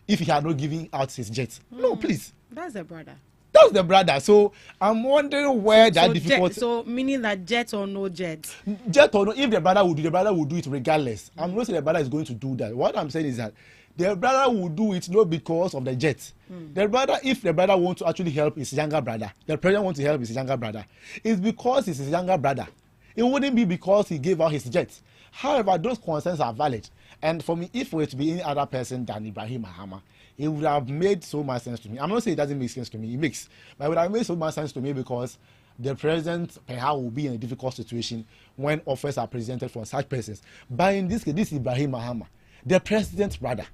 if he had not given out his jet. No, please. That's the brother. That's the brother. So I'm wondering where that difficult. So meaning that jet or no jet. Jet or no, if the brother would do it regardless. I'm not saying the brother is going to do that. What I'm saying is that the brother will do it not because of the jet. The brother, if the brother wants to actually help his younger brother, the president wants to help his younger brother, it's because it's his younger brother. It wouldn't be because he gave out his jet. However, those concerns are valid. And for me, if it were to be any other person than Ibrahim Mahama, it would have made so much sense to me. I'm not saying it doesn't make sense to me. It makes. But it would have made so much sense to me because the president perhaps will be in a difficult situation when offers are presented from such persons. But in this case, this is Ibrahim Mahama, the president's brother.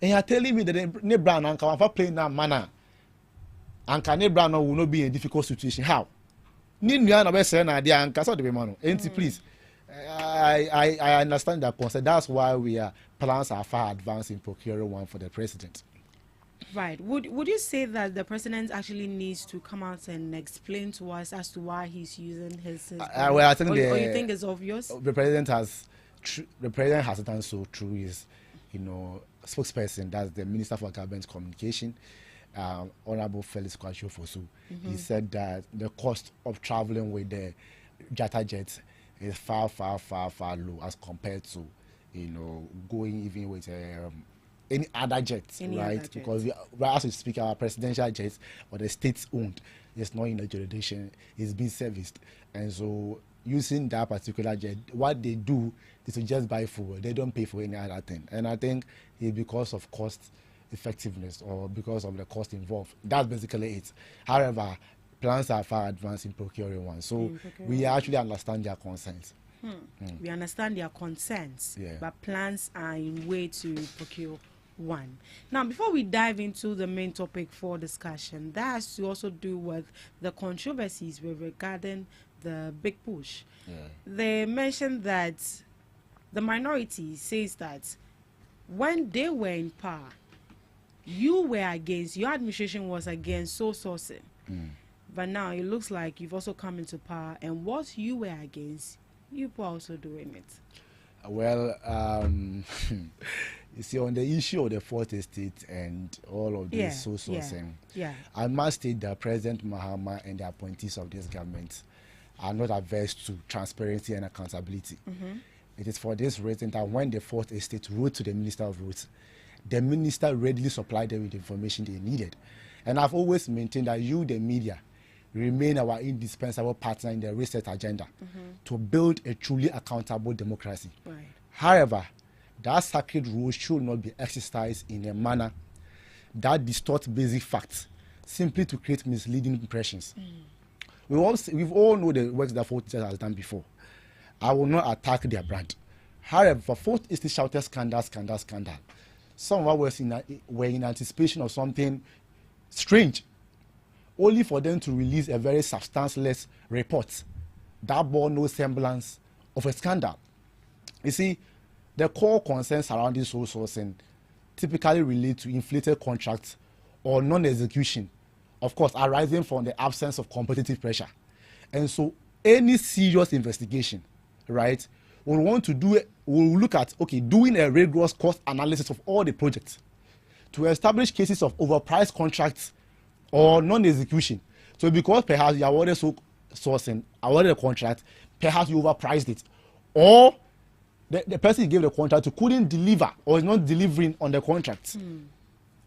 And you are telling me that Nebra and Anka playing that manner, Anka Nebra will not be in a difficult situation. How? Please. I understand that concern. That's why plans are far advanced in procuring one for the president. Right. Would you say that the president actually needs to come out and explain to us as to why he's using his well, I think or you think it's obvious? The president has done so through his, spokesperson, that's the Minister for Government Communication, Honorable Felix Kwashiorfor. He said that the cost of traveling with the Jata jet is far low as compared to, going even with any other jets, right? Because as we speak, our presidential jets or the state's owned, it's not in the jurisdiction, it's being serviced. And so using that particular jet, what they do is to just buy fuel. They don't pay for any other thing. And I think it's because of cost effectiveness or because of the cost involved. That's basically it. However, plans are far advanced in procuring one. So we actually understand their concerns. We understand their concerns, but plans are in way to procure one. Now, before we dive into the main topic for discussion, that has to also do with the controversies regarding the big push. They mentioned that the minority says that when they were in power, you were against, your administration was against soul sourcing. But now it looks like you've also come into power, and what you were against, you are also doing it. Well, you see, on the issue of the fourth estate and all of this soul sourcing, I must state that President Mahama and the appointees of this government are not averse to transparency and accountability. It is for this reason that when the fourth estate wrote to the Minister of Roads, the minister readily supplied them with the information they needed. And I've always maintained that you, the media, remain our indispensable partner in the research agenda to build a truly accountable democracy. However, that sacred rule should not be exercised in a manner that distorts basic facts simply to create misleading impressions. We've all know the works that Fourth Estate has done before. I will not attack their brand. However, for Fourth Estate shouted scandal. Some of us were in anticipation of something strange, only for them to release a very substanceless report that bore no semblance of a scandal. You see, the core concerns surrounding sole sourcing typically relate to inflated contracts or non-execution, of course, arising from the absence of competitive pressure. And so any serious investigation, right, will want to do it, will look at, okay, doing a rigorous cost analysis of all the projects to establish cases of overpriced contracts or non-execution. So because perhaps you awarded sourcing, awarded a contract, perhaps you overpriced it, or the person you gave the contract to couldn't deliver or is not delivering on the contract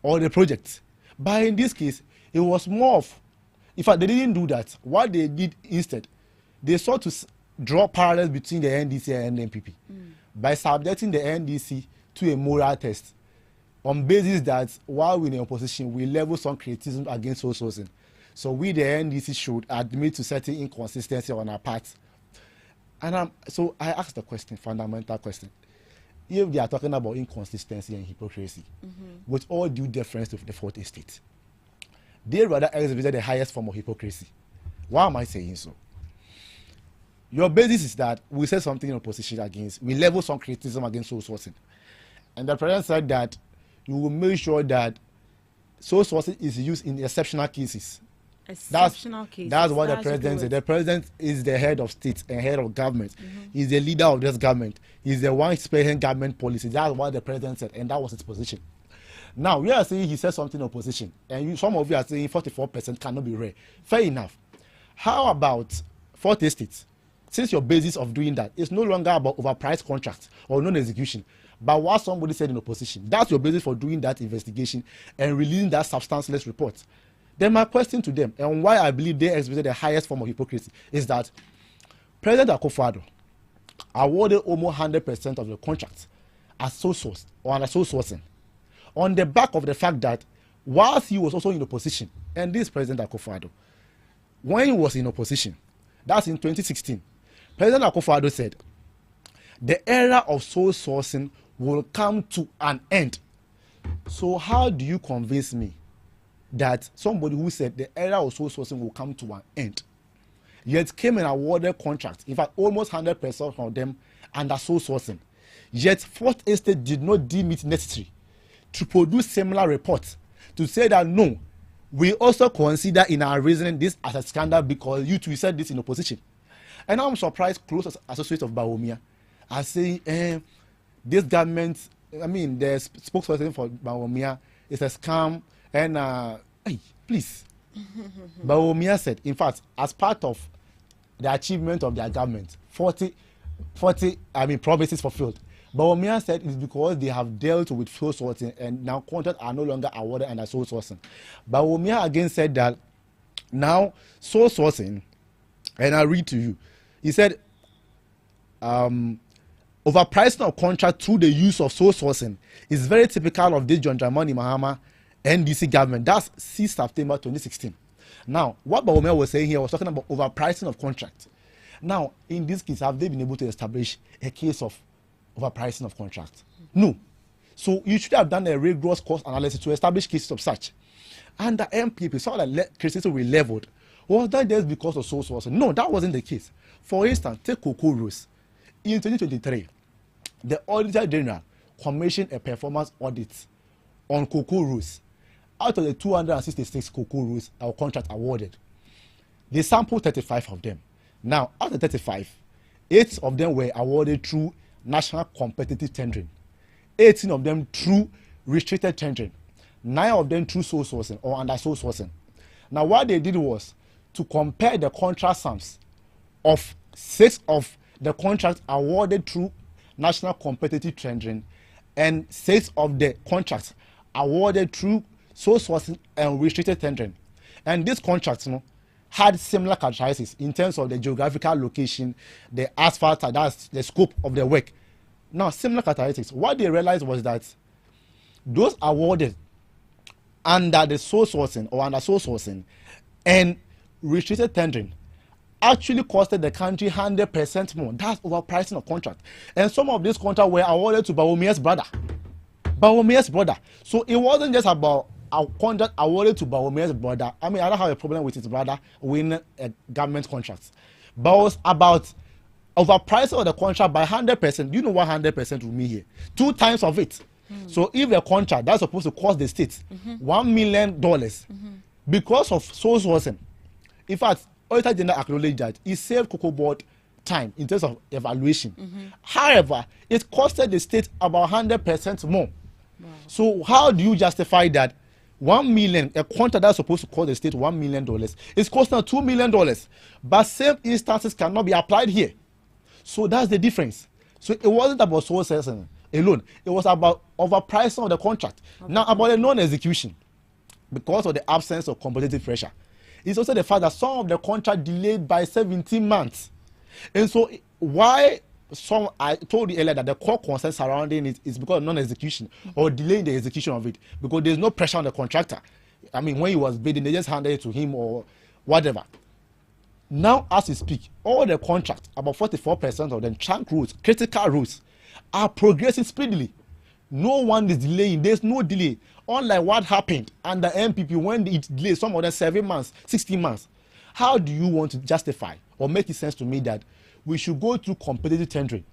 or the project. But in this case, it was more of, in fact, they didn't do that. What they did instead, they sought to draw parallels between the NDC and NPP by subjecting the NDC to a moral test on basis that while we're in opposition, we level some criticism against sole sourcing. So we, the NDC, should admit to certain inconsistency on our part. And so I asked the question, fundamental question. If they are talking about inconsistency and hypocrisy, with all due deference to the fourth estate, they rather exhibited the highest form of hypocrisy. Why am I saying so? Your basis is that we said something in opposition against, we level some criticism against sole sourcing. And the president said that you will make sure that sole sourcing is used in exceptional cases. That's what the president said. The president is the head of state and head of government. He's the leader of this government. He's the one spearheading government policy. That's what the president said, and that was his position. Now, we are saying he said something in opposition, and some of you are saying 44% cannot be rare. Fair enough. How about fourth estate? Since your basis of doing that is no longer about overpriced contracts or non-execution, but what somebody said in opposition, that's your basis for doing that investigation and releasing that substanceless report. Then my question to them, and why I believe they exhibited the highest form of hypocrisy, is that President Akufo-Addo awarded almost 100% of the contracts as sole source or under sole sourcing, on the back of the fact that whilst he was also in opposition, and this President Akufo-Addo, when he was in opposition, that's in 2016, President Akufo-Addo said, the era of sole sourcing will come to an end. So how do you convince me that somebody who said the era of sole sourcing will come to an end, yet came and awarded contracts, in fact, almost 100% of them under sole sourcing, yet fourth estate did not deem it necessary to produce similar reports to say that no, we also consider in our reasoning this as a scandal because you two said this in opposition. And I'm surprised close associates of Bawumia are saying this government, I mean the spokesperson for Bawumia is a scam, and hey, please. Bawumia said, in fact, as part of the achievement of their government, 40 promises fulfilled. Bawumia said it's because they have dealt with sole sourcing and now contracts are no longer awarded under sole sourcing. Bawumia again said that now sole sourcing, and I read to you, he said overpricing of contract through the use of sole sourcing is very typical of this John Dramani Mahama NDC government. That's 6 September 2016. Now, what Bawumia was saying here was talking about overpricing of contract. Now, in this case, have they been able to establish a case of overpricing of contract? No. So you should have done a rigorous cost analysis to establish cases of such. And the MPP saw that criticism were leveled. Was that just because of sole sourcing? No, that wasn't the case. For instance, take Cocoa Rose. In 2023, the Auditor General commissioned a performance audit on Cocoa Rose. Out of the 266 Cocoa Rose contract awarded, they sampled 35 of them. Now, out of 35, 8 of them were awarded through national competitive tendering, 18 of them through restricted tendering, 9 of them through sole sourcing or under sole sourcing. Now, what they did was to compare the contract sums of 6 of the contracts awarded through national competitive tendering and 6 of the contracts awarded through sole sourcing and restricted tendering. And these contracts, had similar characteristics in terms of the geographical location, the asphalt, that's the scope of the work. Now, similar characteristics. What they realized was that those awarded under the sole sourcing or under sole sourcing and restricted tendering actually costed the country 100% more. That's overpricing of contract. And some of these contracts were awarded to Bawumia's brother. So it wasn't just about a contract awarded to Bawumia's brother. I mean, I don't have a problem with his brother winning a government contract. But it was about overpricing of the contract by 100%. Do you know what 100% will mean here? 2 times of it. So if the contract that's supposed to cost the state $1 million because of sole sourcing, in fact, Auditor General acknowledged that it saved Cocoa Board time in terms of evaluation. However, it costed the state about 100% more. So how do you justify that 1 million, a contract that's supposed to cost the state $1 million, is costing $2 million, but same instances cannot be applied here. So that's the difference. So it wasn't about sole sourcing alone. It was about overpricing of the contract. Now about the non-execution, because of the absence of competitive pressure, it's also the fact that some of the contract delayed by 17 months. And so why I told you earlier that the core concern surrounding it is because of non-execution or delaying the execution of it, because there's no pressure on the contractor. I mean, when he was bidding, they just handed it to him or whatever. Now, as we speak, all the contracts, about 44% of them, chunk roads, critical roads, are progressing speedily. No one is delaying. There's no delay. Unlike what happened under MPP when it delayed some of them 7 months, 16 months. How do you want to justify or make it sense to me that we should go through competitive tendering?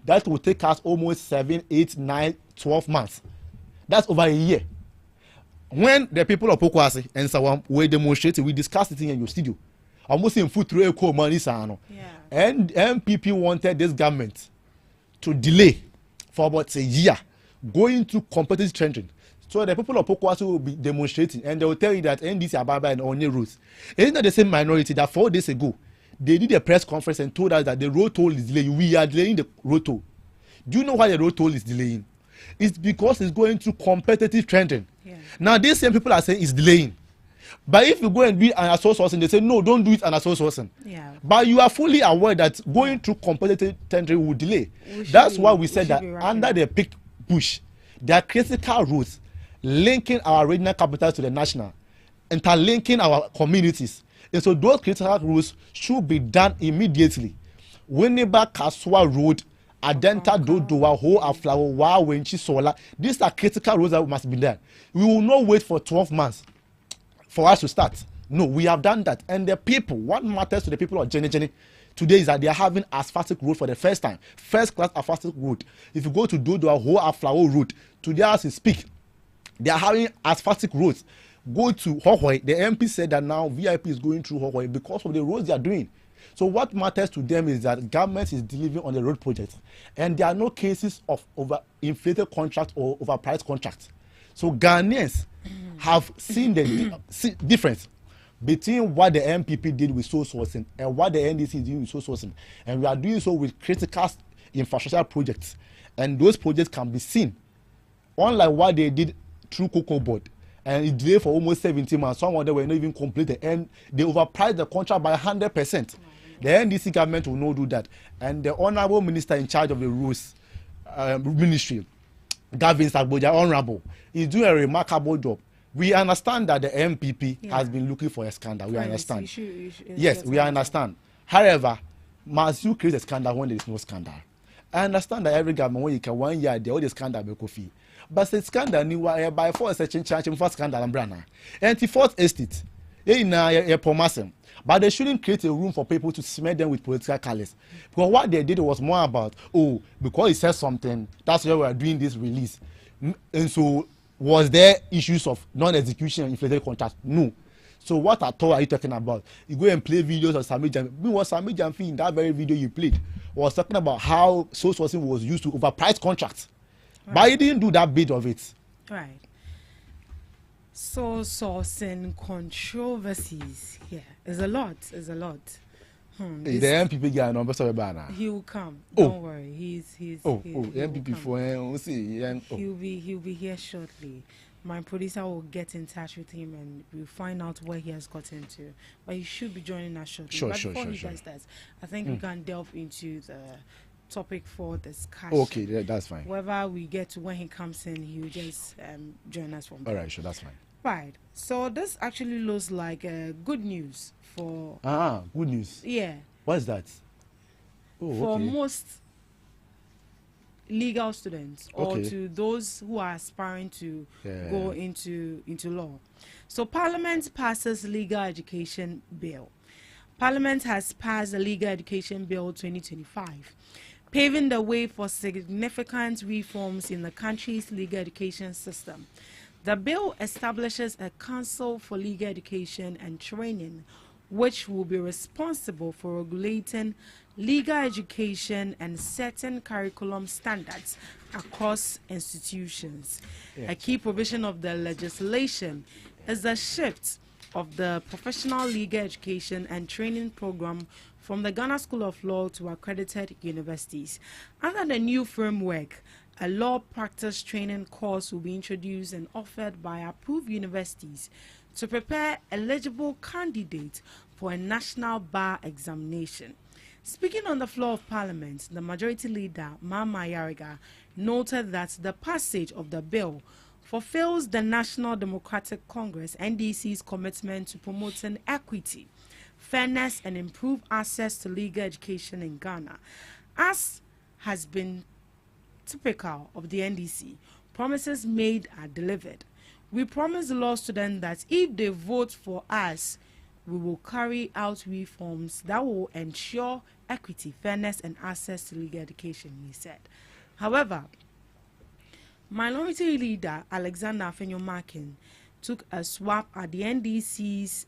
That will take us almost 7, 8, 9, 12 months. That's over a year. When the people of Pokwasi and so on were demonstrating, we discussed it in your studio. Almost in foot through eco money, and MPP wanted this government to delay for about a year going to competitive tendering. So the people of Pokwasi will be demonstrating, and they will tell you that NDC Ababa and Onye roads. It's not the same minority that 4 days ago they did a press conference and told us that the road toll is delaying. We are delaying the road toll. Do you know why the road toll is delaying? It's because it's going through competitive tendering. Now these same people are saying it's delaying. But if you go and do it under sole sourcing, they say no, don't do it under sole sourcing. But you are fully aware that going through competitive tendering will delay. That's why we said that under the big push, there are critical routes linking our regional capitals to the national, interlinking our communities. And so those critical routes should be done immediately. Winneba Kaswa Road, Adenta Dodowa, Ho Aflawo, Wa Wenchi Sola. These are critical roads that must be done. We will not wait for 12 months for us to start. No, we have done that. And the people, what matters to the people of Jenny today is that they are having asphaltic road for the first time. First class asphaltic road. If you go to Dodowa, Ho Aflawo Road, today as we speak, they are having asphaltic roads. Go to Hohoi. The MP said that now VIP is going through Hohoi because of the roads they are doing. So what matters to them is that government is delivering on the road projects, and there are no cases of over-inflated contracts or overpriced contracts. So Ghanaians have seen the difference between what the MPP did with sole sourcing and what the NDC is doing with sole sourcing, and we are doing so with critical infrastructure projects, and those projects can be seen, unlike what they did through Cocoa Board. And it delayed for almost 17 months. Some of them were not even completed, and they overpriced the contract by 100%. The NDC government will not do that. And the honorable minister in charge of the rules ministry, Gavin Sagboja, honorable, is doing a remarkable job. We understand that the MPP has been looking for a scandal. We understand. Yes, we understand. However, must you create a scandal when there is no scandal? I understand that every government, when you can 1 year, they all the scandal be coffee. But the scandal ni by force a change for scandal and brana. And the fourth estate, but they shouldn't create a room for people to smear them with political colors. Because what they did was more about, oh, because he said something, that's why we are doing this release. And so, was there issues of non-execution and inflated contracts? No. So what at all are you talking about? You go and play videos of Sami Jamfi. What Sami Jamfi in that very video you played was talking about how sole sourcing was used to overprice contracts. Right. But he didn't do that bit of it. Right. Sole sourcing controversies here is a lot. Is a lot. The MPP guy number so bad. He will come. Don't worry. He's MPP for him. He'll be here shortly. My producer will get in touch with him and we'll find out where he has gotten to. But he should be joining us shortly. But before he does that, I think we can delve into the topic for discussion. Okay, that's fine. Wherever we get to when he comes in, he'll just join us from there. All right, sure, that's fine. Right. So this actually looks like good news for... good news. Yeah. What is that? For most legal students or to those who are aspiring to go into law. So Parliament passes legal education bill. Parliament has passed the Legal Education Bill 2025, paving the way for significant reforms in the country's legal education system. The bill establishes a Council for Legal Education and Training, which will be responsible for regulating legal education and setting curriculum standards across institutions. A key provision of the legislation is the shift of the Professional Legal Education and Training Program from the Ghana School of Law to accredited universities. Under the new framework, a law practice training course will be introduced and offered by approved universities to prepare eligible candidates for a national bar examination. Speaking on the floor of Parliament, the Majority Leader, Mama Yariga, noted that the passage of the bill fulfills the National Democratic Congress (NDC's) commitment to promoting equity, fairness, and improved access to legal education in Ghana. As has been typical of the NDC, promises made are delivered. We promise law students that if they vote for us, we will carry out reforms that will ensure equity, fairness, and access to legal education, he said. However, Minority Leader Alexander Afenyo-Markin took a swap at the NDC's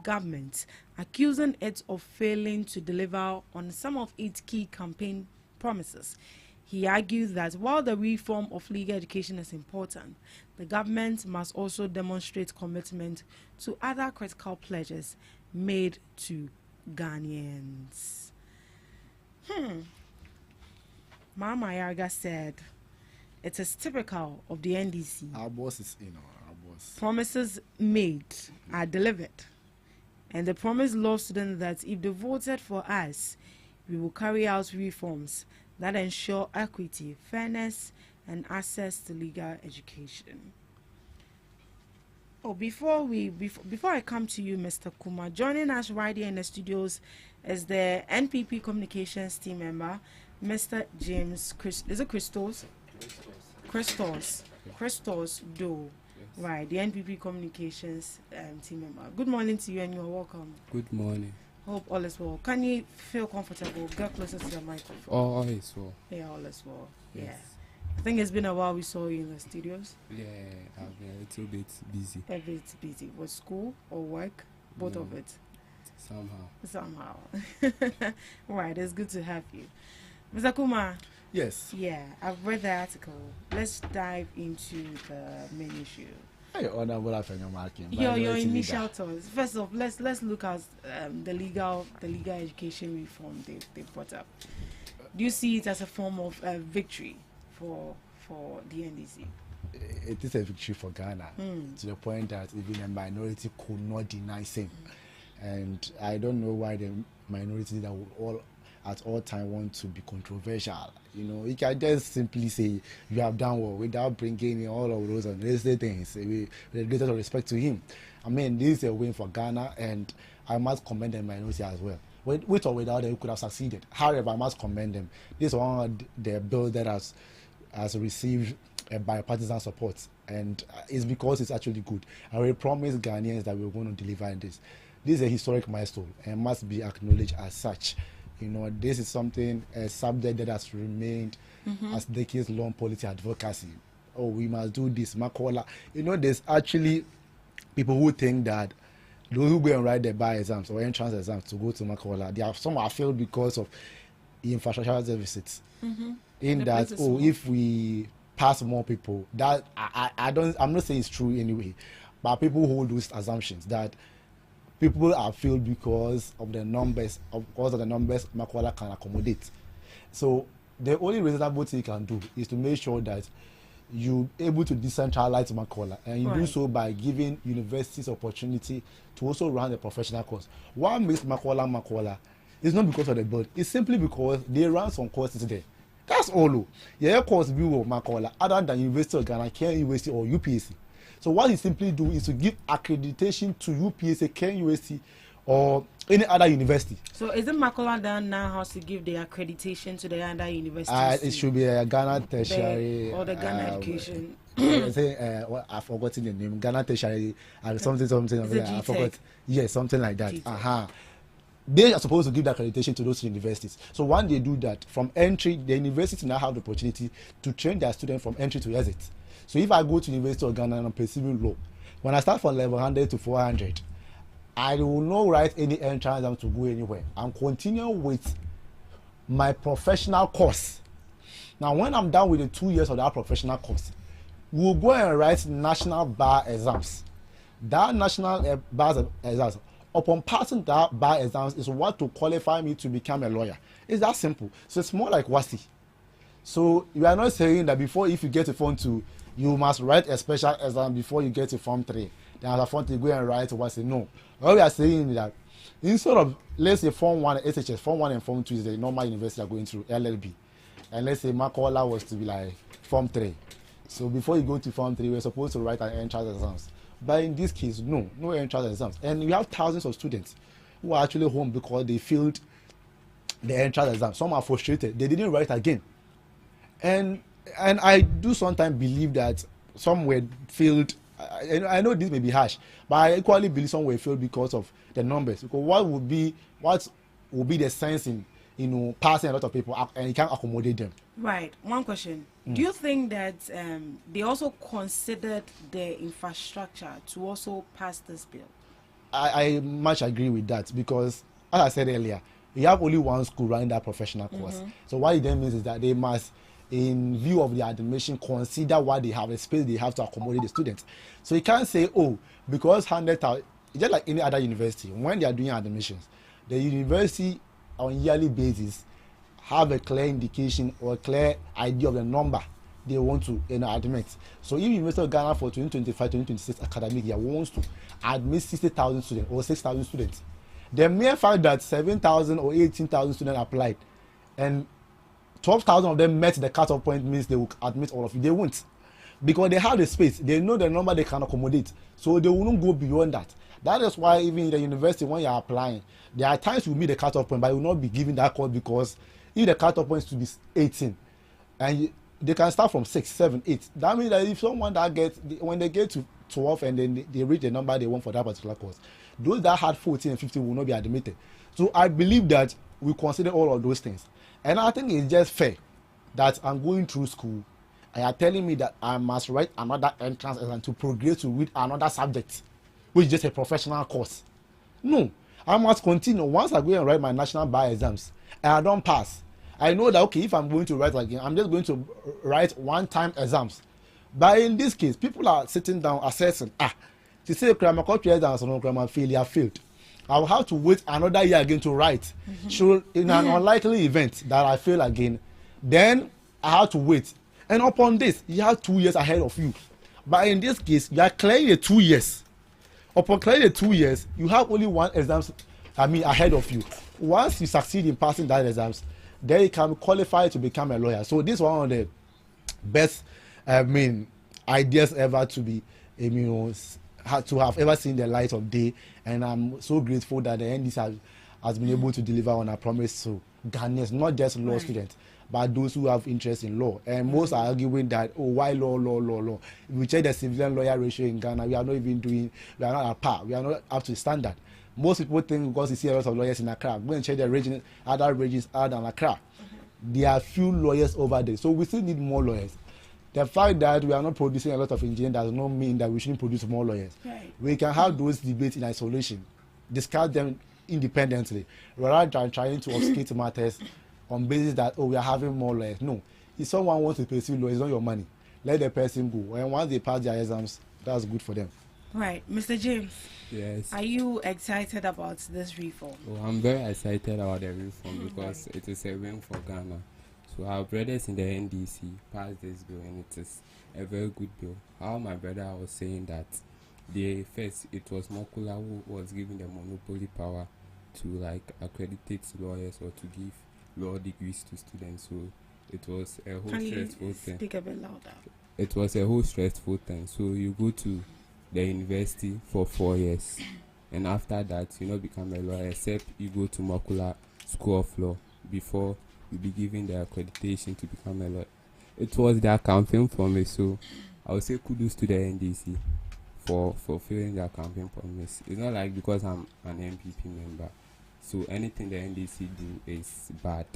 government, accusing it of failing to deliver on some of its key campaign promises. He argued that while the reform of legal education is important, the government must also demonstrate commitment to other critical pledges made to Ghanaians. Mama Yarga said, it is typical of the NDC. Our boss is, our boss. Promises made are delivered. And the promise law students that if they voted for us, we will carry out reforms that ensure equity, fairness, and access to legal education. Oh, before I come to you, Mr. Kuma, joining us right here in the studios is the NPP Communications team member, Mr. James is it Christos? Christos Do. Yes. Right, the NPP Communications team member. Good morning to you and you're welcome. Good morning. Hope all is well. Can you feel comfortable? Get closer to the microphone. All is well. Yeah, all is well. Yes. Yeah. I think it's been a while we saw you in the studios. Yeah, I've been a little bit busy. A bit busy. Was school or work? Both of it? Somehow. Right, it's good to have you. Mr. Kuma. Yes. Yeah, I've read the article. Let's dive into the main issue. Your initial thoughts. First off, let's look at the legal education reform they brought up. Do you see it as a form of victory for the NDC? It is a victory for Ghana to the point that even a minority could not deny same. And I don't know why the minority that would at all time want to be controversial. You can just simply say you have done well without bringing in all of those unnecessary things. With the greatest respect to him. I mean, this is a win for Ghana, and I must commend the minority as well. With or without them, we could have succeeded. However, I must commend them. This is one of the bill that has received bipartisan support, and it's because it's actually good. I will promise Ghanaians that we're going to deliver this. This is a historic milestone and must be acknowledged as such. This is something, a subject that has remained as decades-long policy advocacy. Oh, we must do this, Makola. There's actually people who think that those who go and write the bar exams or entrance exams to go to Makola, some are failed because of infrastructural deficits. In that, if we pass more people, that I'm not saying it's true anyway, but people hold those assumptions that people are failed because of the numbers, Makola can accommodate. So the only reasonable thing you can do is to make sure that you're able to decentralize Makola, and you do so by giving universities opportunity to also run the professional course. What makes Makola is not because of the board, it's simply because they run some courses there. That's all. Yeah, course view of Makola, other than University of Ghana, Kenya University or UPSC. So what you simply do is to give accreditation to UPSC, Kenya University, or any other university. So is it Makola that now has to give the accreditation to the other universities? It should be a Ghana tertiary or the Ghana education. I've forgotten the name. Ghana tertiary something. I forgot. Yes, something like that. they are supposed to give the accreditation to those universities. So when they do that, from entry, the university now have the opportunity to train their students from entry to exit. So if I go to University of Ghana and I'm pursuing law, when I start from level 100 to 400, I will not write any entrance exam to go anywhere. I'm continuing with my professional course. Now, when I'm done with the 2 years of that professional course, we'll go and write national bar exams. That national bar exams, upon passing that bar exams, is what to qualify me to become a lawyer. It's that simple. So it's more like WASI. So you are not saying that before, if you get to Form 2, you must write a special exam before you get to Form 3. Then after Form 3, go and write WASI. No. What we are saying is that instead of, let's say, Form 1 SHS, Form 1 and Form 2 is the normal university are going through LLB. And let's say Makola was to be like Form 3. So before you go to Form 3, we're supposed to write an entrance exams. But in this case, no entrance exams. And we have thousands of students who are actually home because they failed the entrance exam. Some are frustrated. They didn't write again. And I do sometimes believe that some were failed. I know this may be harsh, but I equally believe some were failed because of the numbers. Because what would be the sense in passing a lot of people up and you can't accommodate them? Right. One question. Do you think that they also considered the infrastructure to also pass this bill? I much agree with that because, as I said earlier, you have only one school running that professional course. So what it then means is that they must, in view of the admission, consider what they have, the space they have to accommodate the students. So you can't say, oh, because 100,000, just like any other university, when they are doing admissions, the university on yearly basis have a clear indication or a clear idea of the number they want to admit. So if University of Ghana for 2025-2026 academic year wants to admit 60,000 students or 6,000 students, the mere fact that 7,000 or 18,000 students applied and 12,000 of them met the cutoff point means they will admit all of you. They won't, because they have the space. They know the number they can accommodate, so they won't go beyond that. That is why even in the university, when you are applying, there are times you meet the cutoff point, but you will not be given that course because if the cutoff point is to be 18, and they can start from 6, 7, 8. That means that if someone that gets, when they get to 12 and then they reach the number they want for that particular course, those that had 14 and 15 will not be admitted. So I believe that we consider all of those things. And I think it's just fair that I'm going through school and you're telling me that I must write another entrance exam to progress to read another subject, which is just a professional course. No, I must continue. Once I go and write my national bar exams and I don't pass, I know that, okay, if I'm going to write again, I'm just going to write one-time exams. But in this case, people are sitting down assessing, to say grammar copy exams or no grammar failure failed. I will have to wait another year again to write. So in an unlikely event that I fail again, then I have to wait. And upon this, you have 2 years ahead of you. But in this case, you are clearing the 2 years. Upon clearing the 2 years, you have only one exam, ahead of you. Once you succeed in passing that exams, then you can qualify to become a lawyer. So this is one of the best, ideas ever to be, to have ever seen the light of day. And I'm so grateful that the NDC has been able to deliver on our promise to Ghanaians, not just law students, but those who have interest in law. And most are arguing that, oh, why law? If we check the civilian lawyer ratio in Ghana, we are not at par, we are not up to standard. Most people think because you see a lot of lawyers in Accra, go and check the other regions other than Accra. There are few lawyers over there, so we still need more lawyers. The fact that we are not producing a lot of engineers does not mean that we shouldn't produce more lawyers. Right. We can have those debates in isolation, discuss them independently, rather than trying to obfuscate matters on basis that, oh, we are having more lawyers. No. If someone wants to pursue law, it's not your money. Let the person go. And once they pass their exams, that's good for them. Right. Mr. James. Yes. Are you excited about this reform? Oh, I'm very excited about the reform because it is a win for Ghana. So our brothers in the NDC passed this bill and it is a very good bill. How my brother was saying that it was Mokula who was giving the monopoly power to like accredit lawyers or to give law degrees to students. So it was a whole stressful thing. Speak a bit louder. It was a whole stressful thing. So you go to the university for 4 years and after that you not become a lawyer except you go to Mokula School of Law before you be given the accreditation to become a lawyer. It was their campaign promise, so I would say kudos to the NDC for fulfilling their campaign promise. It's not like because I'm an MPP member, So anything the NDC do is bad.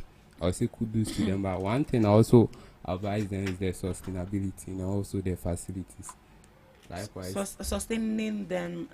I would say kudos to them. But one thing I also advise them is their sustainability and also their facilities. Likewise, sustaining them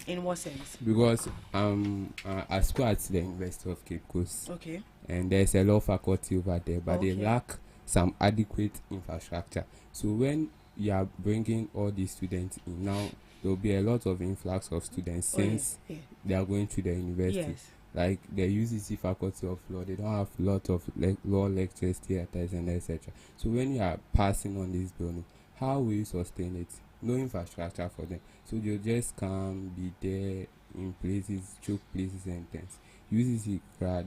in what sense? Because I school at the University of Cape Coast. Okay. And there's a lot of faculty over there, but Okay. they lack some adequate infrastructure. So when you are bringing all these students in now, there will be a lot of influx of students since they are going to the university. Yes. Like the UCC faculty of law, they don't have a lot of law lectures, theaters, and etc. So when you are passing on this building, how will you sustain it? No infrastructure for them. So you just can't be there in places, choke places and things. UCC,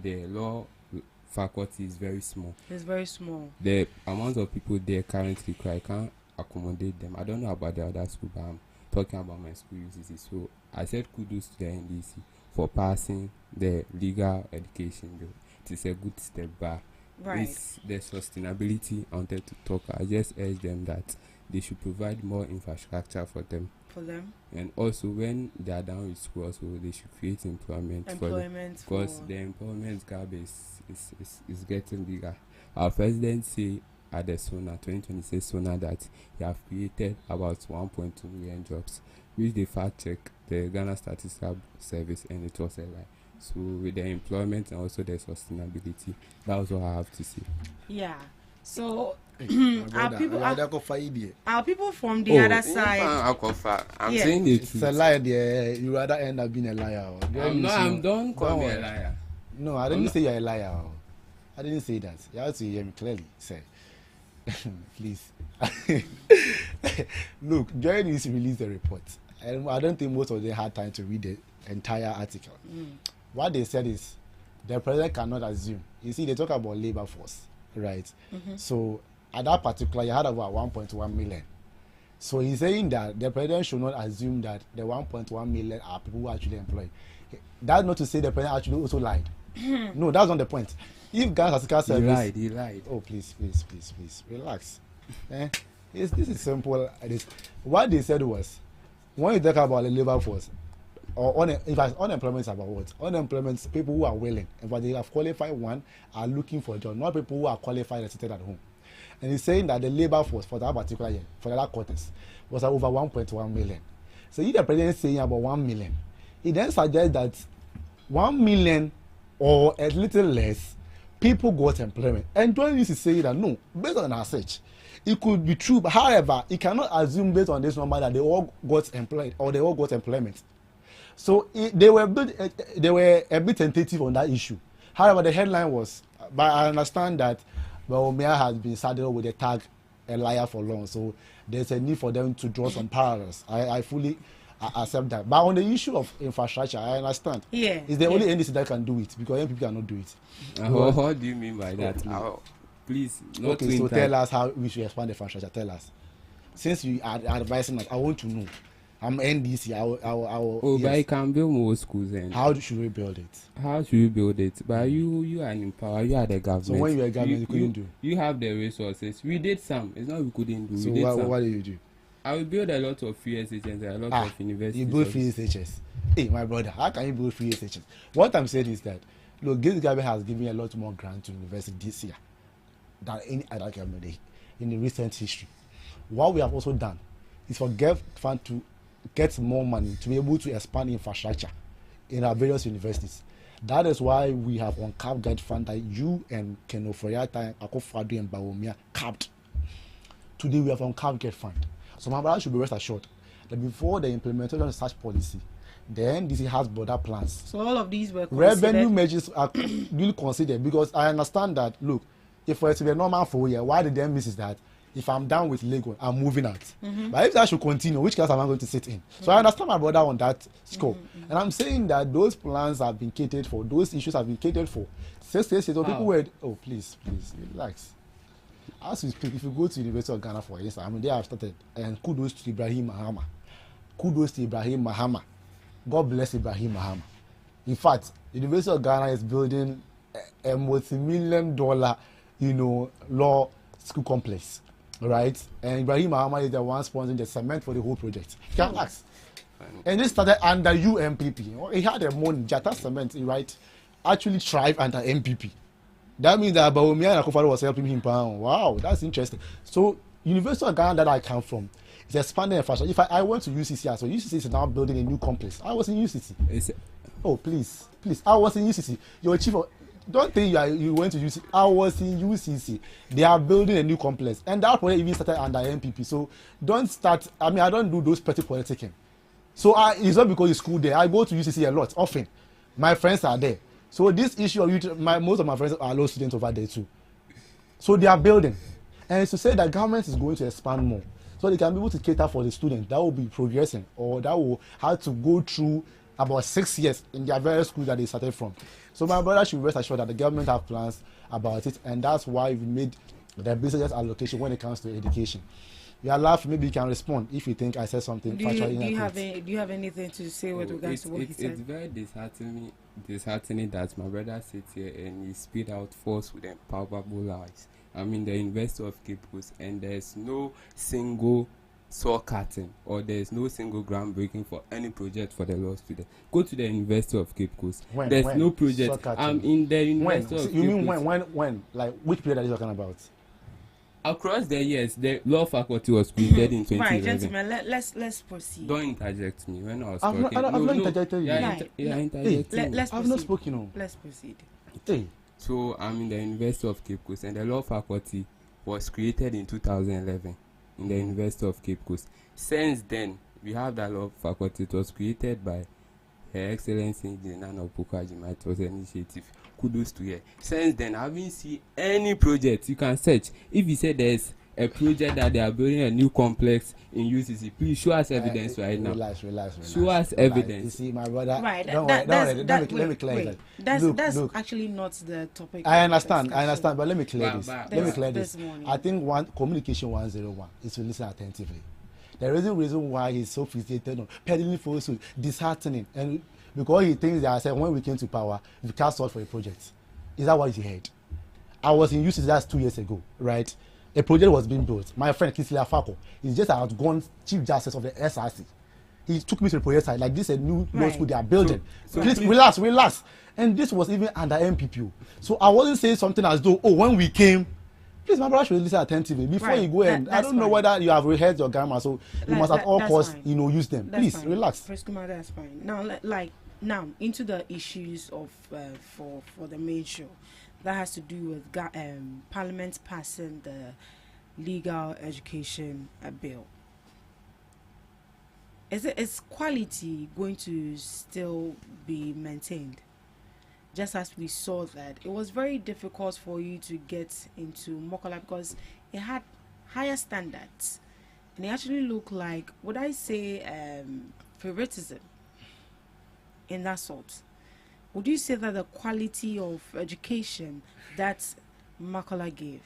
the law faculty is very small. It's very small. The amount of people there currently, I can't accommodate them. I don't know about the other school, but I'm talking about my school UCC. So I said kudos to the NDC for passing the legal education bill. It is a good step back. Right. It's the sustainability I wanted to talk. I just urge them that they should provide more infrastructure for them. And also when they are done with school, also they should create employment for them. Because the employment gap is getting bigger. Our president say at the SONA 2026 SONA that he have created about 1.2 million jobs, which they fact check the Ghana Statistical Service and it was a lie. So with the employment and also the sustainability, that was what I have to say. Yeah. So Our people from the other side. I'm saying it. It's a lie there. You rather end up being a liar. Don't call me a liar. No, I didn't say you're a liar. I didn't say that. You have to hear me clearly. Say, please. Look, Joy needs to release the report. And I don't think most of them had time to read the entire article. What they said is the president cannot assume. You see, they talk about labor force, right? So at that particular, you had about 1.1 million. So he's saying that the president should not assume that the 1.1 million are people who are actually employed. That's not to say the president actually also lied. No, that's not the point. If Ghana Statistical Service, he lied. Oh, please, relax. This is simple. What they said was, when you talk about the labor force, or in fact, unemployment is about what? Unemployment, people who are willing, but they have qualified one are looking for a job, not people who are qualified and seated at home. And he's saying that the labor force for that particular year, for that quarters, was over 1.1 million. So if the president is saying about 1 million, he then suggests that 1 million or a little less people got employment. And John used to say that no, based on our search, it could be true, but however, he cannot assume based on this number that they all got employed or they all got employment. So they were a bit tentative on that issue. However, the headline was, but I understand that Omea has been saddled with the tag a liar for long, so there's a need for them to draw some parallels. I fully accept that. But on the issue of infrastructure, I understand. Yeah. It's the only NDC that can do it because young people cannot do it. What do you mean by that? Please, okay, so tell us how we should expand the infrastructure. Tell us. Since you are advising us, I want to know. I'm NDC. But I can build more schools. And how should we build it? How should we build it? But you are in power. You are the government. So when you are government, you couldn't do. You have the resources. We did some. It's not we couldn't do. So what did you do? I will build a lot of free SHS and a lot of universities. You build free SHS. Hey, my brother, how can you build free SHS? What I'm saying is that, look, this government has given a lot more grant to university this year than any other government in the recent history. What we have also done is for fund to get more money to be able to expand infrastructure in our various universities. That is why we have uncapped guide fund that you and Ken Oforiata, Akofado and Bawumia capped. Today we have uncapped guide fund. So my brother should be rest assured that before the implementation of such policy, the NDC has broader plans. So all of these were considered. Revenue measures are really considered because I understand that, look, if it's a normal 4 year, why the then miss is that if I'm done with Lagos, I'm moving out. But if that should continue, which class am I going to sit in? So I understand my brother on that score. And I'm saying that those plans have been catered for, those issues have been catered for. So people were, oh, please, relax. As we speak, if you go to the University of Ghana, for instance, I mean, they have started, and kudos to Ibrahim Mahama. Kudos to Ibrahim Mahama. God bless Ibrahim Mahama. In fact, the University of Ghana is building a multi-million-dollar, law school complex. Right, and Ibrahim Mahama is the one sponsoring the cement for the whole project. You can ask. And this started under UMPP. He had a money, Jata Cement, right? actually thrive under MPP. That means that Bawumia and Akufo-Addo was helping him. Wow, that's interesting. So University of Ghana that I come from is expanding infrastructure. If I went to UCC as well, UCC is now building a new complex. I was in UCC. Oh please, I was in UCC. You're a chief of. Don't think you went to UCC. I was in UCC. They are building a new complex, and that project even started under MPP. So don't start. I mean, I don't do those petty politicking. So it's not because it's school there. I go to UCC a lot, often. My friends are there. So this issue of most of my friends are law students over there too. So they are building, and it's to say that government is going to expand more, so they can be able to cater for the students that will be progressing or that will have to go through about 6 years in their various schools that they started from. So my brother should rest assured that the government have plans about it, and that's why we made the business allocation when it comes to education. You are laughing, maybe you can respond if you think I said something factually inaccurate. Do you have anything to say with regards to what he said? It's very disheartening that my brother sits here and he spit out false with palpable lies. I mean, the University of Cape Coast, and there's no single saw cutting or there's no single groundbreaking for any project for the law student. Go to the University of Cape Coast. There's no project. I'm in the University of Cape Coast. You mean when? Like which period are you talking about? Across the years, the law faculty was created in 2011. Right, gentlemen, let's proceed. Don't interject me when I was talking. I've not interjected you. I've not spoken. Let's proceed. Hey. So I'm in the University of Cape Coast, and the law faculty was created in 2011 in the University of Cape Coast. Since then, we have that law faculty. It was created by Her Excellency Engineer Nana Opoku-Agyeman. It was an initiative. Kudos to her. Since then, I haven't seen any project. You can search. If you say there's a project that they are building a new complex in UCC, please show us evidence right now. Relax. Show us evidence. You see, my brother. Right. Let me clear that. That's actually not the topic. I understand, but let me clear this. Let me clear this. I think communication 101 is to listen attentively. There is a reason why he's so fixated on peddling falsehood, disheartening, and because he thinks that I said when we came to power, we can't solve for a project. Is that what he heard? I was in UCC that's 2 years ago, right? A project was being built. My friend Kisila Fako is just outgone Chief Justice of the SRC. He took me to the project site, like this is a new law school they are building. Please relax. And this was even under MPPO. So I wasn't saying something as though, when we came, please, my brother should listen attentively before you go in. I don't know whether you have rehearsed your grammar, so you must at all costs, use them. Please, relax. First, that's fine. Now, into the issues of for the main show, that has to do with Parliament passing the legal education bill. Is quality going to still be maintained? Just as we saw that it was very difficult for you to get into Mokola because it had higher standards, and it actually looked like, would I say, favoritism in that sort. Would you say that the quality of education that Makola gave,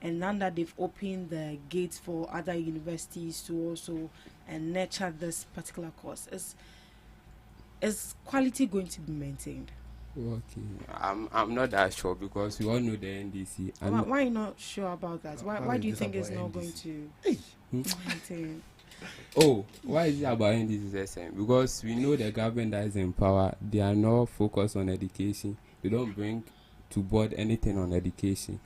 and now that they've opened the gates for other universities to also nurture this particular course, is quality going to be maintained? Okay, I'm not that sure because we all know the NDC. Why are you not sure about that? Why do you think it's not going to maintain? Why is it about NDC? Because we know the government that is in power, they are not focused on education. They don't bring to board anything on education.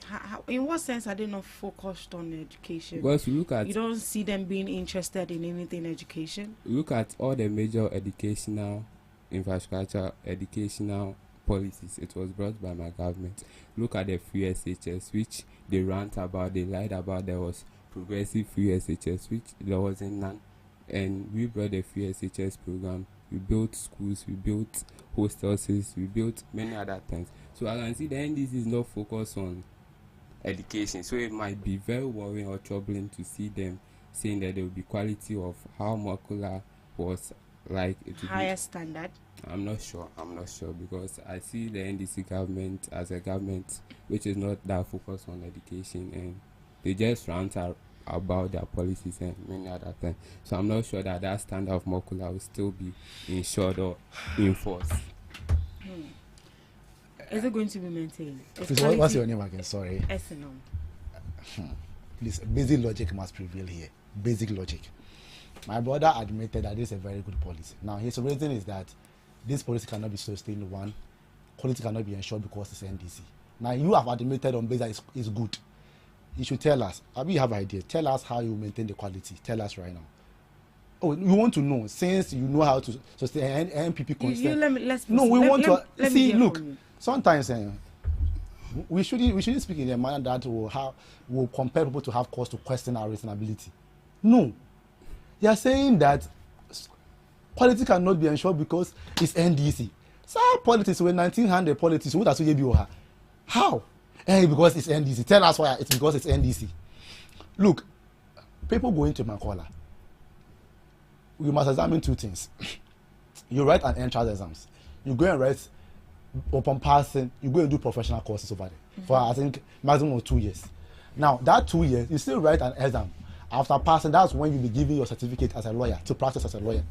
In what sense are they not focused on education? Because you don't see them being interested in anything education. Look at all the major educational infrastructure, educational policies. It was brought by my government. Look at the free SHS, which they rant about, they lied about. There was progressive free SHS, which there wasn't none, and we brought the free SHS program. We built schools, we built hostels, we built many other things. So I can see the NDC is not focused on education, so it might be very worrying or troubling to see them saying that there will be quality of how Makula was like. It higher standard. I'm not sure because I see the NDC government as a government which is not that focused on education, and they just rant about their policies and many other things. So I'm not sure that standard of Makula will still be ensured or enforced. Is it going to be maintained? What's your name again? Sorry. Esinum. Please, basic logic must prevail here. Basic logic. My brother admitted that this is a very good policy. Now, his reason is that this policy cannot be sustained, one, quality cannot be ensured because it's NDC. Now you have admitted on base that it's good. You should tell us. You have an idea. Tell us how you maintain the quality. Tell us right now. Oh, you want to know since you know how to sustain NPP consent. Look. Sometimes we shouldn't speak in a manner that will compel people to have cause to question our reasonability. No, they are saying that quality cannot be ensured because it's NDC. So politics were 1900 politics. What are you how? Because it's NDC. Tell us why it's because it's NDC. Look, people go into Makola. You must examine two things. You write an entrance exams. You go and write open passing. You go and do professional courses over there for I think maximum of 2 years. Now that 2 years, you still write an exam. After passing, that's when you'll be giving your certificate as a lawyer to practice as a lawyer,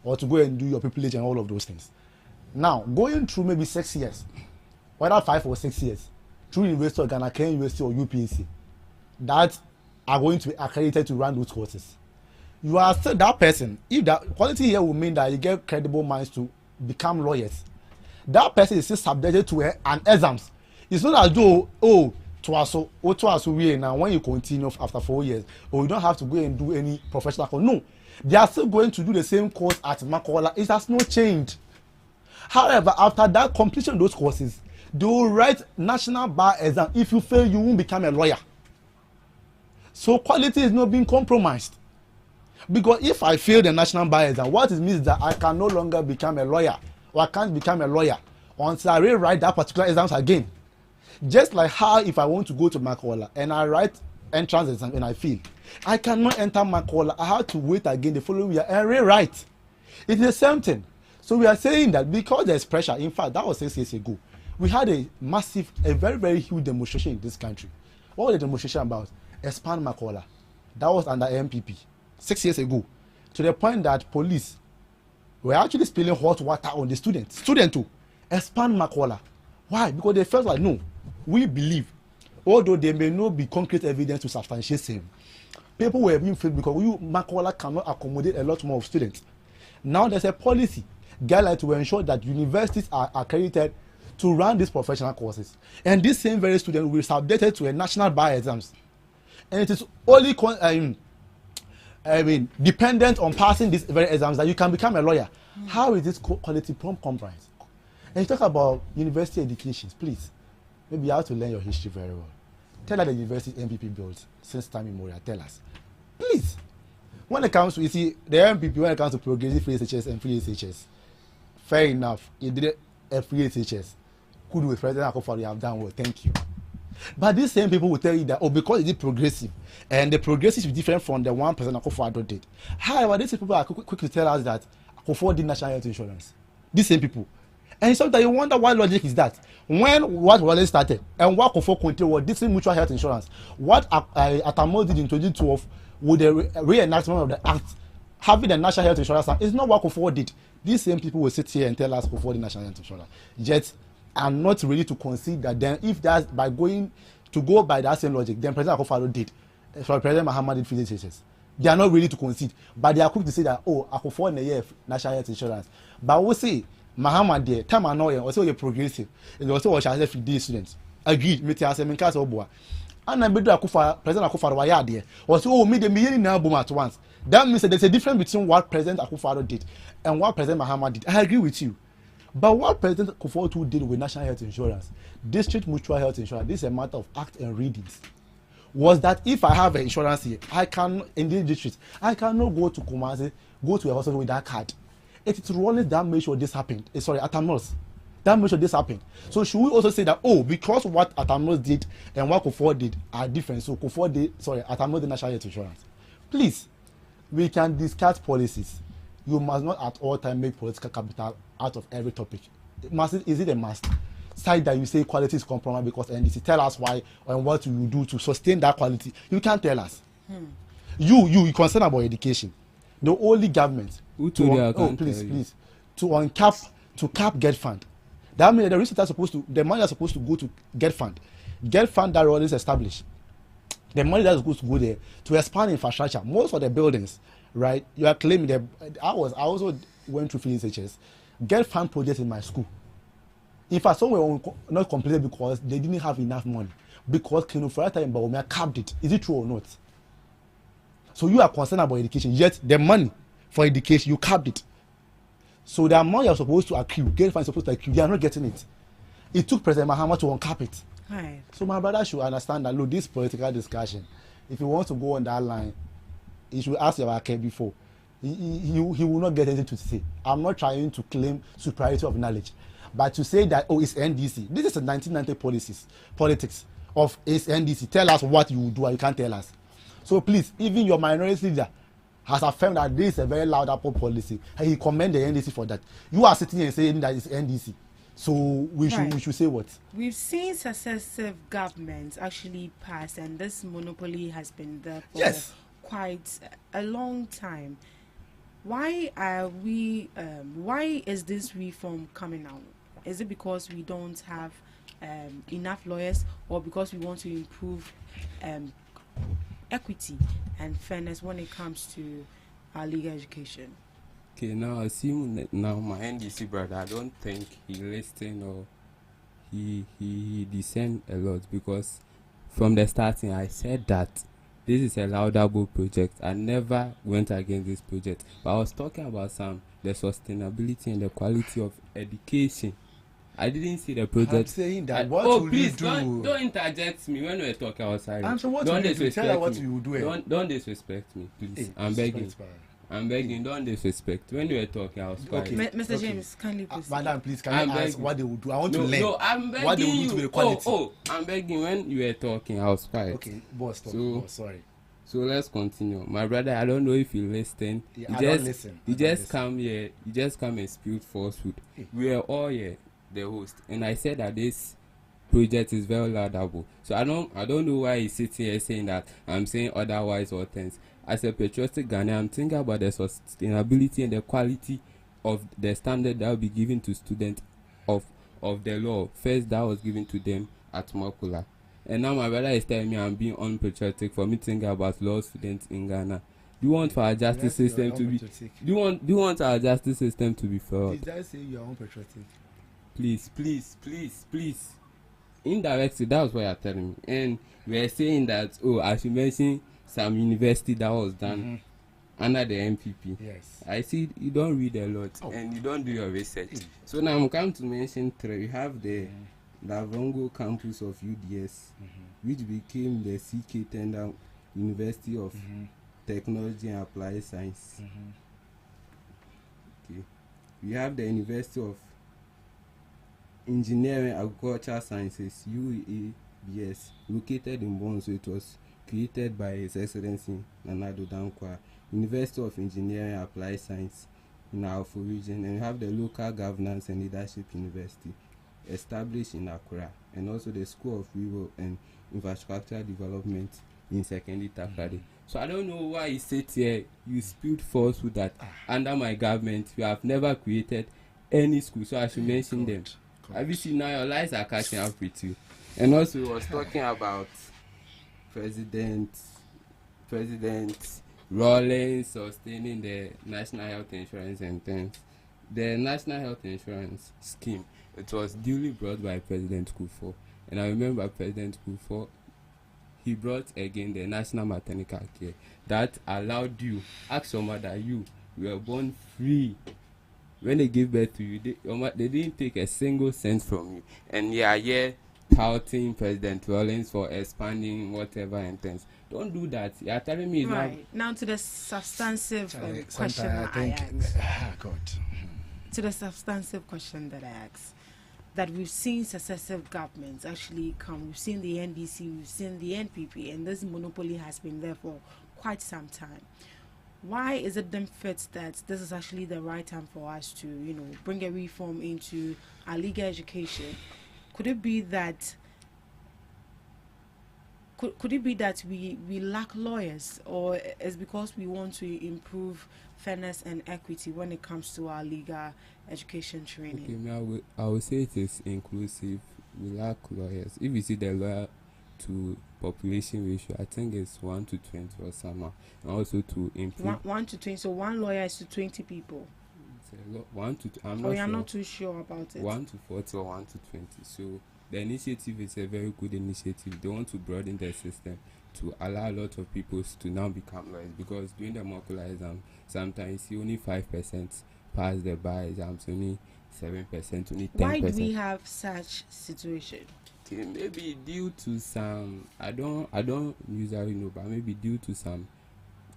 or to go and do your privilege and all of those things. Now going through maybe 6 years, whether 5 or 6 years, through University of Ghana, Kenya University or UPC, that are going to be accredited to run those courses. You are still that person. If that quality here will mean that you get credible minds to become lawyers, that person is still subjected to an exams. It's not as though now when you continue after 4 years, or you don't have to go and do any professional course. No, they are still going to do the same course at Makola. It has not changed. However, after that completion of those courses, they will write national bar exam. If you fail, you won't become a lawyer. So quality is not being compromised. Because if I fail the national bar exam, what it means is that I can no longer become a lawyer, or I can't become a lawyer until I rewrite that particular exams again. Just like how if I want to go to Makola and I write entrance exam and I fail, I cannot enter Makola. I have to wait again the following year and rewrite. It's the same thing. So we are saying that because there's pressure. In fact, that was 6 years ago. We had a very, very huge demonstration in this country. What was the demonstration about? Expand Makola. That was under MPP 6 years ago. To the point that police were actually spilling hot water on the students. Student too. Expand Makola. Why? Because they felt like, no, we believe, although there may not be concrete evidence to substantiate same, people were being filled because Makola cannot accommodate a lot more of students. Now there's a policy guideline to ensure that universities are accredited to run these professional courses, and this same very student will be subjected to a national bar exams, and it is only dependent on passing these very exams that you can become a lawyer. How is this quality compromise? And you talk about university education, please. Maybe you have to learn your history very well. Tell us the university MPP built since time immemorial. Tell us, please. When it comes to the MPP, when it comes to progressive free SHS and free SHS, fair enough. You did a free SHS. Good with President Akufo-Addo, you have done well. Thank you. But these same people will tell you that, because it is progressive, and the progressive is different from the one President Akufo-Addo did. However, these people are quick to tell us that Akufo did national health insurance. These same people. And sometimes you wonder what logic is that. When what Wale started and what Akufo continued was this mutual health insurance. What Atamo did in 2012 with the reenactment of the act, having the national health insurance, is not what Akufo did. These same people will sit here and tell us Akufo did national health insurance. Yet, I'm not ready to concede that then if that's by go by that same logic, then President Akufo-Addo did. Sorry, President Mahama did free SHS. They are not ready to concede. But they are quick to say that, Akufo in the year national health insurance. But we'll say, Mahama there, time and now, also you're progressive. And also watch as free students. Agreed, me tell me cast oboa. And I bedo President Akufo-Addo were there. Also, me the million now boom at once. That means that there's a difference between what President Akufo-Addo did and what President Mahama did. I agree with you. But what President Akufo-Addo did with national health insurance, district mutual health insurance, this is a matter of act and readings, was that if I have an insurance here, I can, in this district, I cannot go to Kumasi, go to a hospital with that card. It is Rollins that made sure this happened. Atamnos. That made sure this happened. So should we also say that, because what Atamnos did and what Akufo did are different, so Atamnos did national health insurance. Please, we can discuss policies. You must not at all time make political capital out of every topic. Is it a must? Side that you say quality is compromised because NDC. Tell us why and what you do to sustain that quality. You can't tell us. You concerned about education. The only government to cap get fund. That means the research the money is supposed to go to get fund. Get fund that already established. The money that is supposed to go there to expand infrastructure. Most of the buildings, right? You are claiming that I also went through free SHS. Get fund projects in my school. In fact, some were not completed because they didn't have enough money. Because Kinofrata and Bawumia capped it. Is it true or not? So you are concerned about education, yet the money for education, you capped it. So the amount you're supposed to accrue, supposed to accrue, you are not getting it. It took President Mahama to uncap it. Right. So my brother should understand that, look, this political discussion, if he wants to go on that line, he should ask Yabake before. He will not get anything to say. I'm not trying to claim superiority of knowledge. But to say that, oh, it's NDC. This is a 1990 politics of it's NDC. Tell us what you will do and you can't tell us. So please, even your minority leader has affirmed that this is a very loud Apple policy. And he commend the NDC for that. You are sitting here saying that it's NDC. So we should say what? We've seen successive governments actually pass, and this monopoly has been there for quite a long time. Why are we? Why is this reform coming out? Is it because we don't have enough lawyers, or because we want to improve equity and fairness when it comes to our legal education? Okay, now I see now my NDC brother. I don't think he listened or he discerned a lot, because from the starting I said that this is a laudable project. I never went against this project, but I was talking about the sustainability and the quality of education. I didn't see the project. I'm saying that what will please you do? don't interject me when we're talking outside. I'm sure what don't will you do? Tell her what me. you will do. Don't disrespect me, please. I'm begging. I'm begging, don't disrespect. When you were talking, I was quiet. Okay. Mr. James, kindly proceed. Madam, please, can you ask what they will do? I want to learn. No, I'm begging what they will do to the quality. I'm begging. When you were talking, I was quiet. Okay, boss, stop. Boss, sorry. So let's continue. My brother, I don't know if you listen. Yeah, I don't listen. You just come here. You just come and speak falsehood. We are all here, the host, and I said that this project is very laudable. So I don't know why he's sitting here saying that I'm saying otherwise or things. As a patriotic Ghanaian, I'm thinking about the sustainability and the quality of the standard that will be given to students of the law. First, that was given to them at Makula. And now my brother is telling me I'm being unpatriotic for me thinking about law students in Ghana. Do you want for our justice system to be? Do you want our justice system to be fair? Did I say you are unpatriotic? Please. Indirectly, that's what you're telling me. And we're saying that, as you mentioned, some university that was done under the MPP. Yes. I see you don't read a lot and you don't do your research. So now I'm come to mention three. We have the Lavongo campus of UDS, which became the CK Tender University of Technology and Applied Science. Okay. We have the University of Engineering and Agricultural Sciences, UABS, located in Bonn. So it was created by His Excellency Nana Addo Dankwa. University of Engineering and Applied Science in our region, and we have the Local Governance and Leadership University, established in Accra, and also the School of Rural and Infrastructure Development in Secondary Takrady. So I don't know why you sit here, you spewed falsehood that under my government you have never created any school. So I should mention them. Have you seen now your lies are catching up with you? And also we was talking about President Rawlings sustaining the national health insurance and things. The national health insurance scheme, it was duly brought by President Kufuor, and I remember President Kufuor, he brought again the national maternity care that allowed you, ask your mother, you were born free. When they gave birth to you, they didn't take a single cent from you, and touting President Rawlings for expanding whatever and things. Don't do that. You're telling me now to the substantive question that I asked. To the substantive question that I asked, that we've seen successive governments actually come. We've seen the NDC, we've seen the NPP, and this monopoly has been there for quite some time. Why is it then fit that this is actually the right time for us to, bring a reform into our legal education? Could it be that we lack lawyers, or is because we want to improve fairness and equity when it comes to our legal education training? Okay, I will say it is inclusive. We lack lawyers. If you see the lawyer to population ratio, I think it's 1 to 20 or something. And also to improve 1 to 20, so one lawyer is to 20 people. 1 to I'm Oh, not you're sure. not too sure about it. 1 to 40 or 1 to 20. So the initiative is a very good initiative. They want to broaden the system to allow a lot of people to now become lawyers, because during the mock exam, sometimes you only 5% pass the bar exams, only 7%, only 10%. Why do we have such situation? Okay, maybe due to some, I don't usually know, but maybe due to some,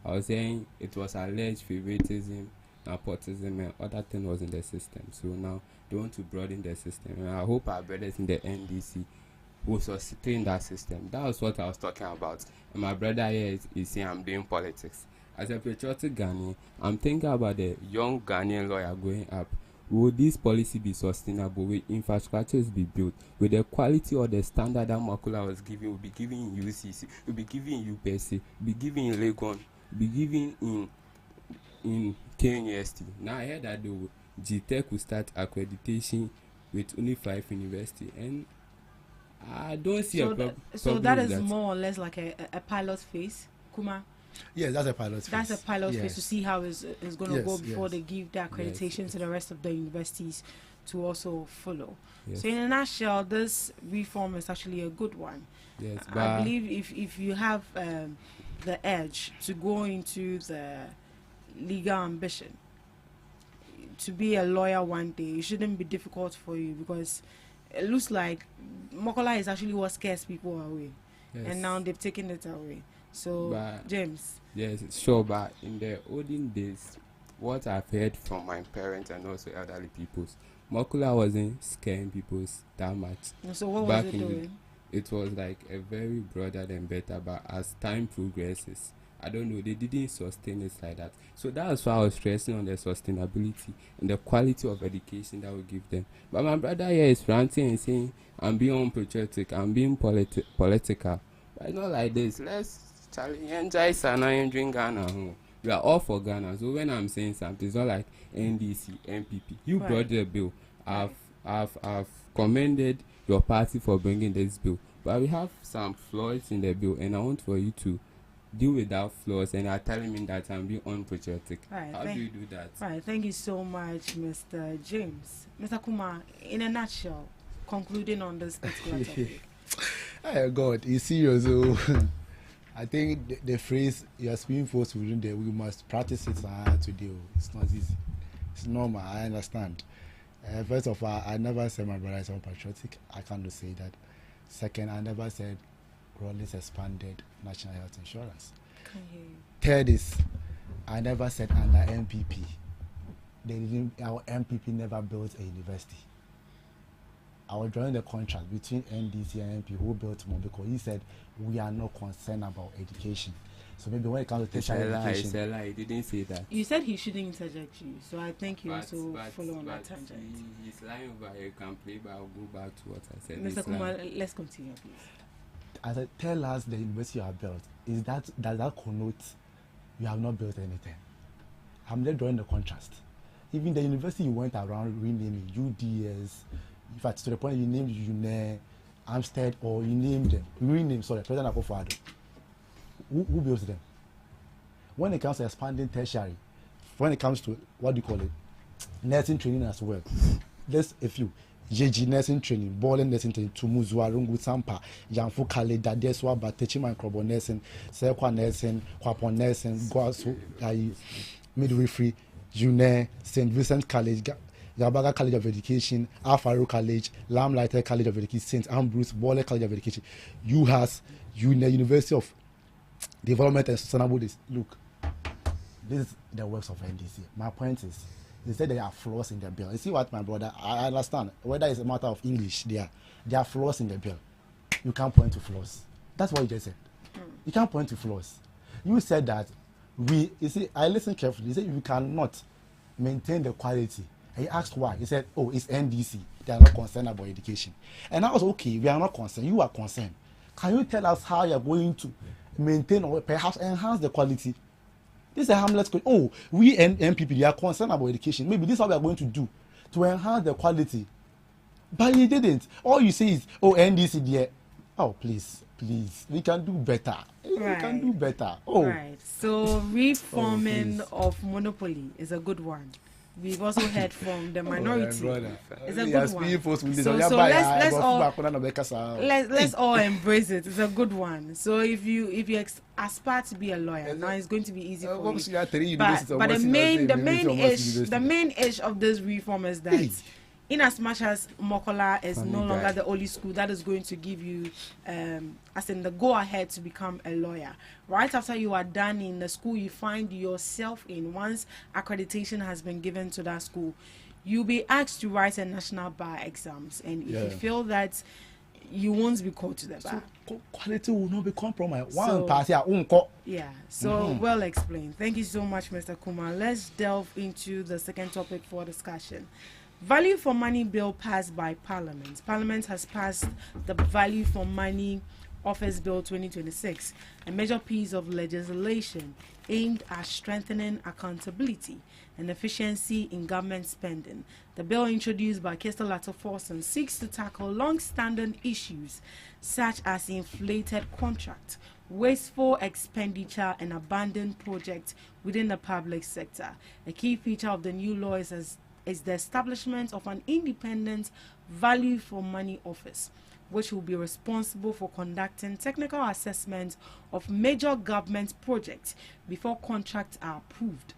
I was saying it was alleged favoritism, nepotism, and other thing was in the system. So now they want to broaden the system, and I hope our brothers in the NDC will sustain that system. That was what I was talking about. And my brother here is saying I'm doing politics. As a patriotic Ghanaian, I'm thinking about the young Ghanaian lawyer going up. Will this policy be sustainable? Will infrastructures be built? Will the quality or the standard that Makula was giving will be given in UCC, will be given in UPSC, will be given in Legon, will be given in KNUST? Now I heard that the GTech will start accreditation with only 5 universities, and I don't see a problem. So that is more or less like a pilot phase, Kuma. Yes, that's a pilot phase. That's a pilot phase to see how it's going to go before they give the accreditation to the rest of the universities to also follow. Yes. So in a nutshell, this reform is actually a good one. Yes, I believe if you have the edge to go into the legal ambition to be a lawyer one day, it shouldn't be difficult for you, because it looks like Mokola is actually what scares people away. Yes. And now they've taken it away. So, James. Yes, sure, but in the olden days, what I've heard from my parents and also elderly people, Mokula wasn't scaring people that much. So what was it doing? It was like a very broader than better, but as time progresses, I don't know, they didn't sustain it like that. So that's why I was stressing on the sustainability and the quality of education that we give them. But my brother here is ranting and saying, I'm being unpatriotic, I'm being political. But it's not like this. Let's enjoy Sana and drink Ghana. We are all for Ghana. So when I'm saying something, it's not like NDC, MPP. You brought the bill. I've commended your party for bringing this bill. But we have some flaws in the bill, and I want for you to deal with that flaws, and are telling me that I'm being unpatriotic. How do you do that? Right, thank you so much, Mr. James. Mr. Kumar, in a nutshell, concluding on this particular topic. Oh God, it's serious. I think the phrase you are speaking for within there, we must practice it today. It's not easy. It's normal. I understand. First of all, I never said my brother is unpatriotic. I can't say that. Second, I never said Rawlings expanded national health insurance. Third is, I never said under MPP. Our MPP never built a university. I was drawing the contrast between NDC and MP who built more, because he said we are not concerned about education. So maybe when it comes to tertiary education, it's a lie. He didn't say that. You said he shouldn't interject you, so I think you also follow on that tangent. He's lying over here. Can play, but I'll go back to what I said. Mr. Kumar, let's continue, please. As I tell us the university you have built, does that connote you have not built anything? I'm just drawing the contrast. Even the university you went around renaming UDS, in fact, to the point you named UNE, Amstead, or you named them, President Akufo-Addo. Who built them? When it comes to expanding tertiary, when it comes to, what do you call it, nursing training as well, there's a few. JG nursing training, Bowling nursing training, Tumuzua, Rungu Sampa, Janfu Kale, Dadeswa, Batechima Krobo nursing, Sekwa nursing, Kwapon nursing, Guasu, midwifery, UNE, St. Vincent College, Gabaga College of Education, Alfaro College, Lamlighter College of Education, St. Ambrose, Bowling College of Education, UHAS, University of Development and Sustainability. Look, this is the works of NDC. My point is, they said there are flaws in the bill. You see what, my brother? I understand. Whether it's a matter of English, there are flaws in the bill. You can't point to flaws. That's what you just said. You can't point to flaws. You said that you see, I listened carefully. You said you cannot maintain the quality. And he asked why. He said, oh, it's NDC. They are not concerned about education. And I was okay, we are not concerned. You are concerned. Can you tell us how you are going to maintain or perhaps enhance the quality? This is a harmless question. Oh, we and MPP, they are concerned about education. Maybe this is what we are going to do to enhance the quality. But you didn't. All you say is, oh, NDC there. Oh, please, we can do better. Right. We can do better. Oh. Right. So reforming of monopoly is a good one. we've also heard from the minority. It's a Yes, good one. people, So let's all embrace it. It's a good one. So if you aspire to be a lawyer, now it's going to be easy for you. But the main issue of this reform is that in as much as Mokola is no longer the only school that is going to give you as in the go ahead to become a lawyer, right after you are done in the school you find yourself in, once accreditation has been given to that school, you'll be asked to write a national bar exams, and if you feel that you won't be called to the bar, so quality will not be compromised. Well explained. Thank you so much, Mr. Kumar. Let's delve into the second topic for discussion. Value for Money bill passed by Parliament. Parliament has passed the Value for Money Office Bill 2026, a major piece of legislation aimed at strengthening accountability and efficiency in government spending. The bill, introduced by Kester Latto-Forson, seeks to tackle long-standing issues such as inflated contract, wasteful expenditure, and abandoned projects within the public sector. A key feature of the new law is the establishment of an independent Value for Money office, which will be responsible for conducting technical assessments of major government projects before contracts are approved.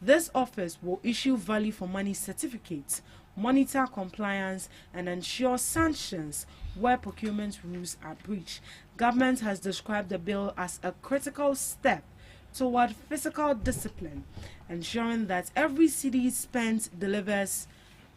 This office will issue Value for Money certificates, monitor compliance, and ensure sanctions where procurement rules are breached. Government has described the bill as a critical step toward fiscal discipline, ensuring that every city spent delivers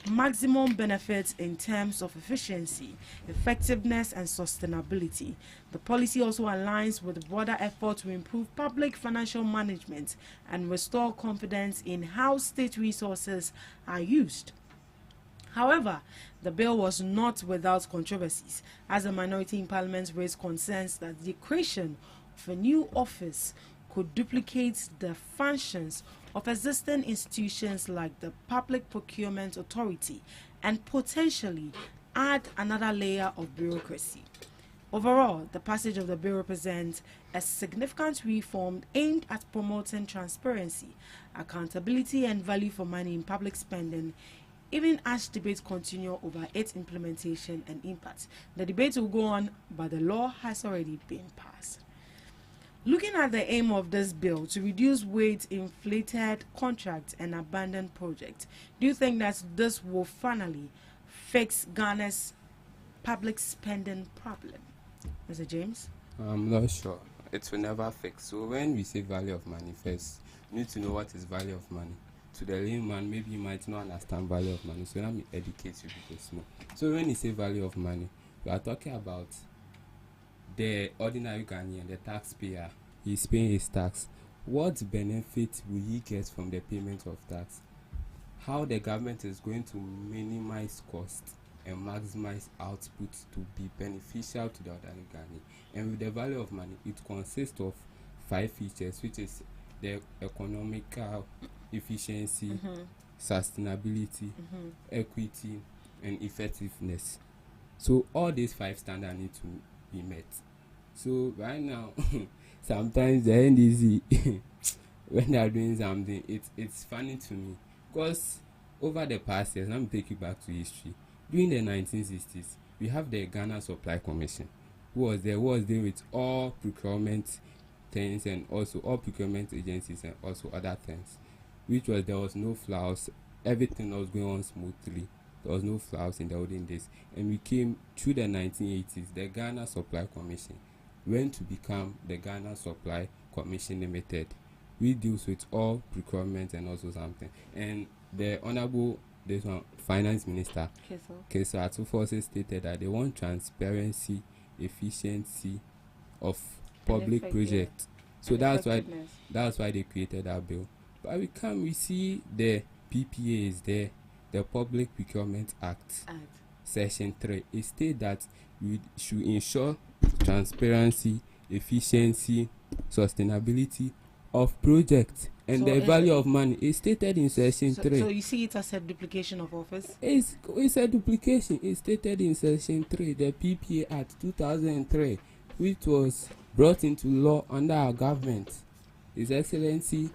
maximum benefits in terms of efficiency, effectiveness, and sustainability. The policy also aligns with the broader effort to improve public financial management and restore confidence in how state resources are used. However, the bill was not without controversies, as the minority in Parliament raised concerns that the creation of a new office could duplicate the functions of existing institutions like the Public Procurement Authority and potentially add another layer of bureaucracy. Overall, the passage of the bill represents a significant reform aimed at promoting transparency, accountability, and value for money in public spending, even as debates continue over its implementation and impact. The debate will go on, but the law has already been passed. Looking at the aim of this bill to reduce weight, inflated contracts, and abandoned projects, do you think that this will finally fix Ghana's public spending problem? Mr. James? I'm not sure. It will never fix. So when we say value of money first, you need to know what is value of money. To the layman, maybe you might not understand value of money, so let me educate you because no. So when you say value of money, we are talking about the ordinary Ghanaian, the taxpayer. He's paying his tax. What benefit will he get from the payment of tax? How the government is going to minimize cost and maximize output to be beneficial to the ordinary Ghanaian. And with the value of money, it consists of 5 features, which is the economical efficiency, sustainability, equity, and effectiveness. So all these 5 standards need to be met. So right now, sometimes the NDC, when they are doing something, it's funny to me, because over the past years, let me take you back to history. During the 1960s, we have the Ghana Supply Commission, who was there with all procurement things and also all procurement agencies and also other things, there was no flaws, everything was going on smoothly. There was no flaws in the olden days. And we came through the 1980s, the Ghana Supply Commission went to become the Ghana Supply Commission Limited, which deals with all procurement and also something. And the Honorable Finance Minister, Kester Latto-Forson, stated that they want transparency, efficiency of public projects. So that's why they created that bill. But we see the PPA is there, the Public Procurement Act. Section 3. It states that we should ensure transparency, efficiency, sustainability of projects, and the value of money is stated in Section 3. So you see it as a duplication of office? It's a duplication. It's stated in Section 3, the PPA Act 2003, which was brought into law under our government. His Excellency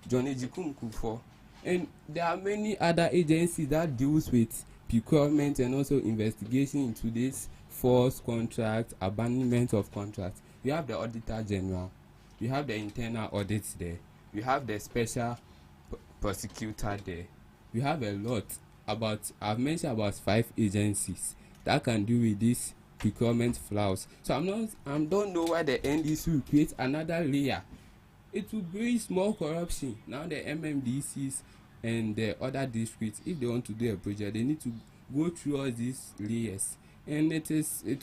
John Ejikun Kufuor And there are many other agencies that deals with procurement and also investigation into this false contract, abandonment of contracts. We have the Auditor General, we have the internal audits there, we have the special prosecutor there. We have a lot I've mentioned about 5 agencies that can deal with this procurement flaws. So I don't know why the NDC will create another layer. It will bring more corruption. Now the MMDCs and the other districts, if they want to do a project, they need to go through all these layers, and it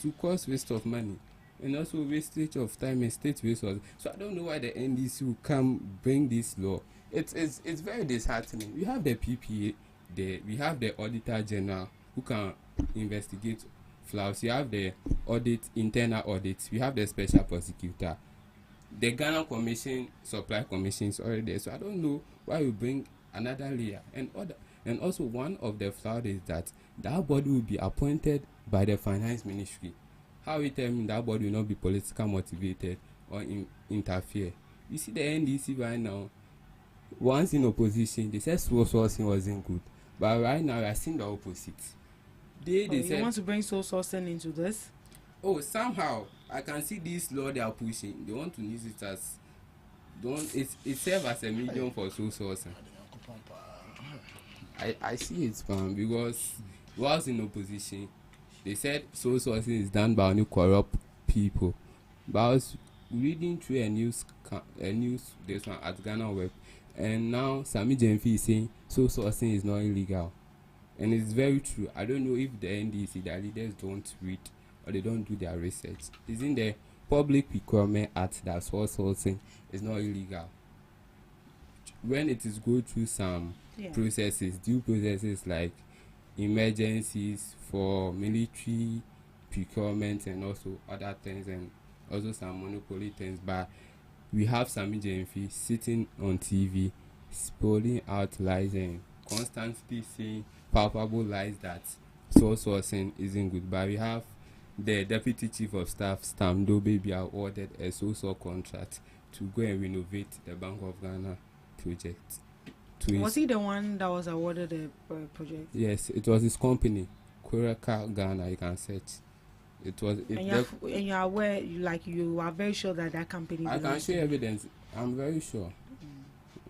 will cause waste of money and also wastage of time and state resources. So I don't know why the NDC will come bring this law. It's very disheartening. We have the PPA there, we have the Auditor General who can investigate flaws. You have the internal audits, we have the special prosecutor, the Ghana Commission, Supply Commission is already there. So I don't know why we bring another layer. And also one of the flaws is that body will be appointed by the Finance Ministry. How we tell me that body will not be politically motivated or interfere? You see the NDC right now, once in opposition, they said sourcing wasn't good. But right now we are seeing the opposite. They you want to bring sourcing into this? Oh, somehow I can see this law they are pushing. They want to use it as it serves as a medium for sourcing. I see it, man, because whilst in opposition, they said sourcing is done by only corrupt people. But I was reading through a news this one at Ghana Web, and now Sami Jenfi is saying sourcing is not illegal, and it's very true. I don't know if the NDC, their leaders, don't read or they don't do their research. It's in the Public Procurement Act that sourcing is not illegal. When it is go through some processes, due processes like emergencies for military procurement and also other things, and also some monopoly things. But we have Sami Jenfi sitting on TV spelling out lies and constantly saying palpable lies that sourcing isn't good. But we have the Deputy Chief of Staff, Stamdo Baby, awarded a social contract to go and renovate the Bank of Ghana project. Was he the one that was awarded the project? Yes, it was his company, Kureka Ghana. You can search. And you are aware, you are very sure that company. I can show you evidence. I'm very sure.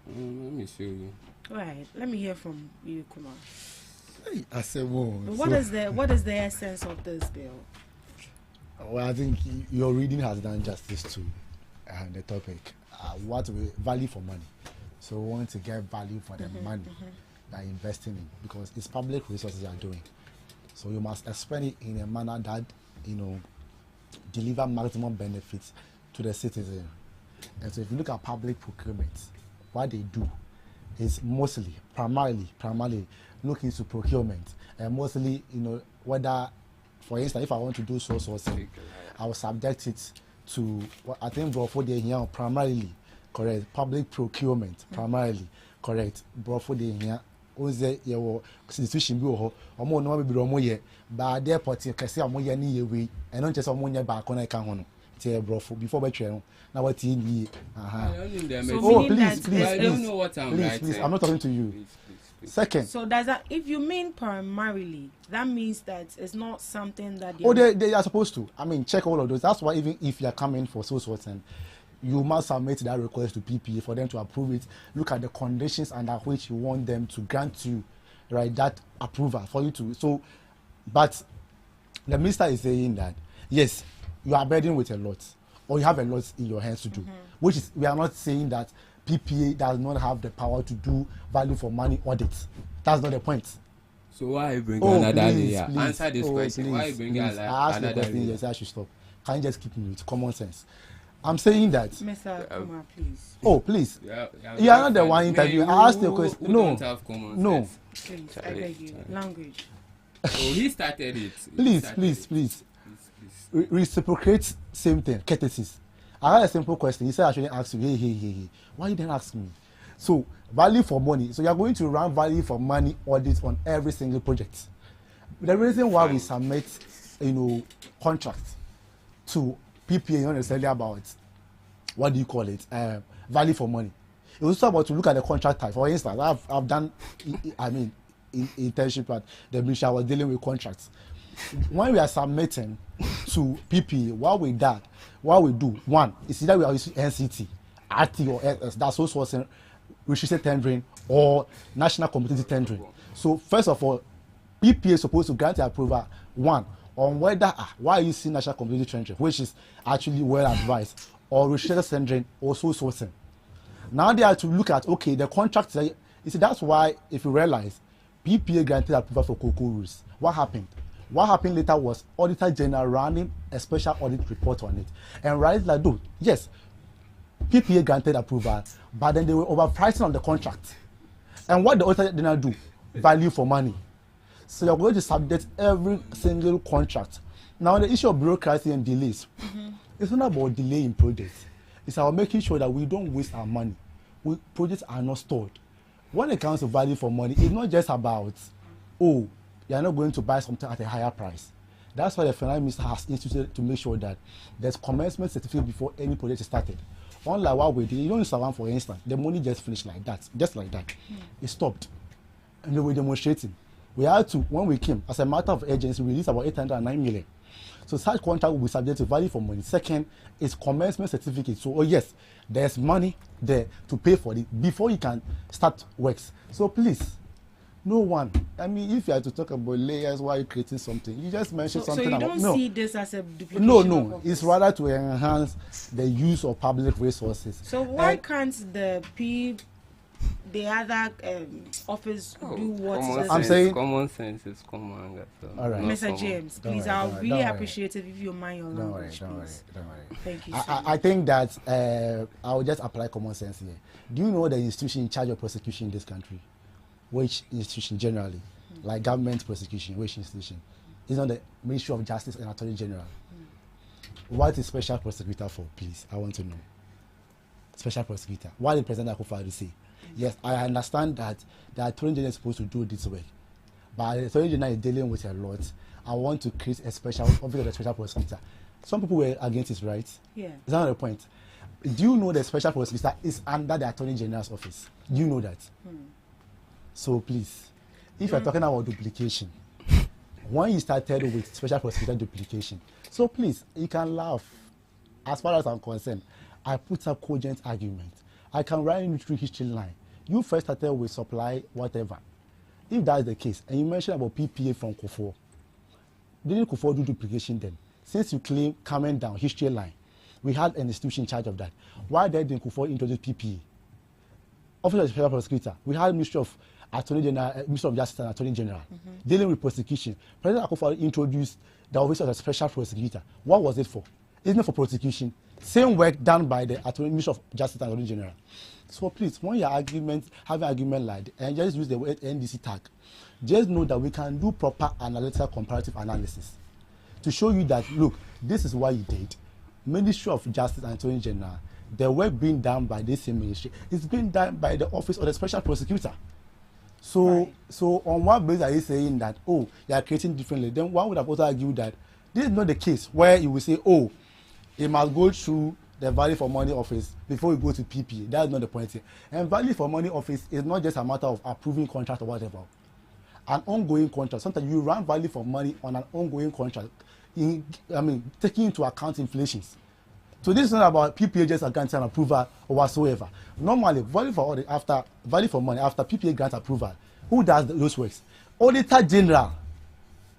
Let me show you. All right. Let me hear from you, Kumar. I said, well, what is the essence of this bill? Well, I think your reading has done justice to the topic. Value for money. So we want to get value for the money that you're investing in, because it's public resources you're doing. So you must expend it in a manner that, deliver maximum benefits to the citizen. And so if you look at public procurement, what they do is primarily look into procurement, and mostly, whether, for instance, if I want to do sourcing, I will subject it to what I think for the here primarily correct public procurement, primarily correct. For the here onze your institution bi ho omo no be omo ye ba the airport kese omo ye ni ye we and not just omo nya ba ko na ka ho no tie brofo before be twe no na what yi oh please I'm not talking to you. Please. Second, so does that, if you mean primarily, that means that it's not something that they are supposed to, check all of those. That's why even if you are coming for sourcing, you must submit that request to PPA for them to approve it. Look at the conditions under which you want them to grant you, right, that approval for you to. So, but the minister is saying that yes, you are burdened with a lot, or you have a lot in your hands to do. Which is, we are not saying that PPA does not have the power to do value for money audits. That's not the point. So why you bring another layer? Answer this question. Please, why you bring another layer? I asked the question. Yes, I should stop. Can you just keep me with common sense? I'm saying that. Mr. Kumar, please. Oh, please. You are not the one interviewing. I asked the question. No. Please, I beg you. Language. Oh, he started it. Please. Reciprocate same thing. Courtesies. I had a simple question. He said I shouldn't ask you. Hey. Why you didn't ask me? So value for money. So you are going to run value for money audits on every single project. The reason why we submit, contract to PPA, not necessarily about what do you call it, value for money, It's also about to look at the contract type. For instance, I've done, in internship at the ministry, I was dealing with contracts. When we are submitting to PPA, what we do, one, is either we are using NCT, RT or SS, that's also restricted tendering or national competitive tendering. So first of all, PPA is supposed to grant the approval, one, on whether why are you using national competitive tendering, which is actually well advised, or restricted tendering or sole sourcing. Now they have to look at, okay, the contract, you see, that's why, if you realize, PPA granted approval for cocoa rules. What happened? What happened later was Auditor General running a special audit report on it. And right like, dude, yes, PPA granted approval, but then they were overpricing on the contract. And what the Auditor General do? Value for money. So you're going to subject every single contract. Now the issue of bureaucracy and delays, it's not about delay in projects. It's about making sure that we don't waste our money. Projects are not stored. When it comes to value for money, it's not just about, oh, you're not going to buy something at a higher price. That's why the finance minister has instituted to make sure that there's commencement certificate before any project is started. Unlike what we did, you don't use one, for instance, the money just finished like that, just like that. It stopped. And they were demonstrating. We had to, when we came, as a matter of urgency, we released about 809 million. So such contract will be subject to value for money. Second is commencement certificate. So, oh yes, there's money there to pay for it before you can start works. So please, no one. I mean, if you are to talk about layers while you're creating something, you just mentioned something about. So you don't see this as a duplication? No. It's rather to enhance the use of public resources. So why can't the other office do what I'm saying? Common sense is common. All right, Mr. James, please, I would really appreciate it if you mind your language. Don't worry. Thank you. I think that I will just apply common sense here. Do you know the institution in charge of prosecution in this country? Which institution generally, like government prosecution? Which institution? It's not the Ministry of Justice and Attorney General. What is special prosecutor for? Please, I want to know. Special prosecutor. What did President Akufo-Addo say? Yes, I understand that the Attorney General is supposed to do this work, but the Attorney General is dealing with a lot. I want to create a special office of the special prosecutor. Some people were against it, right? Yeah. Is that not the point? Do you know the special prosecutor is under the Attorney General's office? Do you know that? So please, if you're talking about duplication, when you started with special prosecutor duplication, so please, you can laugh. As far as I'm concerned, I put up cogent argument. I can write you through history line. You first started with supply, whatever. If that's the case, and you mentioned about PPA from Kufuor, didn't Kufuor do duplication then? Since you claim coming down history line, we had an institution in charge of that. Why didn't Kufuor introduce PPA? Office of the Special Prosecutor, we had Ministry of Attorney General, Ministry of Justice and Attorney General dealing with prosecution. President Akufo introduced the Office of the Special Prosecutor. What was it for? It's not for prosecution. Same work done by the Ministry of Justice and Attorney General. So please, when you having argument like that, and just use the word NDC tag, just know that we can do proper analytical comparative analysis to show you that, look, this is what you did. Ministry of Justice and Attorney General, the work being done by this same ministry is being done by the Office of the Special Prosecutor. So, so on what basis are you saying that, oh, you are creating differently? Then one would have also argued that this is not the case where you will say, oh, it must go through the value for money office before you go to PPA. That's not the point here. And value for money office is not just a matter of approving contract or whatever. An ongoing contract. Sometimes you run value for money on an ongoing contract. Taking into account inflations. So this is not about PPA just granting an approval or whatsoever. Normally, value for money after PPA grant approval, who does those works? Auditor General.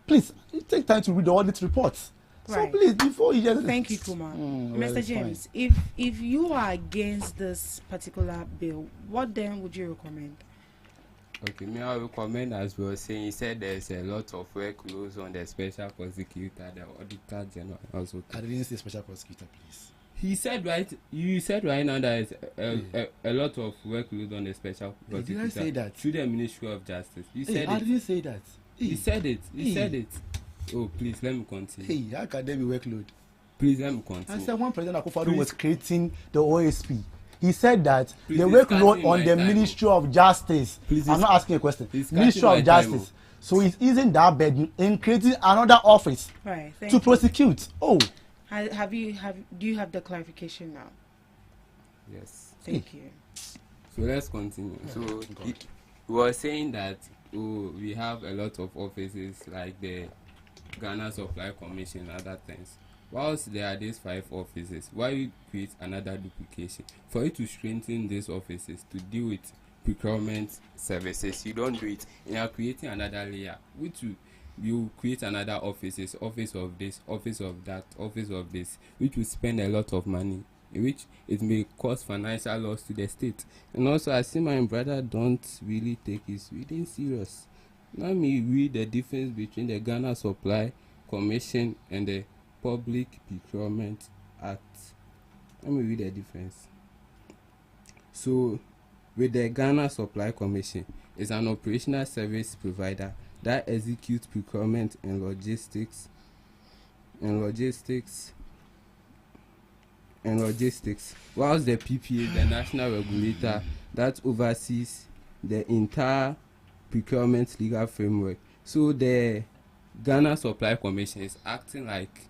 Please take time to read the audit reports. Right. So please, before you just thank you, Kumar. Mr. James, if you are against this particular bill, what then would you recommend? Okay, me I recommend, as we were saying, he said there's a lot of workloads on the special prosecutor, the auditor general also. I didn't say special prosecutor, please. He said you said right now there is a lot of workload on the special prosecutor. Did I say that? Through the Ministry of Justice. You said I didn't say that. He said it. He said it. Oh, please, let me continue. Hey, how can there be workload? Please, let me continue. I said when President Akufo-Addo was creating the OSP, he said that the workload on the Ministry of Justice. Please, I'm not asking a question. Ministry of Justice. So it isn't that burden in creating another office to prosecute. Oh. Do you have the clarification now? Yes. Thank you. So let's continue. So we were saying that we have a lot of offices like the Ghana Supply Commission and other things. Whilst there are these 5 offices, why you create another duplication? For you to strengthen these offices to deal with procurement services, you don't do it. You are creating another layer, which you create another offices, office of this, office of that, office of this, which will spend a lot of money, which it may cause financial loss to the state. And also, I see my brother don't really take his reading serious. Let me read the difference between the Ghana Supply Commission and the Public Procurement Act. Let me read the difference. So, with the Ghana Supply Commission, is an operational service provider that executes procurement and logistics, whilst the PPA is the national regulator that oversees the entire procurement legal framework. So the Ghana Supply Commission is acting like,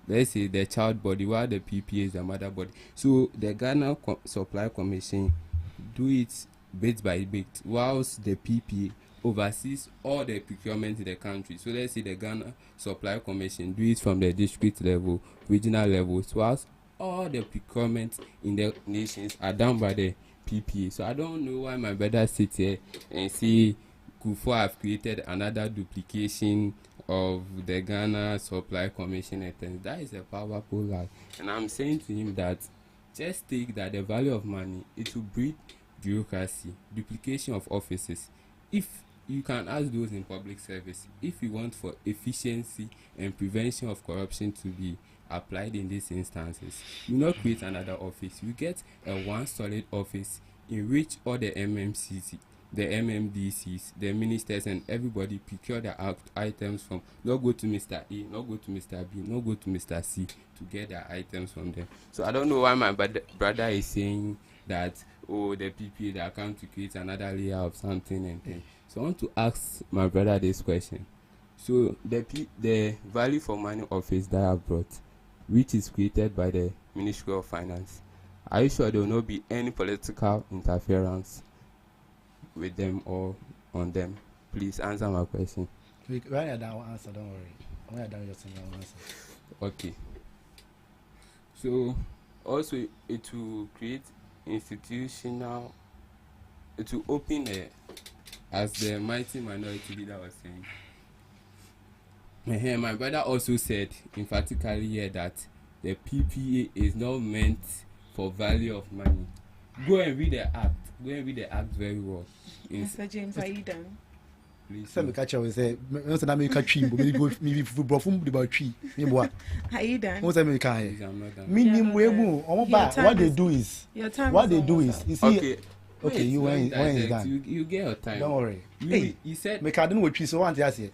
let's say, the child body, while the PPA is the mother body. So the Ghana Supply Commission do it bit by bit, whilst the PPA oversees all the procurement in the country. So let's say the Ghana Supply Commission do it from the district level, regional level, whilst all the procurement in the nations are done by the PPA. So I don't know why my brother sit here and say Kufuor have created another duplication of the Ghana Supply Commission and things. That is a powerful lie. And I'm saying to him that just take that the value of money, it will breed bureaucracy, duplication of offices. If you can ask those in public service, if you want for efficiency and prevention of corruption to be applied in these instances, you not create another office. You get a one solid office in which all the MMCC, the MMDCs, the ministers and everybody procure their items from. Not go to Mr. A, not go to Mr. B, not go to Mr. C to get their items from them. So I don't know why my brother is saying that, oh, the PPA that come to create another layer of something and thing. So I want to ask my brother this question. So the value for money office that I brought, which is created by the Ministry of Finance, are you sure there will not be any political interference with them or on them? Please answer my question. When you're done, answer, don't worry. When you're done, just answer. Okay. So also it will create institutional, it will open as the mighty minority leader was saying. My brother also said emphatically here that the PPA is not meant for value of money. Go and read the act. Go and read the act very well. Mr. James, are you done? Please. Some catcher will say, "Most of them make a tree, but maybe football from the tree." Are you done? Most of them can. I'm not done. Minimum, what they do is, you see. Okay, you when is done. You get your time. Don't worry. Hey, he said, "Make I don't know what tree so want to say."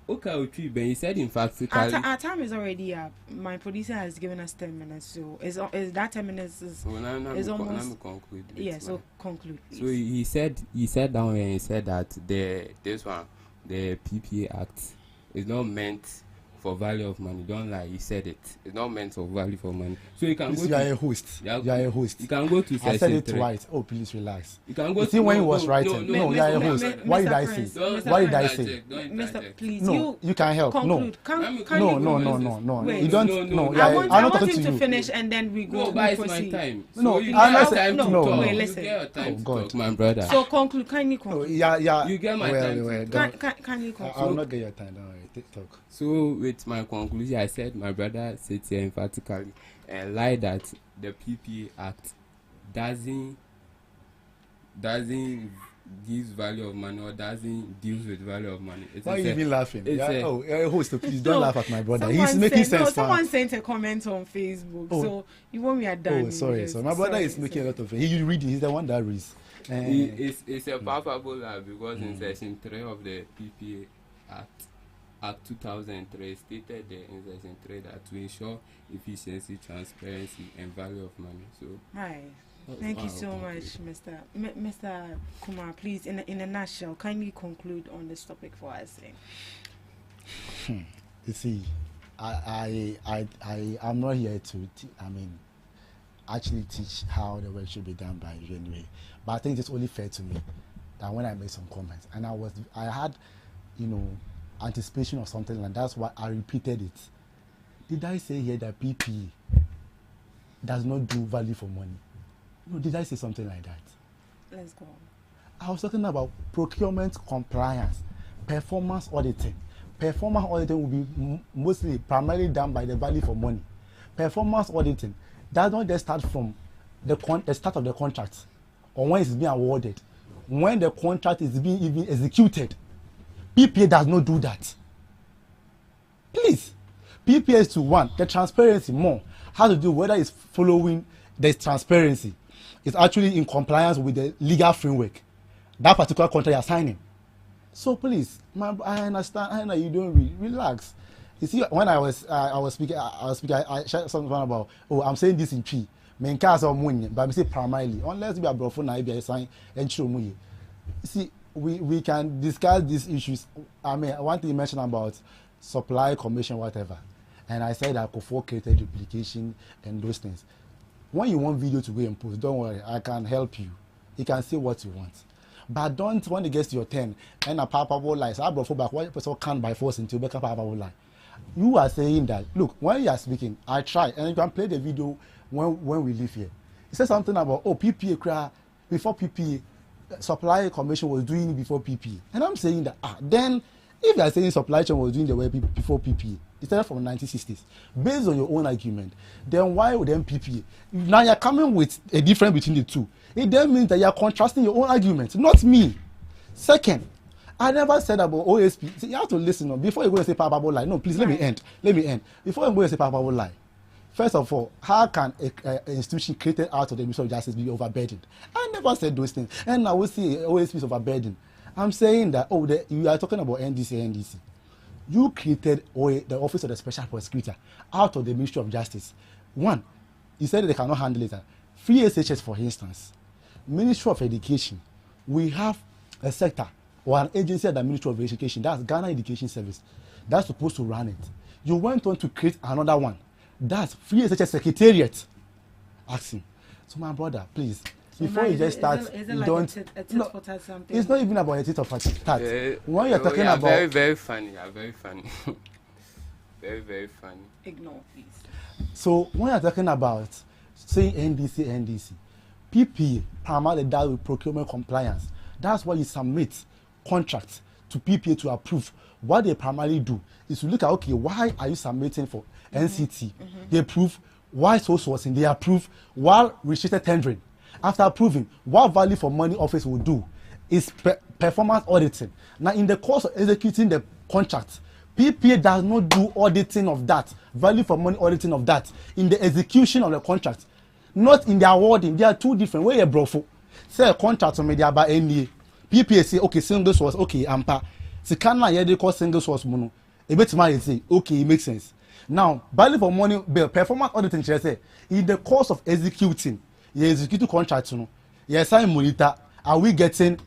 Okay, but he said emphatically. Our time is already up. My producer has given us 10 minutes, so is that 10 minutes is almost. Let me conclude. Yeah, so conclude. Please. So he said down here. He said that the PPA Act is not meant for value of money. Don't lie. He said it. It's not meant for value for money. So you can go. You are a host. You are a host. You can go to section 3. I said it right. Oh, please relax. You can go. You see when he was writing. No, you are a host. Why did I say? Why did I say? Mr. Please, no, you can help. Conclude. No. You don't. No, I want him to finish and then we go. No, it's my time. No, I'm time to talk. Wait, listen. You get your time to talk, my brother. So conclude. Kindly conclude. Yeah. You get my time. Can you conclude? I will not get your time. Don't worry. Talk. So with my conclusion, I said my brother said here emphatically and lie that the PPA Act doesn't gives value of money or doesn't deals with value of money. Why are you even laughing? Host, please don't laugh at my brother. He's making sense. No, someone sent a comment on Facebook, so you want me are done. Oh, sorry. So my brother is making a lot of. He's reading. He's the one that reads. It's a powerful lie because in section 3 of the PPA Act 2003 stated there in section 3 that to ensure efficiency, transparency, and value of money. So, hi. Thank you so much, Mr. Kumar. Please, in a nutshell, kindly conclude on this topic for us. You see, I'm not here to. I mean, actually teach how the work should be done by you anyway. But I think it's only fair to me that when I made some comments and I had, anticipation of something, and that's why I repeated it. Did I say here that PPE does not do value for money? No, did I say something like that? Let's go on. I was talking about procurement compliance, performance auditing. Performance auditing will be primarily done by the value for money. Performance auditing does not just start from the start of the contract or when it's being awarded. When the contract is being even executed, PPA does not do that. Please, PPA is to one, the transparency more has to do whether it's following the transparency. It's actually in compliance with the legal framework. That particular contract you're signing. So please, I understand. I know you don't relax. You see, when I was speaking, I shared something about, I'm saying this in tree. Men cars are money, but I say primarily, unless we are brought for now, be a sign and show me. See, we can discuss these issues. I mean, I want to mention about supply commission, whatever. And I said I could created duplication and those things. When you want video to go and post, don't worry, I can help you. You can say what you want. But don't, when it gets to your turn, and a palpable lie, so I brought back what person can by force into make a palpable lie. You are saying that, look, when you are speaking, I try, and you can play the video when we leave here. He said something about, PPA cry, before PPA, supply commission was doing it before PPA. And I'm saying that, then, if you are saying supply chain was doing the way before PPA, it started from the 1960s, based on your own argument, then why would then PPA? Now you're coming with a difference between the two. It then means that you're contrasting your own argument, not me. Second, I never said about OSP. See, you have to listen. Before you go and say palpable lie, no, please let me end. Before you go and say palpable lie, first of all, how can an institution created out of the Ministry of Justice be overburdened? I never said those things. And I will see OSP is overburdened. I'm saying that, you are talking about NDC. You created the Office of the Special Prosecutor out of the Ministry of Justice. One, you said they cannot handle it. Free SHS, for instance, Ministry of Education, we have a sector or an agency at the Ministry of Education, that's Ghana Education Service, that's supposed to run it. You went on to create another one, that's Free SHS Secretariat. Ask him. So my brother, please, before you just start, you don't. It's not even about a tit of tat. When you're talking about very, very funny, very funny, very, very funny. Ignore, please. So when you're talking about saying NDC, PPA primarily deal with procurement compliance. That's why you submit contracts to PPA to approve. What they primarily do is to look at, why are you submitting for NCT? They approve. Why sole sourcing? They approve. While restricted tendering, after approving, what value for money office will do is performance auditing. Now, in the course of executing the contract, PPA does not do auditing of that, value for money auditing of that, in the execution of the contract, not in the awarding. They are two different. Where you brought for, say a contract on media by NDA, PPA say, single source, ampa. Sikana here they call single source mono. A bit my say, it makes sense. Now, value for money, performance auditing, say, in the course of executing, you execute contract, you assign monitor, are we getting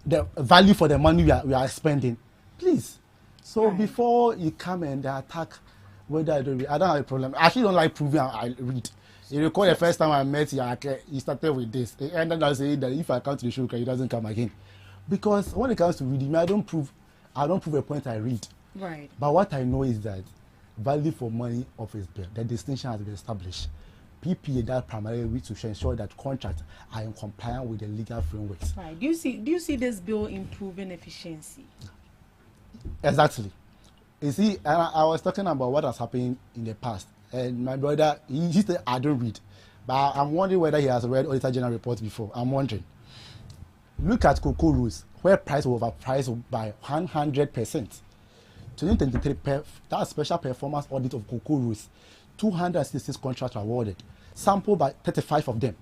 the value for the money we are spending? Please. So before you come and attack whether I don't read, I don't have a problem. I actually don't like proving I read. You recall the first time I met you, you started with this. And then I say that if I come to the show, it doesn't come again. Because when it comes to reading, I don't prove a point I read. Right. But what I know is that value for money office bill, the distinction has been established. PPA that primarily to ensure that contracts are in compliance with the legal frameworks. Right. Do you see this bill improving efficiency? Exactly. You see, I was talking about what has happened in the past, and my brother, he said I don't read, but I'm wondering whether he has read Auditor General reports before. I'm wondering. Look at cocoa rules, where price was overpriced by 100%. 2023, that special performance audit of cocoa rules, 266 contracts were awarded, sampled by 35 of them.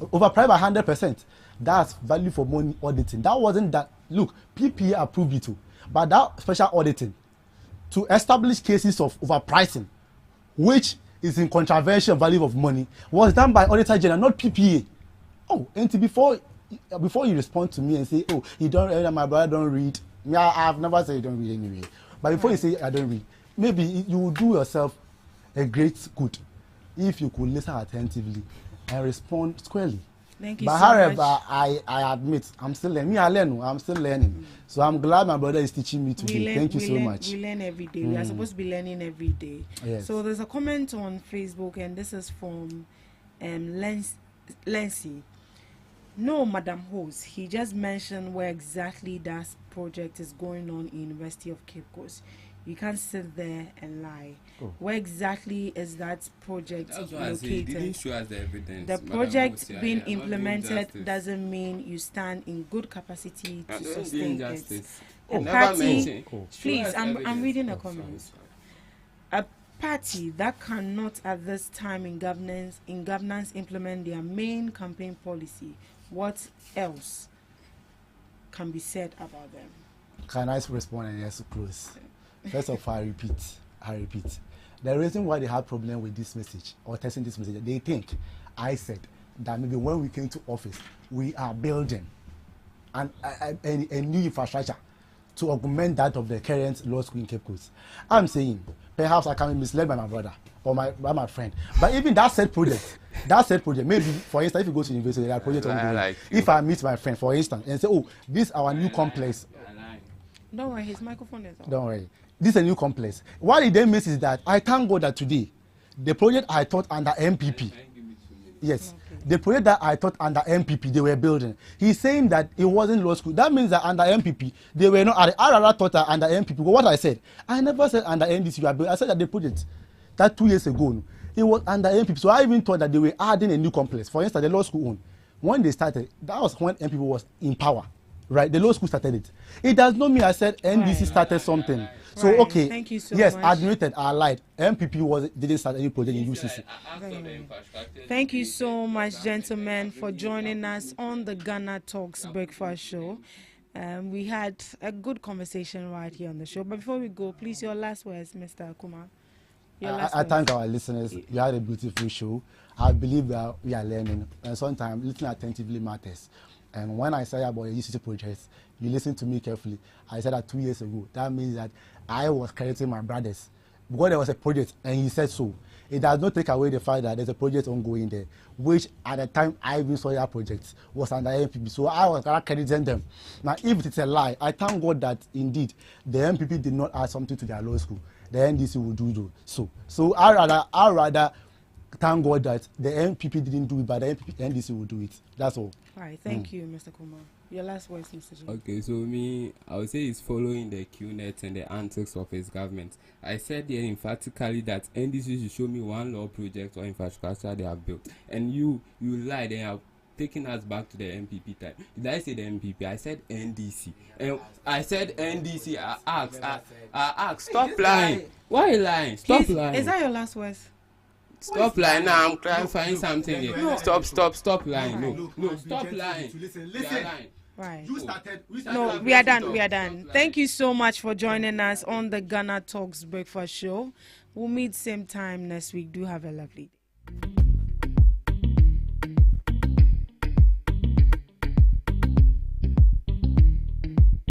Overpriced by 100%. That's value for money auditing. That wasn't that. Look, PPA approved it too, but that special auditing to establish cases of overpricing, which is in controversial value of money, was done by Auditor General, not PPA. And before you respond to me and say, you don't read, my brother don't read. I've never said you don't read anyway. But before you say I don't read, maybe you will do yourself a great good if you could listen attentively and respond squarely. Thank you but so however, much. I admit I'm still learning. I'm still learning. So I'm glad my brother is teaching me today. Thank you so much. We learn every day. We are supposed to be learning every day. Yes. So there's a comment on Facebook, and this is from Lancy. No, Madam Host, he just mentioned where exactly that project is going on in University of Cape Coast. You can't sit there and lie. Oh. Where exactly is that project That's why I say he located? didn't show us the evidence. The Madam project Hosia, being not doing implemented justice. doesn't mean you stand in good capacity to Not doing sustain it. justice. A Never party, mention. please, Show us I'm evidence. reading a Oh, comment. sorry. A party that cannot at this time in governance implement their main campaign policy, what else can be said about them? Can I respond and yes, close? First of all, I repeat. The reason why they have problem with this message or testing this message, they think I said that maybe when we came to office, we are building a new infrastructure to augment that of the current law school in Cape Coast. I'm saying perhaps I can be misled by my brother or by my friend, but even that said project, maybe for instance, if you go to university, that project ongoing. Like if I meet my friend, for instance, and say, oh, this is our new complex. Don't worry, his microphone is on. Don't worry. This is a new complex. What it then means is that I thank God that today, the project I taught under MPP, yes, the project that I taught under MPP, they were building. He's saying that it wasn't law school. That means that under MPP, they were not. I rather taught that under MPP. But what I said, I never said under NDC you are building. I said that the project that 2 years ago, it was under MPP. So I even thought that they were adding a new complex. For instance, the law school own. When they started, that was when MPP was in power. Right, the law school started it. It does not mean I said NDC started something. So Right. okay, Thank you so yes, much. admitted, I lied. MPP didn't start any project in UCC. Thank you so much, gentlemen, for joining us on the Ghana Talks Breakfast Show. We had a good conversation right here on the show. But before we go, please, your last words, Mr. Kumar. Your last I words. thank our listeners. You had a beautiful show. I believe that we are learning, and sometimes listening attentively matters. And when I say about the UCC projects, you listen to me carefully. I said that 2 years ago. That means that I was crediting my brothers because there was a project, and he said so. It does not take away the fact that there's a project ongoing there, which at the time I even saw that project was under MPP. So I was crediting them. Now, if it's a lie, I thank God that indeed the MPP did not add something to their law school. The NDC will do so. So I rather thank God that the MPP didn't do it, but the NDC will do it. That's all. All right, thank you, Mr. Kumar. Your last words, Mr. Jim. Okay, so me, I would say he's following the QNet and the antics of his government. I said here emphatically that NDC should show me one law project or infrastructure they have built. And you lied and have taken us back to the MPP time. Did I say the MPP? I said NDC. And I said NDC. I asked. Stop lying. Why are you lying? Stop lying. Is that your last words? Stop lying now. I'm trying to find something here. No. Stop lying. No, stop lying. Listen. Right. You started. No, we are done. Thank you so much for joining us on the Ghana Talks Breakfast Show. We'll meet same time next week. Do have a lovely day.